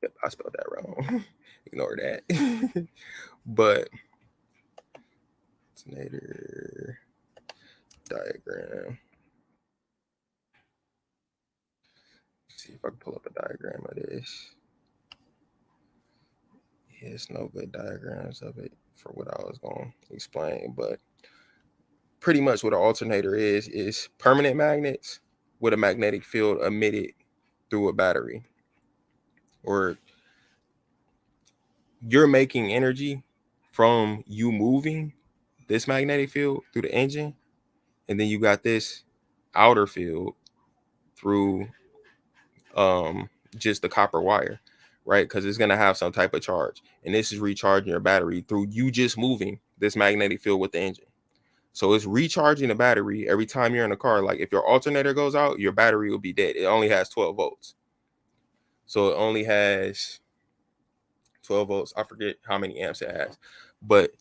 Yep, I spelled that wrong. Ignore that. But alternator diagram. Let's see if I can pull up a diagram of this. Yeah, it's no good diagrams of it for what I was going to explain, but pretty much what an alternator is permanent magnets with a magnetic field emitted through a battery. Or you're making energy from you moving this magnetic field through the engine, and then you got this outer field through just the copper wire, right? Because it's going to have some type of charge, and this is recharging your battery through you just moving this magnetic field with the engine. So it's recharging the battery every time you're in a car. Like if your alternator goes out, your battery will be dead. It only has 12 volts. So it only has 12 volts. I forget how many amps it has. But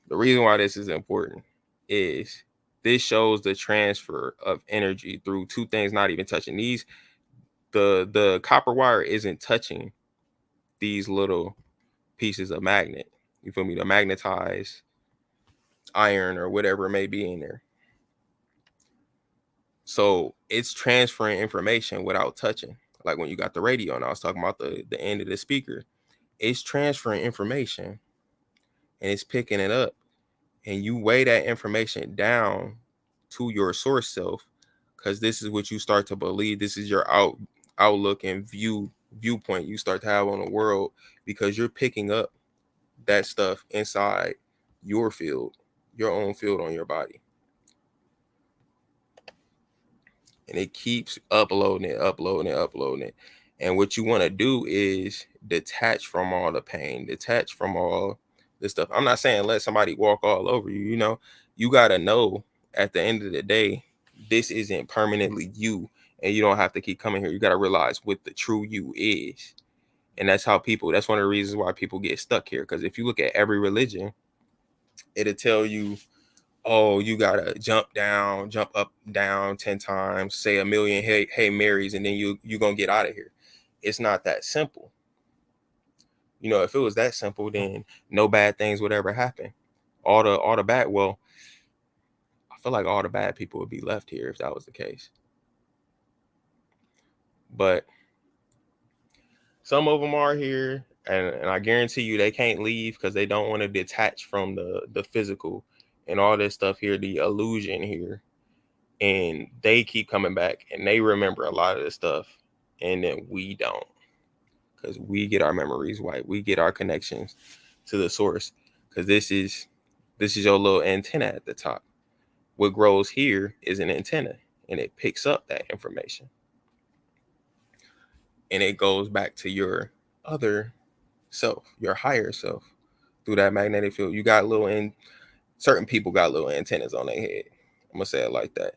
the reason why this is important is this shows the transfer of energy through two things not even touching these. The copper wire isn't touching these little pieces of magnet. You feel me? The magnetized iron or whatever it may be in there. So it's transferring information without touching. Like when you got the radio and I was talking about the end of the speaker, it's transferring information and it's picking it up. And you weigh that information down to your source self, because this is what you start to believe. This is your outlook and viewpoint you start to have on the world, because you're picking up that stuff inside your field, your own field on your body. And it keeps uploading it. And what you want to do is detach from all the pain, detach from all this stuff. I'm not saying let somebody walk all over you. You know, you got to know at the end of the day, this isn't permanently you, and you don't have to keep coming here. You got to realize what the true you is. And that's one of the reasons why people get stuck here. Because if you look at every religion, it'll tell you, oh, you gotta jump up, down 10 times, say a million hey Marys, and then you gonna get out of here. It's not that simple. You know, if it was that simple, then no bad things would ever happen. All the bad, well, I feel like all the bad people would be left here if that was the case. But some of them are here, and I guarantee you they can't leave because they don't want to detach from the physical and all this stuff here, the illusion here. And they keep coming back and they remember a lot of this stuff, and then we don't, because we get our memories white, we get our connections to the source, because this is your little antenna at the top. What grows here is an antenna, and it picks up that information and it goes back to your other self, your higher self, through that magnetic field. You got certain people got little antennas on their head, I'm gonna say it like that,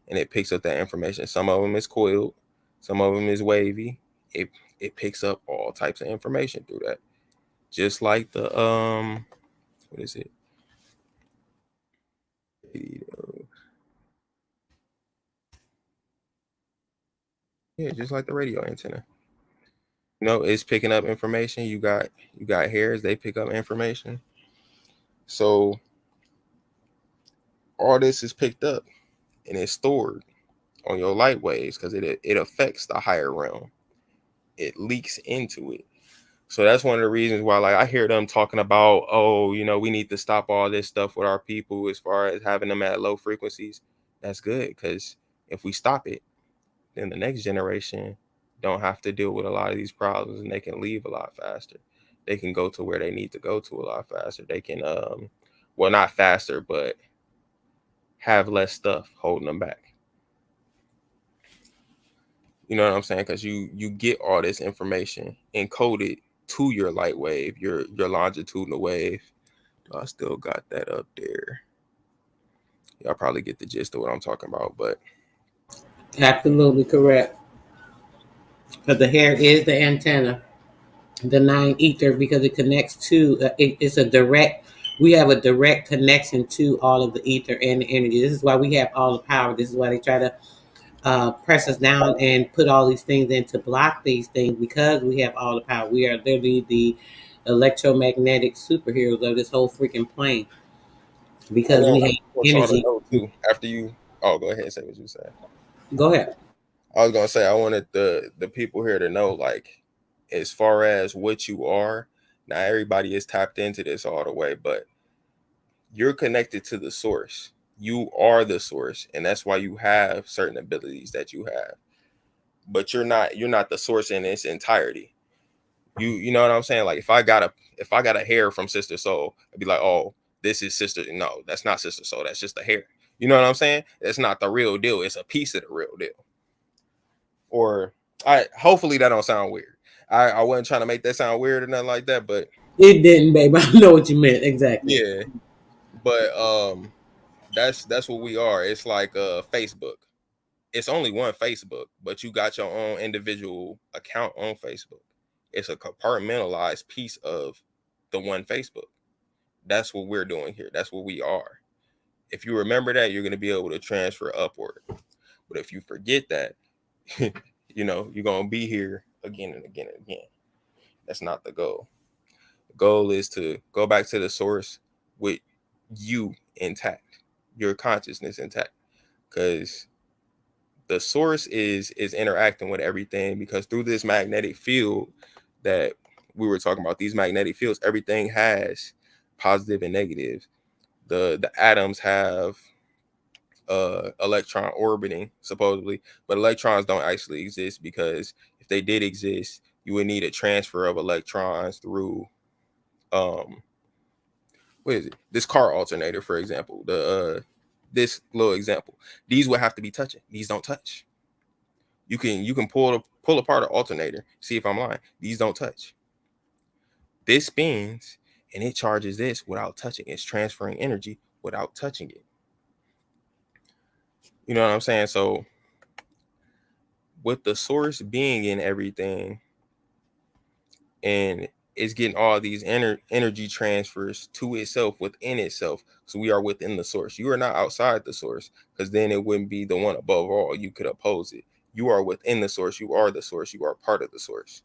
and it picks up that information. Some of them is coiled, some of them is wavy. It picks up all types of information through that. Just like the what is it? Yeah, just like the radio antenna. You know, it's picking up information. You got hairs, they pick up information. So all this is picked up and it's stored on your light waves, because it affects the higher realm. It leaks into it. So that's one of the reasons why, like, I hear them talking about, oh, you know, we need to stop all this stuff with our people as far as having them at low frequencies. That's good, because if we stop it, then the next generation don't have to deal with a lot of these problems, and they can leave a lot faster. They can go to where they need to go to a lot faster. They can, well, not faster, but have less stuff holding them back. You know what I'm saying? Because you get all this information encoded to your light wave, your longitudinal wave. I still got that up there. Y'all probably get the gist of what I'm talking about, but Absolutely correct. But the hair is the antenna, the nine ether, because it connects to, it's a direct, we have a direct connection to all of the ether and the energy. This is why we have all the power. This is why they try to press us down and put all these things in to block these things, because we have all the power. We are literally the electromagnetic superheroes of this whole freaking plane, I because we want, have I want y'all to energy. know too. After you, oh, go ahead and say what you said. Go ahead. I was gonna say I wanted the people here to know, like, as far as what you are. Now everybody is tapped into this all the way, but you're connected to the source. You are the source, and that's why you have certain abilities that you have. But you're not the source in its entirety. You know what I'm saying? Like if I got a hair from Sister Soul, I'd be like, oh, this is Sister. No, that's not Sister Soul. That's just a hair. You know what I'm saying? It's not the real deal. It's a piece of the real deal. Or I hopefully that don't sound weird. I wasn't trying to make that sound weird or nothing like that, but It didn't, babe. I know what you meant exactly. yeah. But that's what we are. It's like Facebook. It's only one Facebook, but you got your own individual account on Facebook. It's a compartmentalized piece of the one Facebook. That's what we're doing here. That's what we are. If you remember that, you're going to be able to transfer upward. But if you forget that, you're going to be here again and again and again. That's not the goal. The goal is to go back to the source with you intact, your consciousness intact, because the source is interacting with everything, because through this magnetic field that we were talking about, these magnetic fields, everything has positive and negative. The atoms have electron orbiting supposedly, but electrons don't actually exist, because if they did exist, you would need a transfer of electrons through what is it, this car alternator, for example. The this little example, these would have to be touching. These don't touch. You can pull apart an alternator, see if I'm lying. These don't touch. This spins and it charges this without touching. It's transferring energy without touching it. You know what I'm saying? So with the source being in everything, and it's getting all these energy transfers to itself within itself. So we are within the source. You are not outside the source, because then it wouldn't be the one above all. You could oppose it. You are within the source. You are the source. You are part of the source.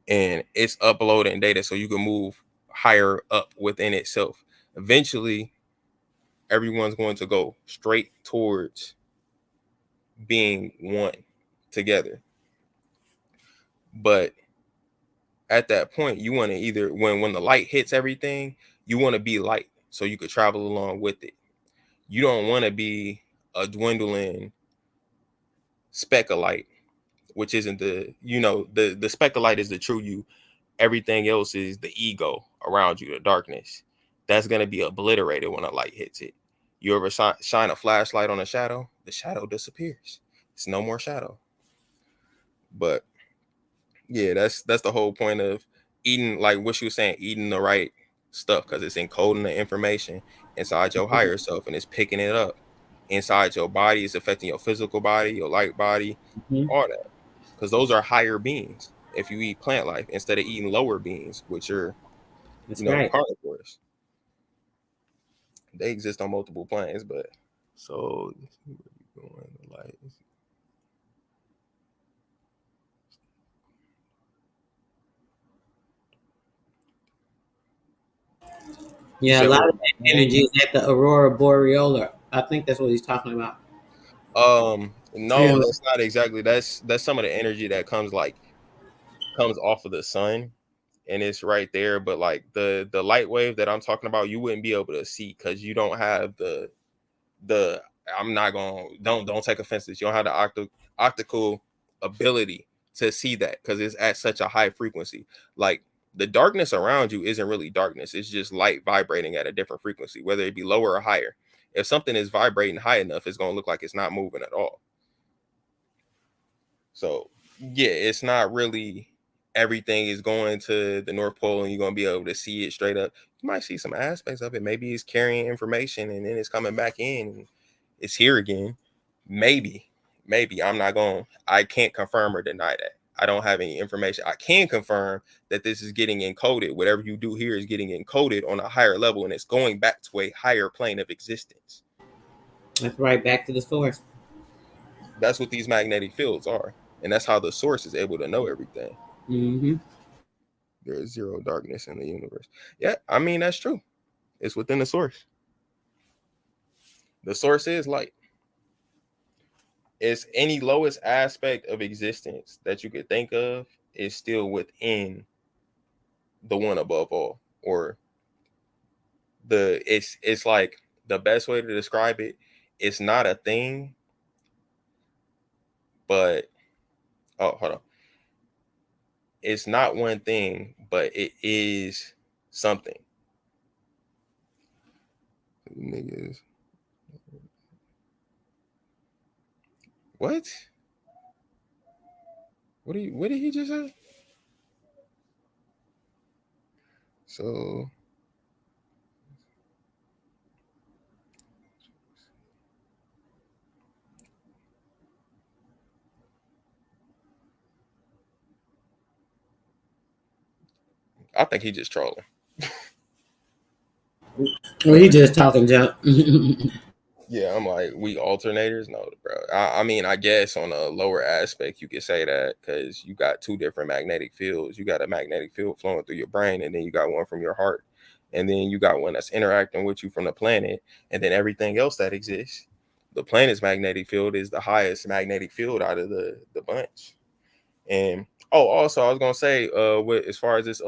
And it's uploading data so you can move higher up within itself. Eventually, everyone's going to go straight towards being one together. But at that point, you want to either when the light hits everything, you want to be light so you could travel along with it. You don't want to be a dwindling speck of light, which isn't the speck of light is the true you. Everything else is the ego around you, the darkness. That's going to be obliterated when a light hits it. You ever shine a flashlight on a shadow? The shadow disappears. It's no more shadow. But yeah, that's the whole point of eating, like what you were saying, eating the right stuff, because it's encoding the information inside your higher self and it's picking it up inside your body. It's affecting your physical body, your light body, Mhm. all that. Because those are higher beings. If you eat plant life instead of eating lower beings, which are That's right. carnivores, they exist on multiple planes. But so like, you Yeah, a said lot what? of that energy is at the aurora borealis. I think that's what he's talking about. No, Yeah. that's not exactly. That's some of the energy that comes off of the sun, and it's right there. But like the light wave that I'm talking about, you wouldn't be able to see, because you don't have the I'm not gonna don't take offense to this. You don't have the optical ability to see that, because it's at such a high frequency. Like the darkness around you isn't really darkness. It's just light vibrating at a different frequency, whether it be lower or higher. If something is vibrating high enough, it's gonna look like it's not moving at all. So yeah, it's not really everything is going to the North Pole and you're gonna be able to see it straight up. You might see some aspects of it. Maybe it's carrying information and then it's coming back in and it's here again. Maybe. I can't confirm or deny that. I don't have any information. I can confirm that this is getting encoded. Whatever you do here is getting encoded on a higher level and it's going back to a higher plane of existence. That's right, back to the source. That's what these magnetic fields are. And that's how the source is able to know everything. Mm-hmm. There is zero darkness in the universe. Yeah, I mean, that's true. It's within the source. The source is light. It's any lowest aspect of existence that you could think of is still within the one above all. Or it's like the best way to describe it, it's not a thing, but hold on. It's not one thing, but it is something. Niggas. What? What did he just say? So I think he just trolling. Well, he just talking junk. Yeah, I'm like, we alternators? No, bro. I mean, I guess on a lower aspect, you could say that because you got two different magnetic fields. You got a magnetic field flowing through your brain, and then you got one from your heart. And then you got one that's interacting with you from the planet, and then everything else that exists. The planet's magnetic field is the highest magnetic field out of the bunch. And also, I was gonna say, as far as this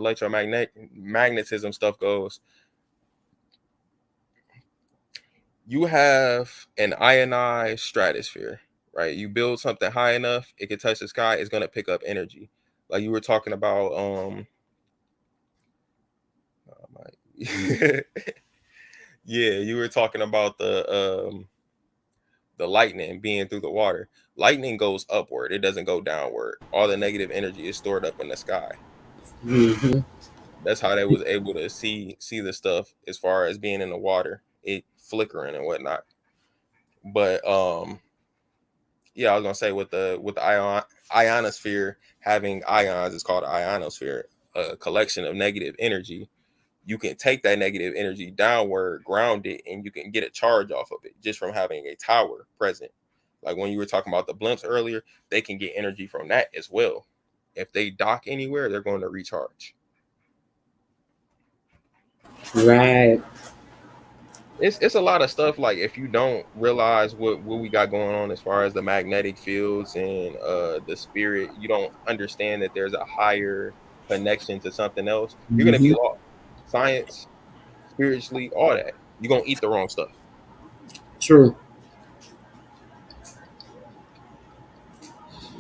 magnetism stuff goes, you have an ionized stratosphere, right? You build something high enough, it can touch the sky, it's gonna pick up energy. Like you were talking about, yeah, you were talking about the lightning being through the water. Lightning goes upward, it doesn't go downward. All the negative energy is stored up in the sky. Mm-hmm. That's how they was able to see the stuff as far as being in the water, it flickering and whatnot. But yeah, I was gonna say with the ionosphere having ions, it's called an ionosphere, a collection of negative energy. You can take that negative energy downward, ground it, and you can get a charge off of it just from having a tower present. Like when you were talking about the blimps earlier, they can get energy from that as well. If they dock anywhere, they're going to recharge. Right. It's a lot of stuff. Like if you don't realize what we got going on as far as the magnetic fields and the spirit, you don't understand that there's a higher connection to something else. You're gonna be Mm-hmm. lost. Science, spiritually, all that. You're gonna eat the wrong stuff. True.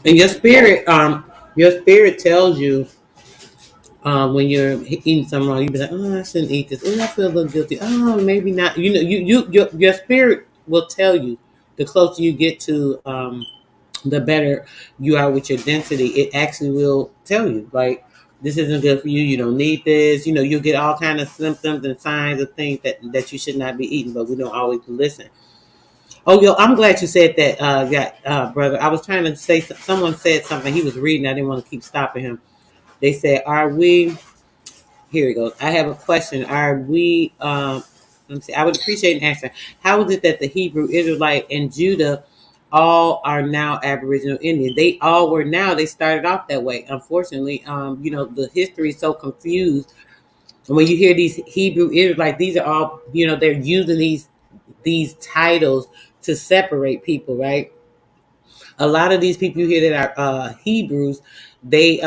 And your spirit tells you when you're eating something wrong, you be like, oh, I shouldn't eat this. Oh, I feel a little guilty. Oh, maybe not. You know, your spirit will tell you. The closer you get to the better you are with your density. It actually will tell you, like, this isn't good for you. You don't need this. You know, you'll get all kind of symptoms and signs of things that you should not be eating, but we don't always listen. Oh, yo, I'm glad you said that, brother. I was trying to say, someone said something. He was reading. I didn't want to keep stopping him. They said, are we, here it goes. I have a question. Are we, let me see. I would appreciate an answer. How is it that the Hebrew, Israelite, and Judah all are now Aboriginal Indians? They all were now. They started off that way. Unfortunately, the history is so confused. When you hear these Hebrew Israelites, these are all, they're using these titles to separate people, right? A lot of these people you hear that are Hebrews, they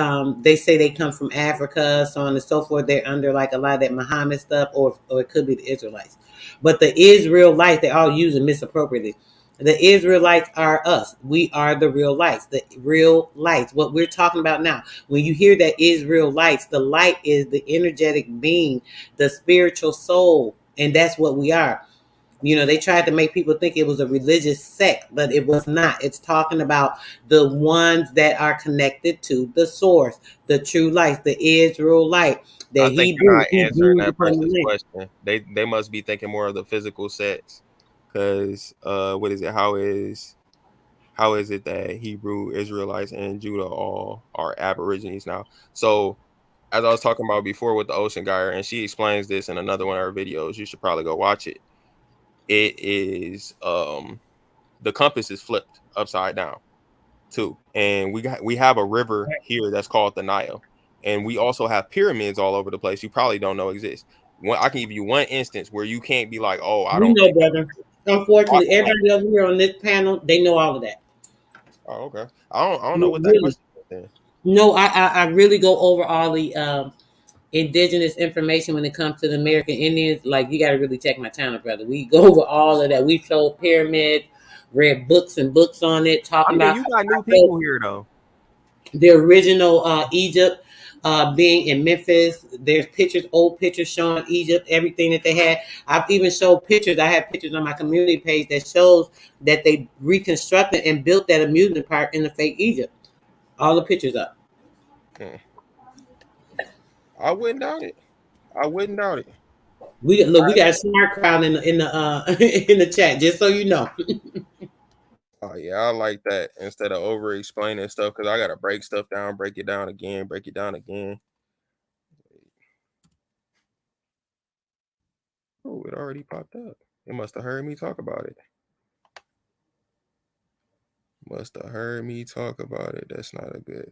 say they come from Africa, so on and so forth. They're under like a lot of that Muhammad stuff, or it could be the Israelites. But the Israelites, they all use it misappropriately. The Israelites are us. We are the real lights. The real lights. What we're talking about now. When you hear that Israelites, the light is the energetic being, the spiritual soul, and that's what we are. You know, they tried to make people think it was a religious sect, but it was not. It's talking about the ones that are connected to the source, the true light, the Israelite, the I think you're not answering Hebrews that upon the person's land. question. They must be thinking more of the physical sex. Cause what is it? How is it that Hebrew Israelites and Judah all are aborigines now? So as I was talking about before with the ocean gyre, and she explains this in another one of her videos, you should probably go watch it. It is the compass is flipped upside down too. And we have a river here that's called the Nile. And we also have pyramids all over the place you probably don't know exist. I can give you one instance where you can't be like, oh, I You don't know, think brother. Unfortunately, everybody over here on this panel, they know all of that. oh, okay. I don't know what that Really. question is then. No, I really go over all the indigenous information when it comes to the American Indians. Like, you got to really check my channel, brother. We go over all of that. We showed pyramids, read books and books on it, I talking mean, about you got new people here though. the original Egypt being in Memphis. There's pictures, old pictures showing Egypt, everything that they had. I've even showed pictures. I have pictures on my community page that shows that they reconstructed and built that amusement park in the fake Egypt. All the pictures up. Hmm. I wouldn't doubt it. I wouldn't doubt it. We look. We got a smart crowd in the in the chat. Just so you know. Oh yeah, I like that instead of over explaining stuff because I gotta break stuff down, break it down again, break it down again. Oh, it already popped up. It must have heard me talk about it. Must have heard me talk about it. That's not a good.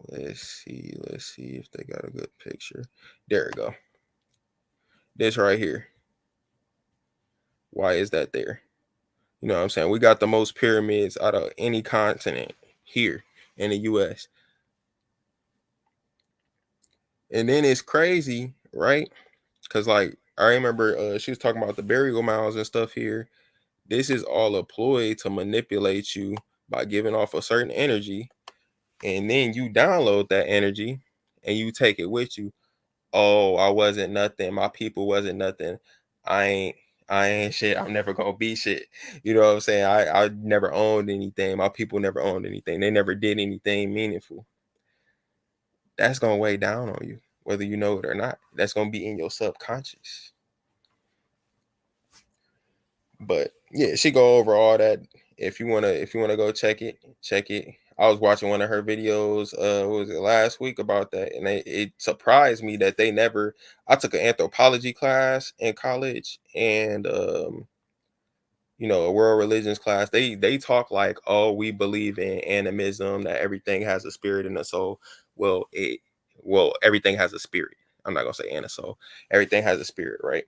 Let's see. Let's see if they got a good picture. There we go. This right here. Why is that there? You know what I'm saying? We got the most pyramids out of any continent here in the US. And then it's crazy, right? Because like I remember she was talking about the burial mounds and stuff here. This is all a ploy to manipulate you by giving off a certain energy, and then you download that energy and you take it with you. Oh, I wasn't nothing. My people wasn't nothing. I ain't I ain't shit. I'm never gonna be shit. You know what I'm saying? I never owned anything. My people never owned anything. They never did anything meaningful. That's gonna weigh down on you, whether you know it or not. That's gonna be in your subconscious. But yeah, she go over all that. If you wanna go check it, check it. I was watching one of her videos, what was it last week about that, and it surprised me that they never. I took an anthropology class in college, and a world religions class. They talk like, oh, we believe in animism, that everything has a spirit and a soul. Well, everything has a spirit. I'm not gonna say and a soul. Everything has a spirit, right?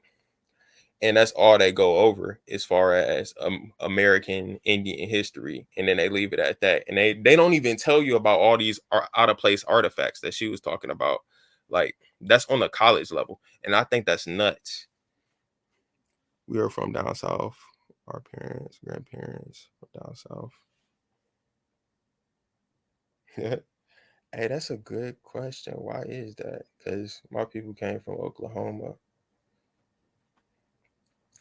And that's all they go over as far as American Indian history, and then they leave it at that. And they don't even tell you about all these out of place artifacts that she was talking about. Like that's on the college level, and I think that's nuts. We are from down south. Our parents, grandparents from down south. Hey, that's a good question. Why is that? Because my people came from Oklahoma.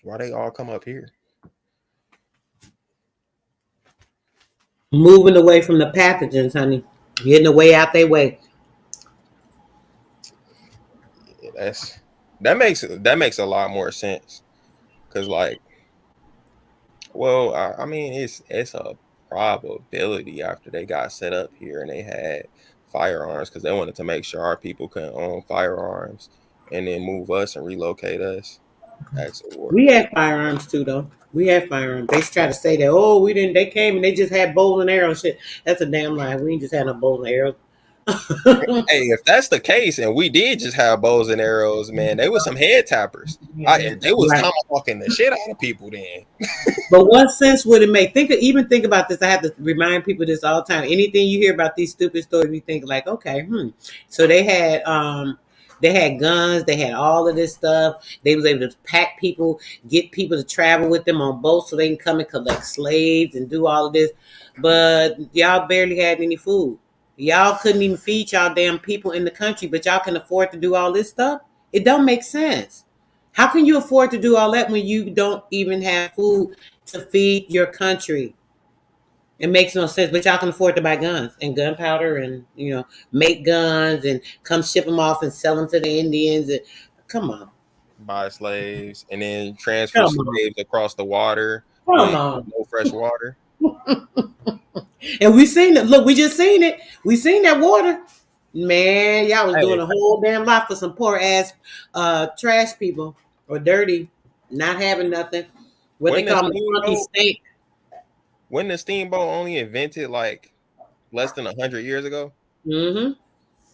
Why they all come up here? Moving away from the pathogens, honey. Getting away out their way. Yeah, that makes a lot more sense. Cause like, well, I mean, it's a probability after they got set up here and they had firearms because they wanted to make sure our people couldn't own firearms and then move us and relocate us. Acts of war. We had firearms too, though. We had firearms. They try to say that, oh, we didn't. They came and they just had bows and arrows. Shit, that's a damn lie. We ain't just had no bows and arrows. Hey, if that's the case, and we did just have bows and arrows, man, they was some head tappers. They was Right. tomahawking the shit out of people then. But what sense would it make? Think about this. I have to remind people this all the time. Anything you hear about these stupid stories, we think like, okay, So they had guns, they had all of this stuff. They was able to pack people, get people to travel with them on boats so they can come and collect slaves and do all of this. But y'all barely had any food. Y'all couldn't even feed y'all damn people in the country, but y'all can afford to do all this stuff. It don't make sense. How can you afford to do all that when you don't even have food to feed your country? It makes no sense, but y'all can afford to buy guns and gunpowder and, make guns and come ship them off and sell them to the Indians. And, come on. Buy slaves and then transfer Come on. slaves across the water Come with on. no fresh water. And we seen it. Look, we just seen it. We seen that water. Man, y'all was doing Hey, a whole damn lot for some poor ass trash people or dirty, not having nothing. What they when the call them, funky steamboat stink. when the steamboat only invented like less than 100 years ago. Mm-hmm.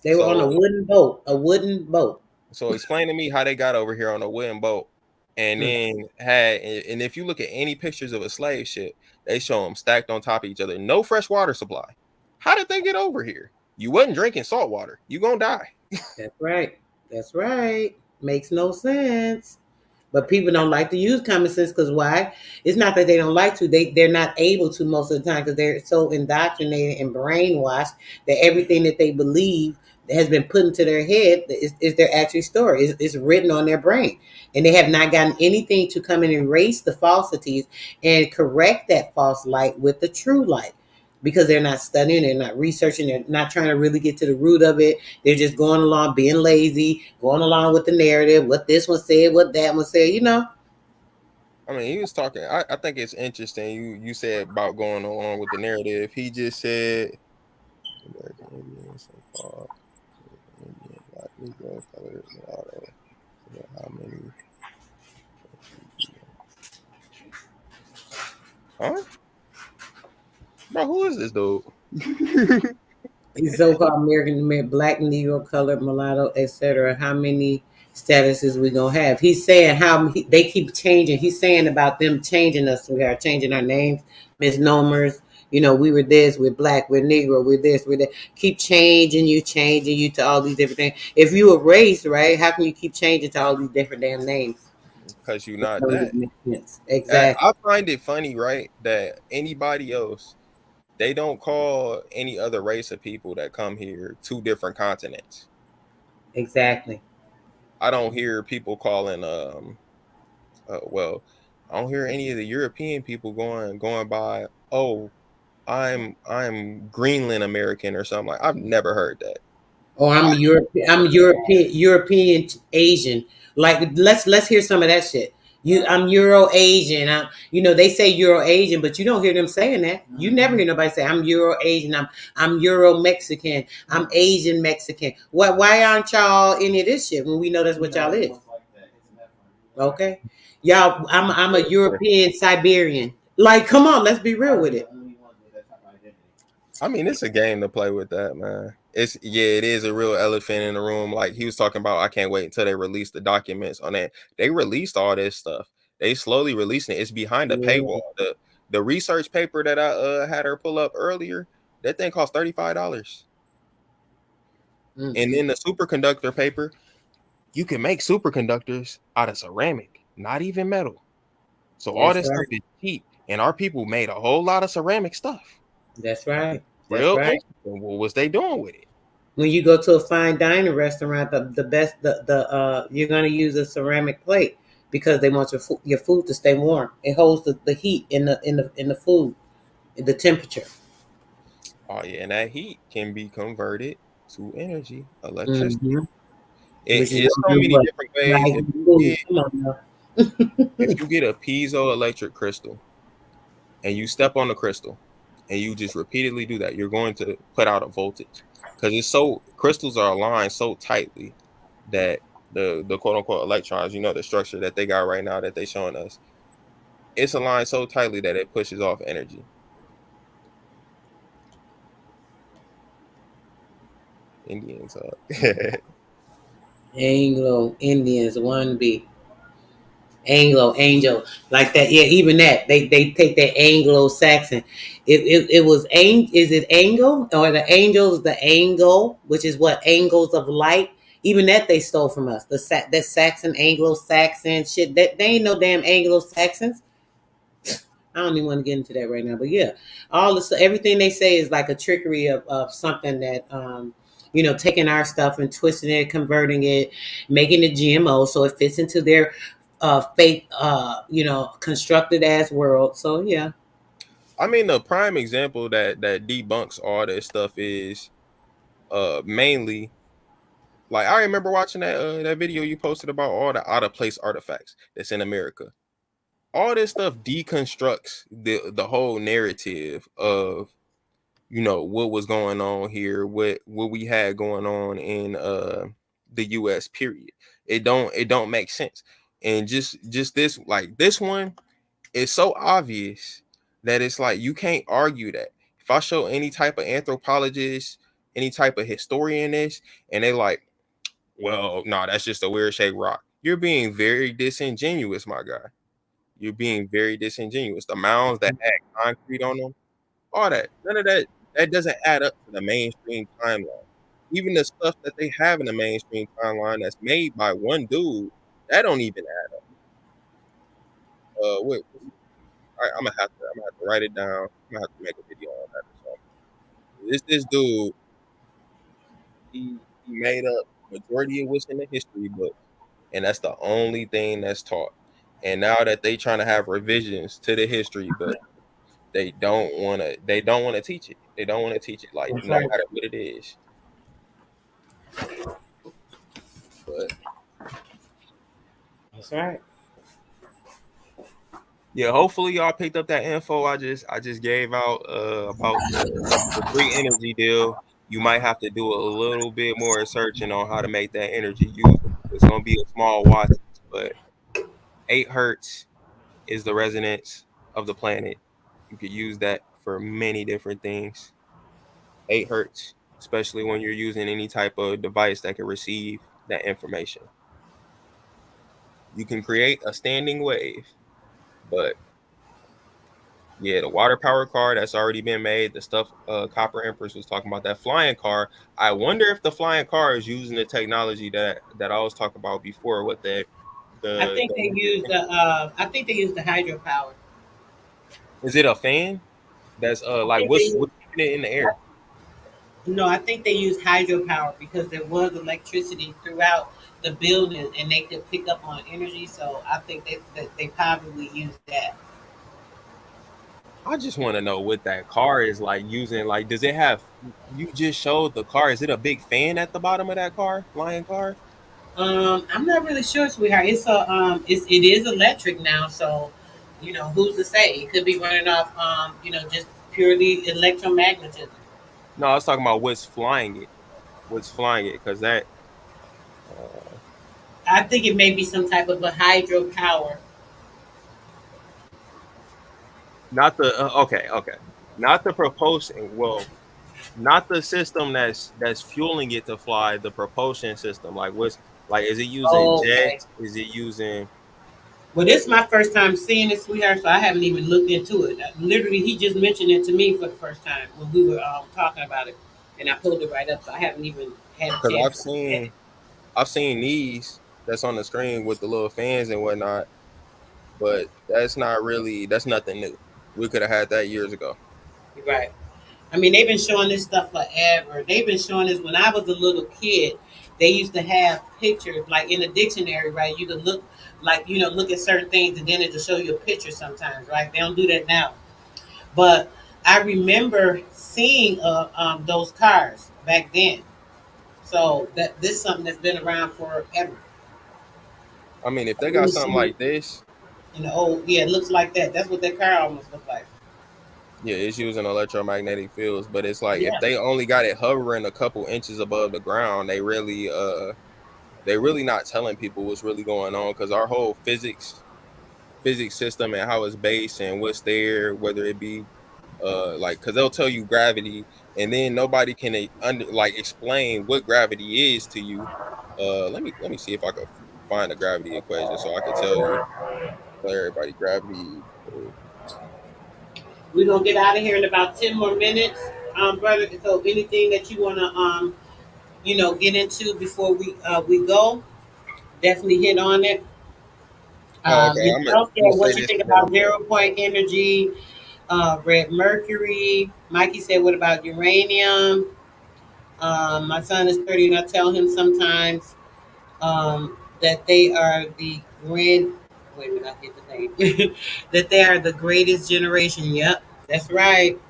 They were on a So wooden boat. A wooden boat. so explain to me how they got over here on a wooden boat, and Mm, then and if you look at any pictures of a slave ship, they show them stacked on top of each other, no fresh water supply. How did they get over here? You wasn't drinking salt water. You gonna die. that's right. That's right. Makes no sense. But people don't like to use common sense because why? It's not that they don't like to. They're not able to most of the time because they're so indoctrinated and brainwashed that everything that they believe that has been put into their head is their actual story. It's written on their brain. And they have not gotten anything to come and erase the falsities and correct that false light with the true light. Because they're not studying, they're not researching, they're not trying to really get to the root of it. They're just going along, being lazy, going along with the narrative, what this one said, what that one said. I mean, he was talking. I think it's interesting. You said about going along with the narrative. He just said American Indians so far. Indian, Black, Negro, colored, mulatto. How many? Huh? Bro, who is this dude? These so-called American, Black, Negro, colored, mulatto, etc. How many statuses we gonna have? He's saying they keep changing. He's saying about them changing us. We are changing our names, misnomers. We were this, we're Black, we're Negro, we're this, we're that. Keep changing you to all these different things. If you were raised, right, how can you keep changing to all these different damn names? Because you're It not don't that. even make sense. Exactly. I find it funny, right, that anybody else, they don't call any other race of people that come here two different continents. Exactly. I don't hear people calling well, I don't hear any of the European people going by, oh, I'm Greenland American or something. Like, I've never heard that. Or I'm European. I'm European Asian. Like let's hear some of that shit. I'm Euro Asian. They say Euro Asian, but you don't hear them saying that. You never hear nobody say I'm Euro Asian. I'm Euro Mexican. I'm Asian Mexican. Why aren't y'all any of this shit when we know that's what y'all is? Okay, y'all. I'm a European Siberian. Like, come on, let's be real with it. I mean, it's a game to play with that, man. It is a real elephant in the room. Like he was talking about, I can't wait until they release the documents on that. They released all this stuff. They slowly releasing it. It's behind a paywall. The research paper that I had her pull up earlier, that thing cost $35. Mm. And then the superconductor paper, you can make superconductors out of ceramic, not even metal. So all That's this stuff right. is cheap. And our people made a whole lot of ceramic stuff. That's right. That's Real right. interesting. What was they doing with it? When you go to a fine dining restaurant, the best you're gonna use a ceramic plate because they want your food to stay warm. It holds the heat in the food, the temperature. Oh yeah, and that heat can be converted to energy, electricity. Mm-hmm. Which is It's gonna so do many what? different ways. Like food. Come on now. If you get a piezoelectric crystal and you step on the crystal and you just repeatedly do that, you're going to put out a voltage because crystals are aligned so tightly that the quote unquote electrons, the structure that they got right now that they showing us, it's aligned so tightly that it pushes off energy. Indians, Anglo Indians 1B. Angel, like that. Yeah, even that. They take that Anglo Saxon. It was is it Anglo or the angels the angle, which is what angles of light. Even that they stole from us. That Saxon Anglo Saxon shit. That they ain't no damn Anglo Saxons. I don't even want to get into that right now, but yeah, all this everything they say is like a trickery of something that taking our stuff and twisting it, converting it, making it GMO so it fits into their fake, constructed as world. So yeah. I mean, the prime example that debunks all this stuff is mainly like I remember watching that video you posted about all the out of place artifacts that's in America. All this stuff deconstructs the whole narrative of what was going on here, what we had going on in the US period. It don't make sense. And just this, like this one is so obvious that it's like you can't argue that. If I show any type of anthropologist, any type of historian this, and they like, well, no, that's just a weird shaped rock. You're being very disingenuous, my guy. You're being very disingenuous. The mounds that had concrete on them, all that, none of that doesn't add up to the mainstream timeline. Even the stuff that they have in the mainstream timeline that's made by one dude, that don't even add up. Wait, all right, I'm gonna have to write it down. I'm gonna have to make a video on that or something. This dude, he made up majority of what's in the history book, and that's the only thing that's taught. And now that they trying to have revisions to the history book, they don't wanna teach it. They don't want to teach it like That's no right. matter what it is. But That's right. yeah, hopefully y'all picked up that info I just gave out about the free energy deal. You might have to do a little bit more searching on how to make that energy usable. It's gonna be a small wattage, but 8 hertz is the resonance of the planet. You could use that for many different things. 8 hertz, especially when you're using any type of device that can receive that information. You can create a standing wave, but yeah, the water power car that's already been made. The stuff Copper Empress was talking about, that flying car. I wonder if the flying car is using the technology that I was talking about before. What I the, think they use the the hydropower. is it a fan? That's I like think they use, what's keeping it in the air? no, I think they use hydropower because there was electricity throughout the building and they could pick up on energy. So I think they probably use that. I just want to know what that car is like using. Like, does it have? You just showed the car. Is it a big fan at the bottom of that car, flying car? I'm not really sure, sweetheart. It is electric now, so who's to say? It could be running off just purely electromagnetism. No, I was talking about what's flying it. What's flying it? Because that. Uh, I think it may be some type of a hydropower. Not the okay, not the propulsion. Well, not the system that's fueling it to fly. The propulsion system, like what's like, is it using Okay. jets? Is it using? Well, this is my first time seeing it, sweetheart, so I haven't even looked into it. Literally, he just mentioned it to me for the first time when we were talking about it, and I pulled it right up, so I haven't even had a Because chance I've to look at seen it. I've seen these that's on the screen with the little fans and whatnot, but that's nothing new. We could have had that years ago. You're right. I mean, they've been showing this stuff forever. They've been showing this when I was a little kid. They used to have pictures, like in the dictionary, right? You could look, like, look at certain things and then it'll show you a picture sometimes, right? They don't do that now. But I remember seeing those cars back then. So this is something that's been around forever. I mean, if they Let got me something see. like this, In the old, yeah, it looks like that. That's what that car almost looked like. yeah, it's using electromagnetic fields. But it's like if Yeah. they only got it hovering a couple inches above the ground, they really not telling people what's really going on, because our whole physics system and how it's based and what's there, whether it be like, because they'll tell you gravity, and then nobody can like explain what gravity is to you. Let me see if I can find the gravity equation so I can tell you, tell everybody gravity. We're gonna get out of here in about 10 more minutes, brother. So anything that you wanna get into before we go, definitely hit on it. Oh, okay. Charles I'm gonna said, say "What you this think and then about I'm done. 0 point energy?" Red mercury. Mikey said, "What about uranium?" My son is 30, and I tell him sometimes that they are the grand. Wait a minute, I get the name. That they are the greatest generation. Yep, that's right.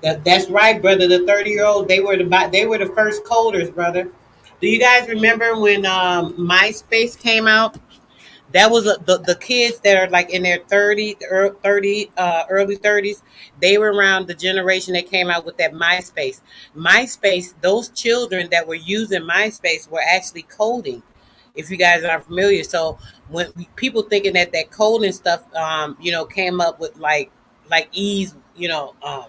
That's right, brother. The 30-year-old, they were the first coders, brother. Do you guys remember when MySpace came out? That was the kids that are like in their 30, early 30s. They were around the generation that came out with that MySpace. MySpace, those children that were using MySpace were actually coding. If you guys aren't familiar, so when people thinking that coding stuff, came up with like ease,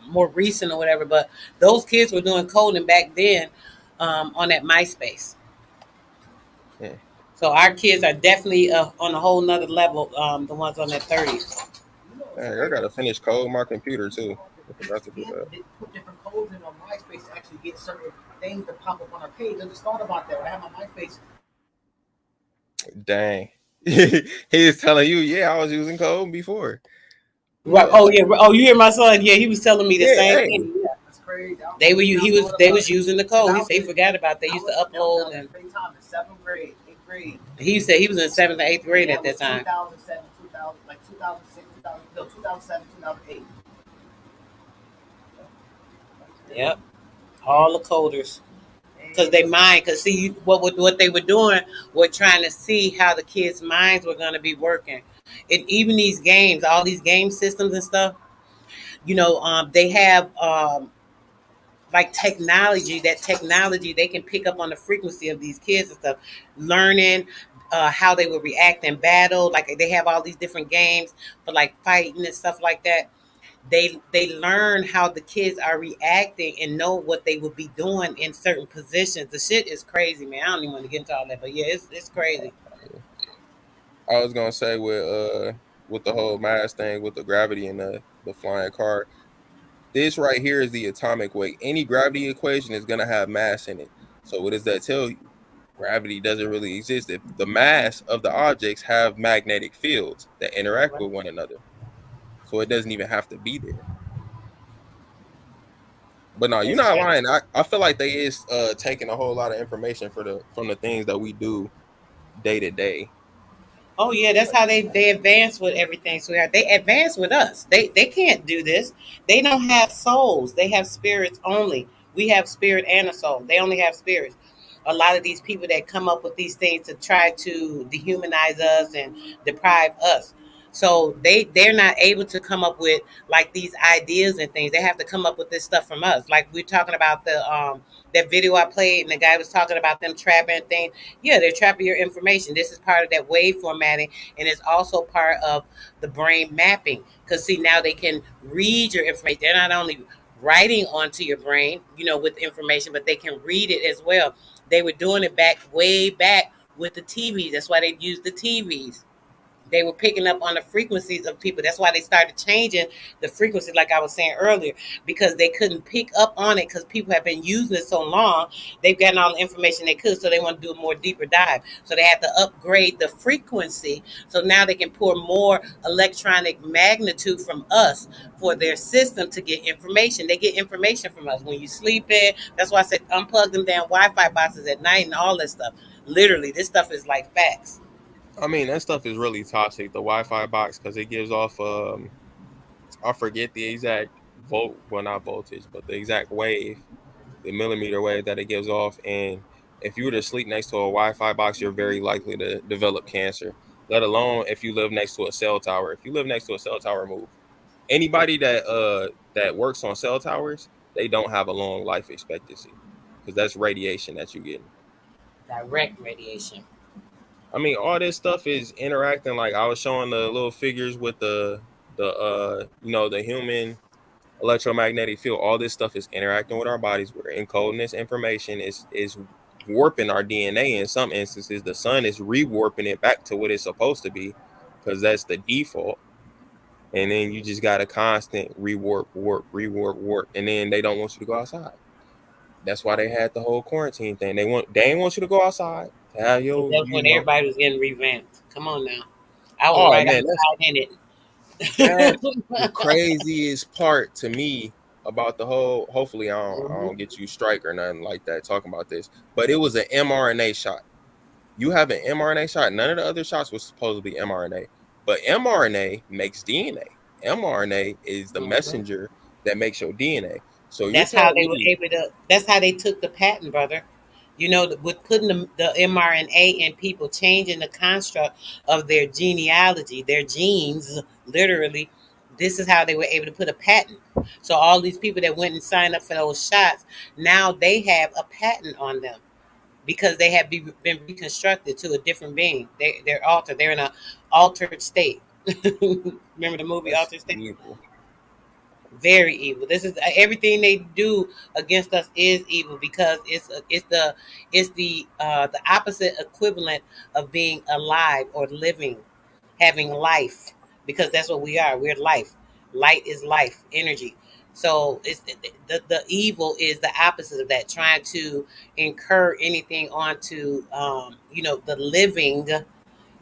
more recent or whatever, but those kids were doing coding back then on that MySpace. Yeah. So our kids are definitely on a whole nother level. The ones on their 30s. You know what's Dang, I crazy? gotta finish code my computer too. I forgot to do We have that. to put different codes in on MySpace to actually get certain things to pop up on our page. I just thought about that. When I have my MySpace. Dang. He was telling you, yeah, I was using code before. Right. Yeah. Oh yeah. Oh, you hear my son? Yeah, he was telling me the Yeah, same hey. thing. Yeah. That's crazy. They were. I He was. thought They about was it. using the Because code. He said he forgot about. They used to that was upload, the and same time in seventh grade, eighth grade. he said he was in seventh or eighth grade Yeah, at it was that time. 2007, 2000, like 2006, 2000, no, 2007, 2008. Yep. All the coders. Because they mind. Because see, what they were doing were trying to see how the kids' minds were going to be working, and even these games, all these game systems and stuff. They have like technology. That technology, they can pick up on the frequency of these kids and stuff, learning how they would react in battle. Like they have all these different games for like fighting and stuff like that. They learn how the kids are reacting and know what they would be doing in certain positions. The shit is crazy, man. I don't even want to get into all that, but yeah, it's crazy. I was gonna say with the whole mass thing with the gravity and the flying car. This right here is the atomic weight. Any gravity equation is gonna have mass in it. So what does that tell you? Gravity doesn't really exist if the mass of the objects have magnetic fields that interact with one another. So it doesn't even have to be there. But no, you're That's not crazy. lying. I feel like they is taking a whole lot of information from the things that we do day to day. Oh yeah, that's how they advance with everything. So yeah, they advance with us. They can't do this. They don't have souls. They have spirits only. We have spirit and a soul. They only have spirits. A lot of these people that come up with these things to try to dehumanize us and deprive us. So they're not able to come up with like these ideas and things. They have to come up with this stuff from us. Like we're talking about the that video I played, and the guy was talking about them trapping things. Yeah, they're trapping your information. This is part of that wave formatting, and it's also part of the brain mapping. Because see, now they can read your information. They're not only writing onto your brain, with information, but they can read it as well. They were doing it way back with the TVs. That's why they used the TVs. They were picking up on the frequencies of people. That's why they started changing the frequency, like I was saying earlier, because they couldn't pick up on it because people have been using it so long. They've gotten all the information they could, so they want to do a more deeper dive. So they had to upgrade the frequency. So now they can pour more electronic magnitude from us for their system to get information. They get information from us when you sleep in. That's why I said unplug them damn Wi-Fi boxes at night and all that stuff. Literally, this stuff is like facts. I mean, that stuff is really toxic. The Wi-Fi box because it gives off I forget the exact well, not voltage, but the exact wave, the millimeter wave that it gives off. And if you were to sleep next to a Wi-Fi box, you're very likely to develop cancer. Let alone if you live next to a cell tower. If you live next to a cell tower, move. Anybody that works on cell towers, they don't have a long life expectancy because that's radiation that you're getting. Direct radiation. I mean, all this stuff is interacting. Like I was showing the little figures with the human electromagnetic field. All this stuff is interacting with our bodies. We're encoding this information. Is warping our DNA in some instances. The sun is rewarping it back to what it's supposed to be, because that's the default. And then you just got a constant rewarp, warp, rewarp, warp, and then they don't want you to go outside. That's why they had the whole quarantine thing. They ain't want you to go outside to have Because your, that's when everybody was getting revamped. Come on now. I was Oh right man, outside in that's it. the craziest part to me about the whole. Hopefully, I don't get you strike or nothing like that talking about this. But it was an mRNA shot. You have an mRNA shot. None of the other shots was supposed to be mRNA, but mRNA makes DNA. mRNA is the Mhm. messenger that makes your DNA. So you're That's how telling they were me able to. That's how they took the patent, brother. You know, with putting the mRNA in people, changing the construct of their genealogy, their genes, literally. This is how they were able to put a patent. So all these people that went and signed up for those shots, now they have a patent on them because they have been reconstructed to a different being. They're altered. They're in a altered state. Remember the movie that's Altered State? evil. Very evil. This is everything they do against us is evil because it's the opposite equivalent of being alive or living, having life, because that's what we are. We're life. Light is life, energy. So the evil is the opposite of that, trying to incur anything onto the living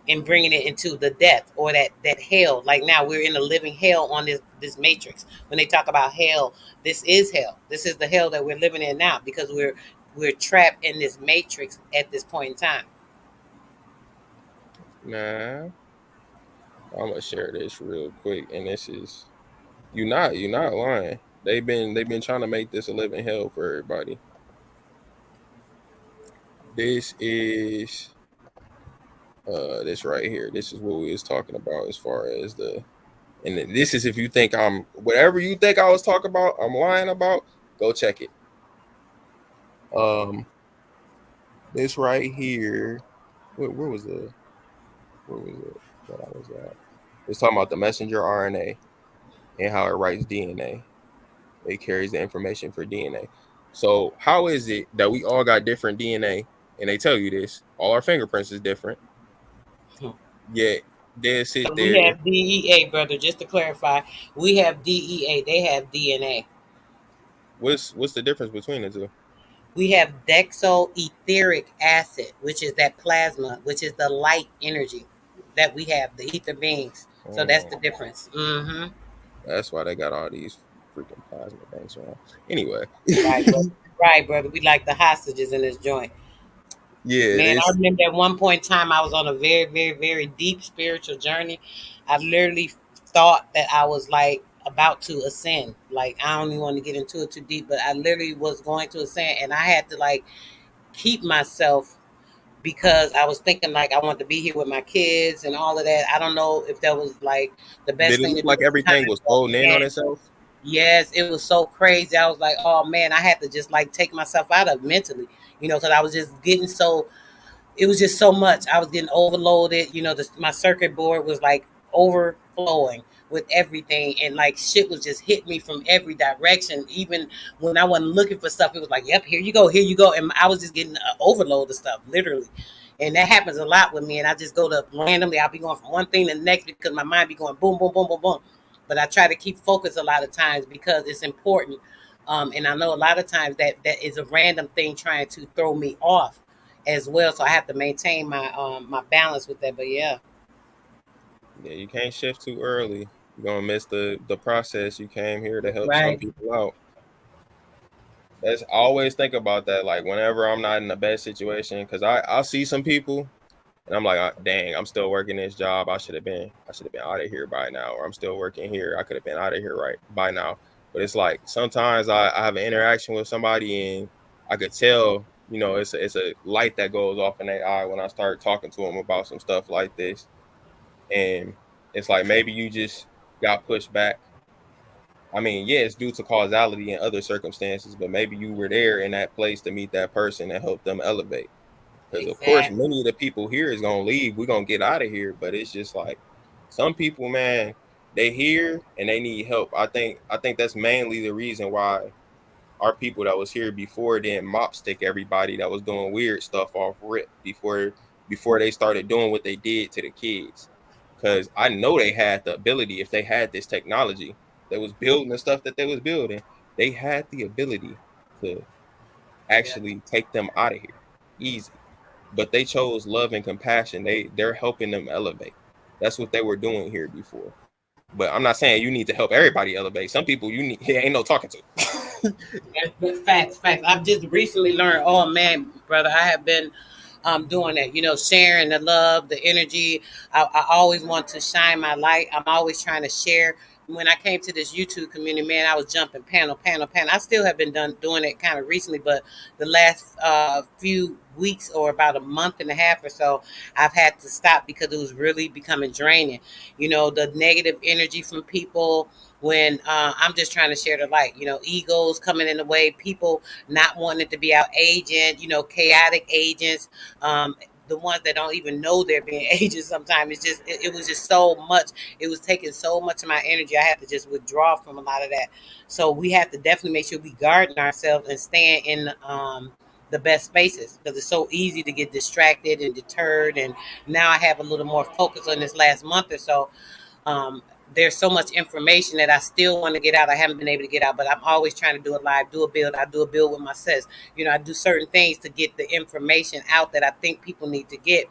and bringing it into the death or that hell. Like now we're in a living hell on this matrix. When they talk about hell, this is hell. This is the hell that we're living in now because we're trapped in this matrix at this point in time. Nah, I'm gonna share this real quick, and this is you're not lying. They've been trying to make this a living hell for everybody. This is this right here. This is what we was talking about as far as the and then this is if you think I'm whatever you think I was talking about, I'm lying about, go check it. Um this right here, where was the where was it that I was at? It's talking about the messenger RNA and how it writes DNA. It carries the information for DNA. So how is it that we all got different DNA and they tell you this? All our fingerprints is different, yet they sit So we there. have DEA, brother. Just to clarify, we have DEA. They have DNA. What's the difference between the two? We have dexoetheric acid, which is that plasma, which is the light energy that we have, the ether beings. So that's the Um, difference. Hmm. that's why they got all these freaking plasma banks around. Anyway, Right, brother. Right, brother. We like the hostages in this joint. yeah, Man, I this remember at one point in time I was on a very, very, very deep spiritual journey. I literally thought that I was like about to ascend. Like I don't even want to get into it too deep, but I literally was going to ascend and I had to like keep myself because I was thinking like I want to be here with my kids and all of that. I don't know if that was like the did best it thing look to do like at the time. everything was But folding in man, on itself? yes, it was so crazy. I was like, oh man, I had to just like take myself out of it mentally, because I was just getting so it was just so much. I was getting overloaded. My circuit board was like overflowing with everything, and like shit was just hitting me from every direction. Even when I wasn't looking for stuff, it was like, "Yep, here you go," and I was just getting an overload of stuff, literally. And that happens a lot with me. And I just go to randomly. I'll be going from one thing to the next because my mind be going boom, boom, boom, boom, boom. But I try to keep focus a lot of times because it's important. And I know a lot of times that is a random thing trying to throw me off as well. So I have to maintain my balance with that. But yeah, Yeah, you can't shift too early. You're gonna miss the process. You came here to help some right, people out. That's I always think about that. Like whenever I'm not in the best situation, because I'll see some people and I'm like, dang, I'm still working this job. I should have been out of here by now, or I'm still working here. I could have been out of here right by now. But it's like sometimes I have an interaction with somebody and I could tell, it's a light that goes off in their eye when I start talking to them about some stuff like this. And it's like maybe you just got pushed back. I mean, yeah, it's due to causality and other circumstances, but maybe you were there in that place to meet that person and help them elevate. Because of course, exactly. many of the people here is gonna leave. We're gonna get out of here, but it's just like some people, man, they here and they need help. I think that's mainly the reason why our people that was here before didn't mop stick everybody that was doing weird stuff off rip before they started doing what they did to the kids. Cause I know they had the ability if they had this technology that was building the stuff that they was building, they had the ability to Yeah, actually take them out of here easy. But they chose love and compassion. They're helping them elevate. That's what they were doing here before. But I'm not saying you need to help everybody elevate. Some people you need ain't no talking to. Facts. I've just recently learned. Oh man, brother, I have been doing that. Sharing the love, the energy. I always want to shine my light. I'm always trying to share. When I came to this YouTube community, man, I was jumping panel. I still have been doing it kind of recently, but the last few weeks or about a month and a half or so, I've had to stop because it was really becoming draining. The negative energy from people when I'm just trying to share the light. Egos coming in the way, people not wanting to be our agent. Chaotic agents. The ones that don't even know they're being agents sometimes. It was just so much. It was taking so much of my energy. I had to just withdraw from a lot of that. So we have to definitely make sure we guard ourselves and staying in the best spaces, because it's so easy to get distracted and deterred. And now I have a little more focus on this last month or so. um, there's so much information that I still want to get out. I haven't been able to get out, but I'm always trying to do a live, do a build. I do a build with my sis. I do certain things to get the information out that I think people need to get.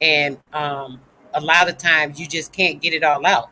And a lot of times you just can't get it all out.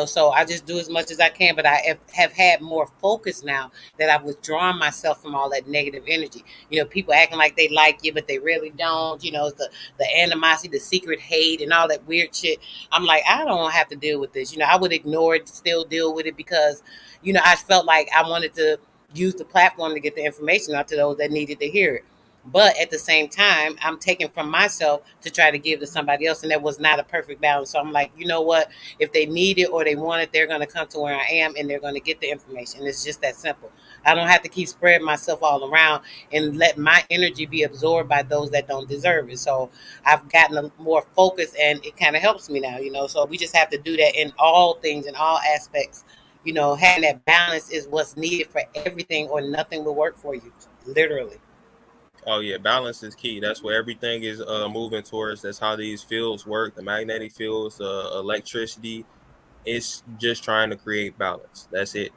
So I just do as much as I can, but I have had more focus now that I've withdrawn myself from all that negative energy. People acting like they like you, but they really don't. It's the animosity, the secret hate, and all that weird shit. I'm like, I don't have to deal with this. I would ignore it, still deal with it, because I felt like I wanted to use the platform to get the information out to those that needed to hear it. But at the same time, I'm taking from myself to try to give to somebody else. And that was not a perfect balance. So I'm like, you know what? If they need it or they want it, they're going to come to where I am and they're going to get the information. It's just that simple. I don't have to keep spreading myself all around and let my energy be absorbed by those that don't deserve it. So I've gotten a more focus, and it kind of helps me now. So we just have to do that in all things, in all aspects. Having that balance is what's needed for everything, or nothing will work for you, literally. Oh yeah, balance is key. That's where everything is moving towards. That's how these fields work. The magnetic fields, electricity. It's just trying to create balance. That's it.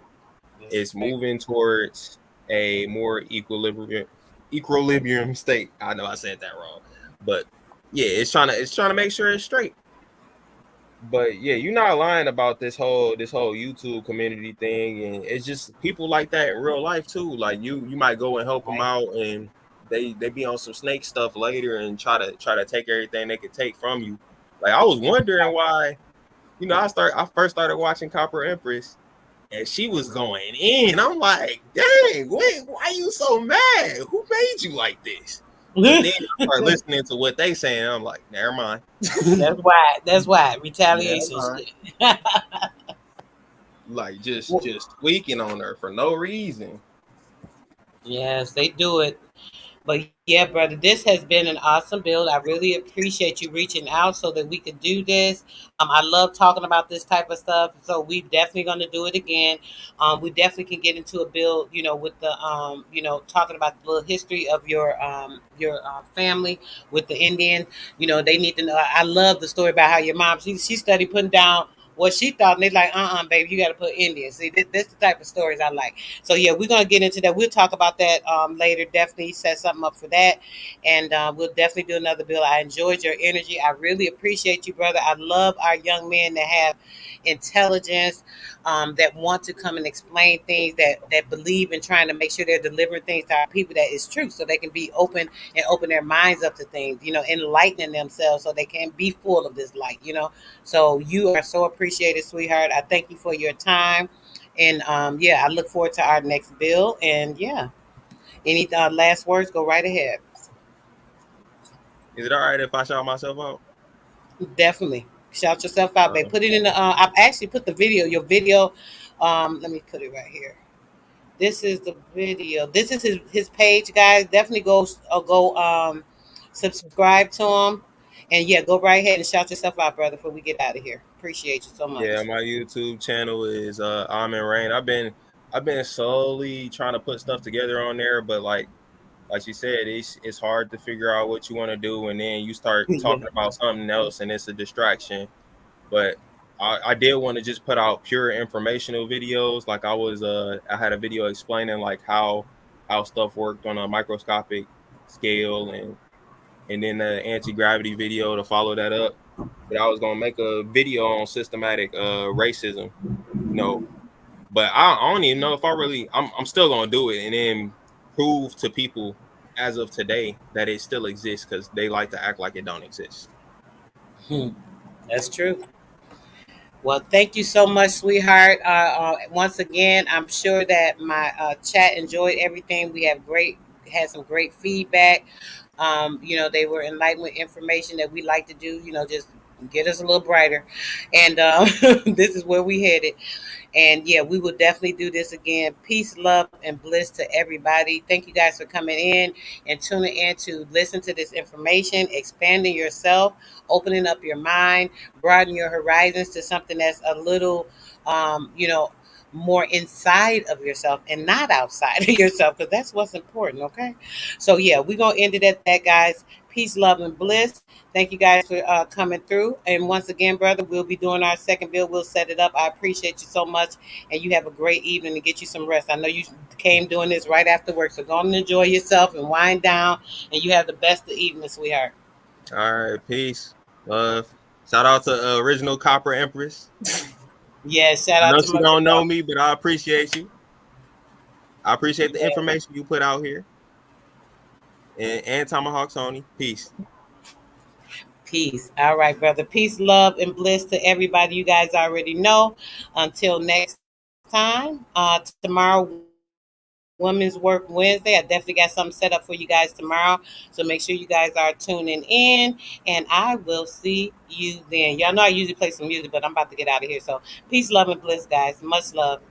It's moving towards a more equilibrium state. I know I said that wrong, but yeah, it's trying to make sure it's straight. But yeah, you're not lying about this whole YouTube community thing, and it's just people like that in real life too. Like you might go and help them out, and they be on some snake stuff later and try to take everything they could take from you. Like I was wondering why, I first started watching Copper Empress, and she was going in. I'm like, dang, wait, why you so mad? Who made you like this? But then I start listening to what they saying. I'm like, never mind. That's why Never retaliation mind. shit. Like just tweaking on her for no reason. Yes, they do it. But yeah, brother, this has been an awesome build. I really appreciate you reaching out so that we could do this. I love talking about this type of stuff, so we definitely going to do it again. We definitely can get into a build, with the, talking about the little history of your family with the Indian. They need to know. I love the story about how your mom she studied putting down what she thought, and they're like, baby, you got to put Indian. See, this the type of stories I like. So yeah, we're gonna get into that. We'll talk about that later. Definitely set something up for that, and we'll definitely do another bill. I enjoyed your energy. I really appreciate you, brother. I love our young men that have intelligence, that want to come and explain things, that believe in trying to make sure they're delivering things to our people that is true, so they can be open and open their minds up to things. Enlightening themselves so they can be full of this light. So you are so appreciated, sweetheart. I thank you for your time. And yeah, I look forward to our next bill. And yeah, any last words? Go right ahead. Is it all right if I shout myself out? Definitely shout yourself out, babe. Put it in the. I've actually put the video. Your video. Let me put it right here. This is the video. This is his page, guys. Definitely go subscribe to him. And yeah, go right ahead and shout yourself out, brother, before we get out of here. Appreciate you so Yeah, much. my YouTube channel is I'm in Rain. I've been slowly trying to put stuff together on there, but like you said, it's hard to figure out what you want to do, and then you start Yeah. talking about something else, and it's a distraction. But I did want to just put out pure informational videos. Like I had a video explaining like how stuff worked on a microscopic scale, and then the anti-gravity video to follow that up. but I was gonna make a video on systematic racism, but I don't even know if I'm still gonna do it and then prove to people as of today that it still exists because they like to act like it don't exist. That's true. Well, thank you so much, sweetheart. Once again, I'm sure that my chat enjoyed everything. We had some great feedback. They were enlightened with information that we like to do. Just get us a little brighter, and this is where we headed. And yeah, we will definitely do this again. Peace, love, and bliss to everybody. Thank you guys for coming in and tuning in to listen to this information, expanding yourself, opening up your mind, broaden your horizons to something that's a little, more inside of yourself and not outside of yourself, because that's what's important. Okay. So yeah, we're going to end it at that, guys. Peace, love, and bliss. Thank you guys for coming through. And once again, brother, we'll be doing our second build. We'll set it up. I appreciate you so much. And you have a great evening and get you some rest. I know you came doing this right after work. So go and enjoy yourself and wind down. And you have the best of the evening, sweetheart. All right, peace, love. Shout out to Original Copper Empress. Yeah, shout I out know to she my don't know girl. me, but I appreciate you. I appreciate the Yeah. information you put out here. And Tomahawk Tony. Peace. Peace. All right, brother. Peace, love, and bliss to everybody. You guys already know. Until next time, tomorrow, Women's Work Wednesday. I definitely got something set up for you guys tomorrow. So make sure you guys are tuning in. And I will see you then. Y'all know I usually play some music, but I'm about to get out of here. So peace, love, and bliss, guys. Much love.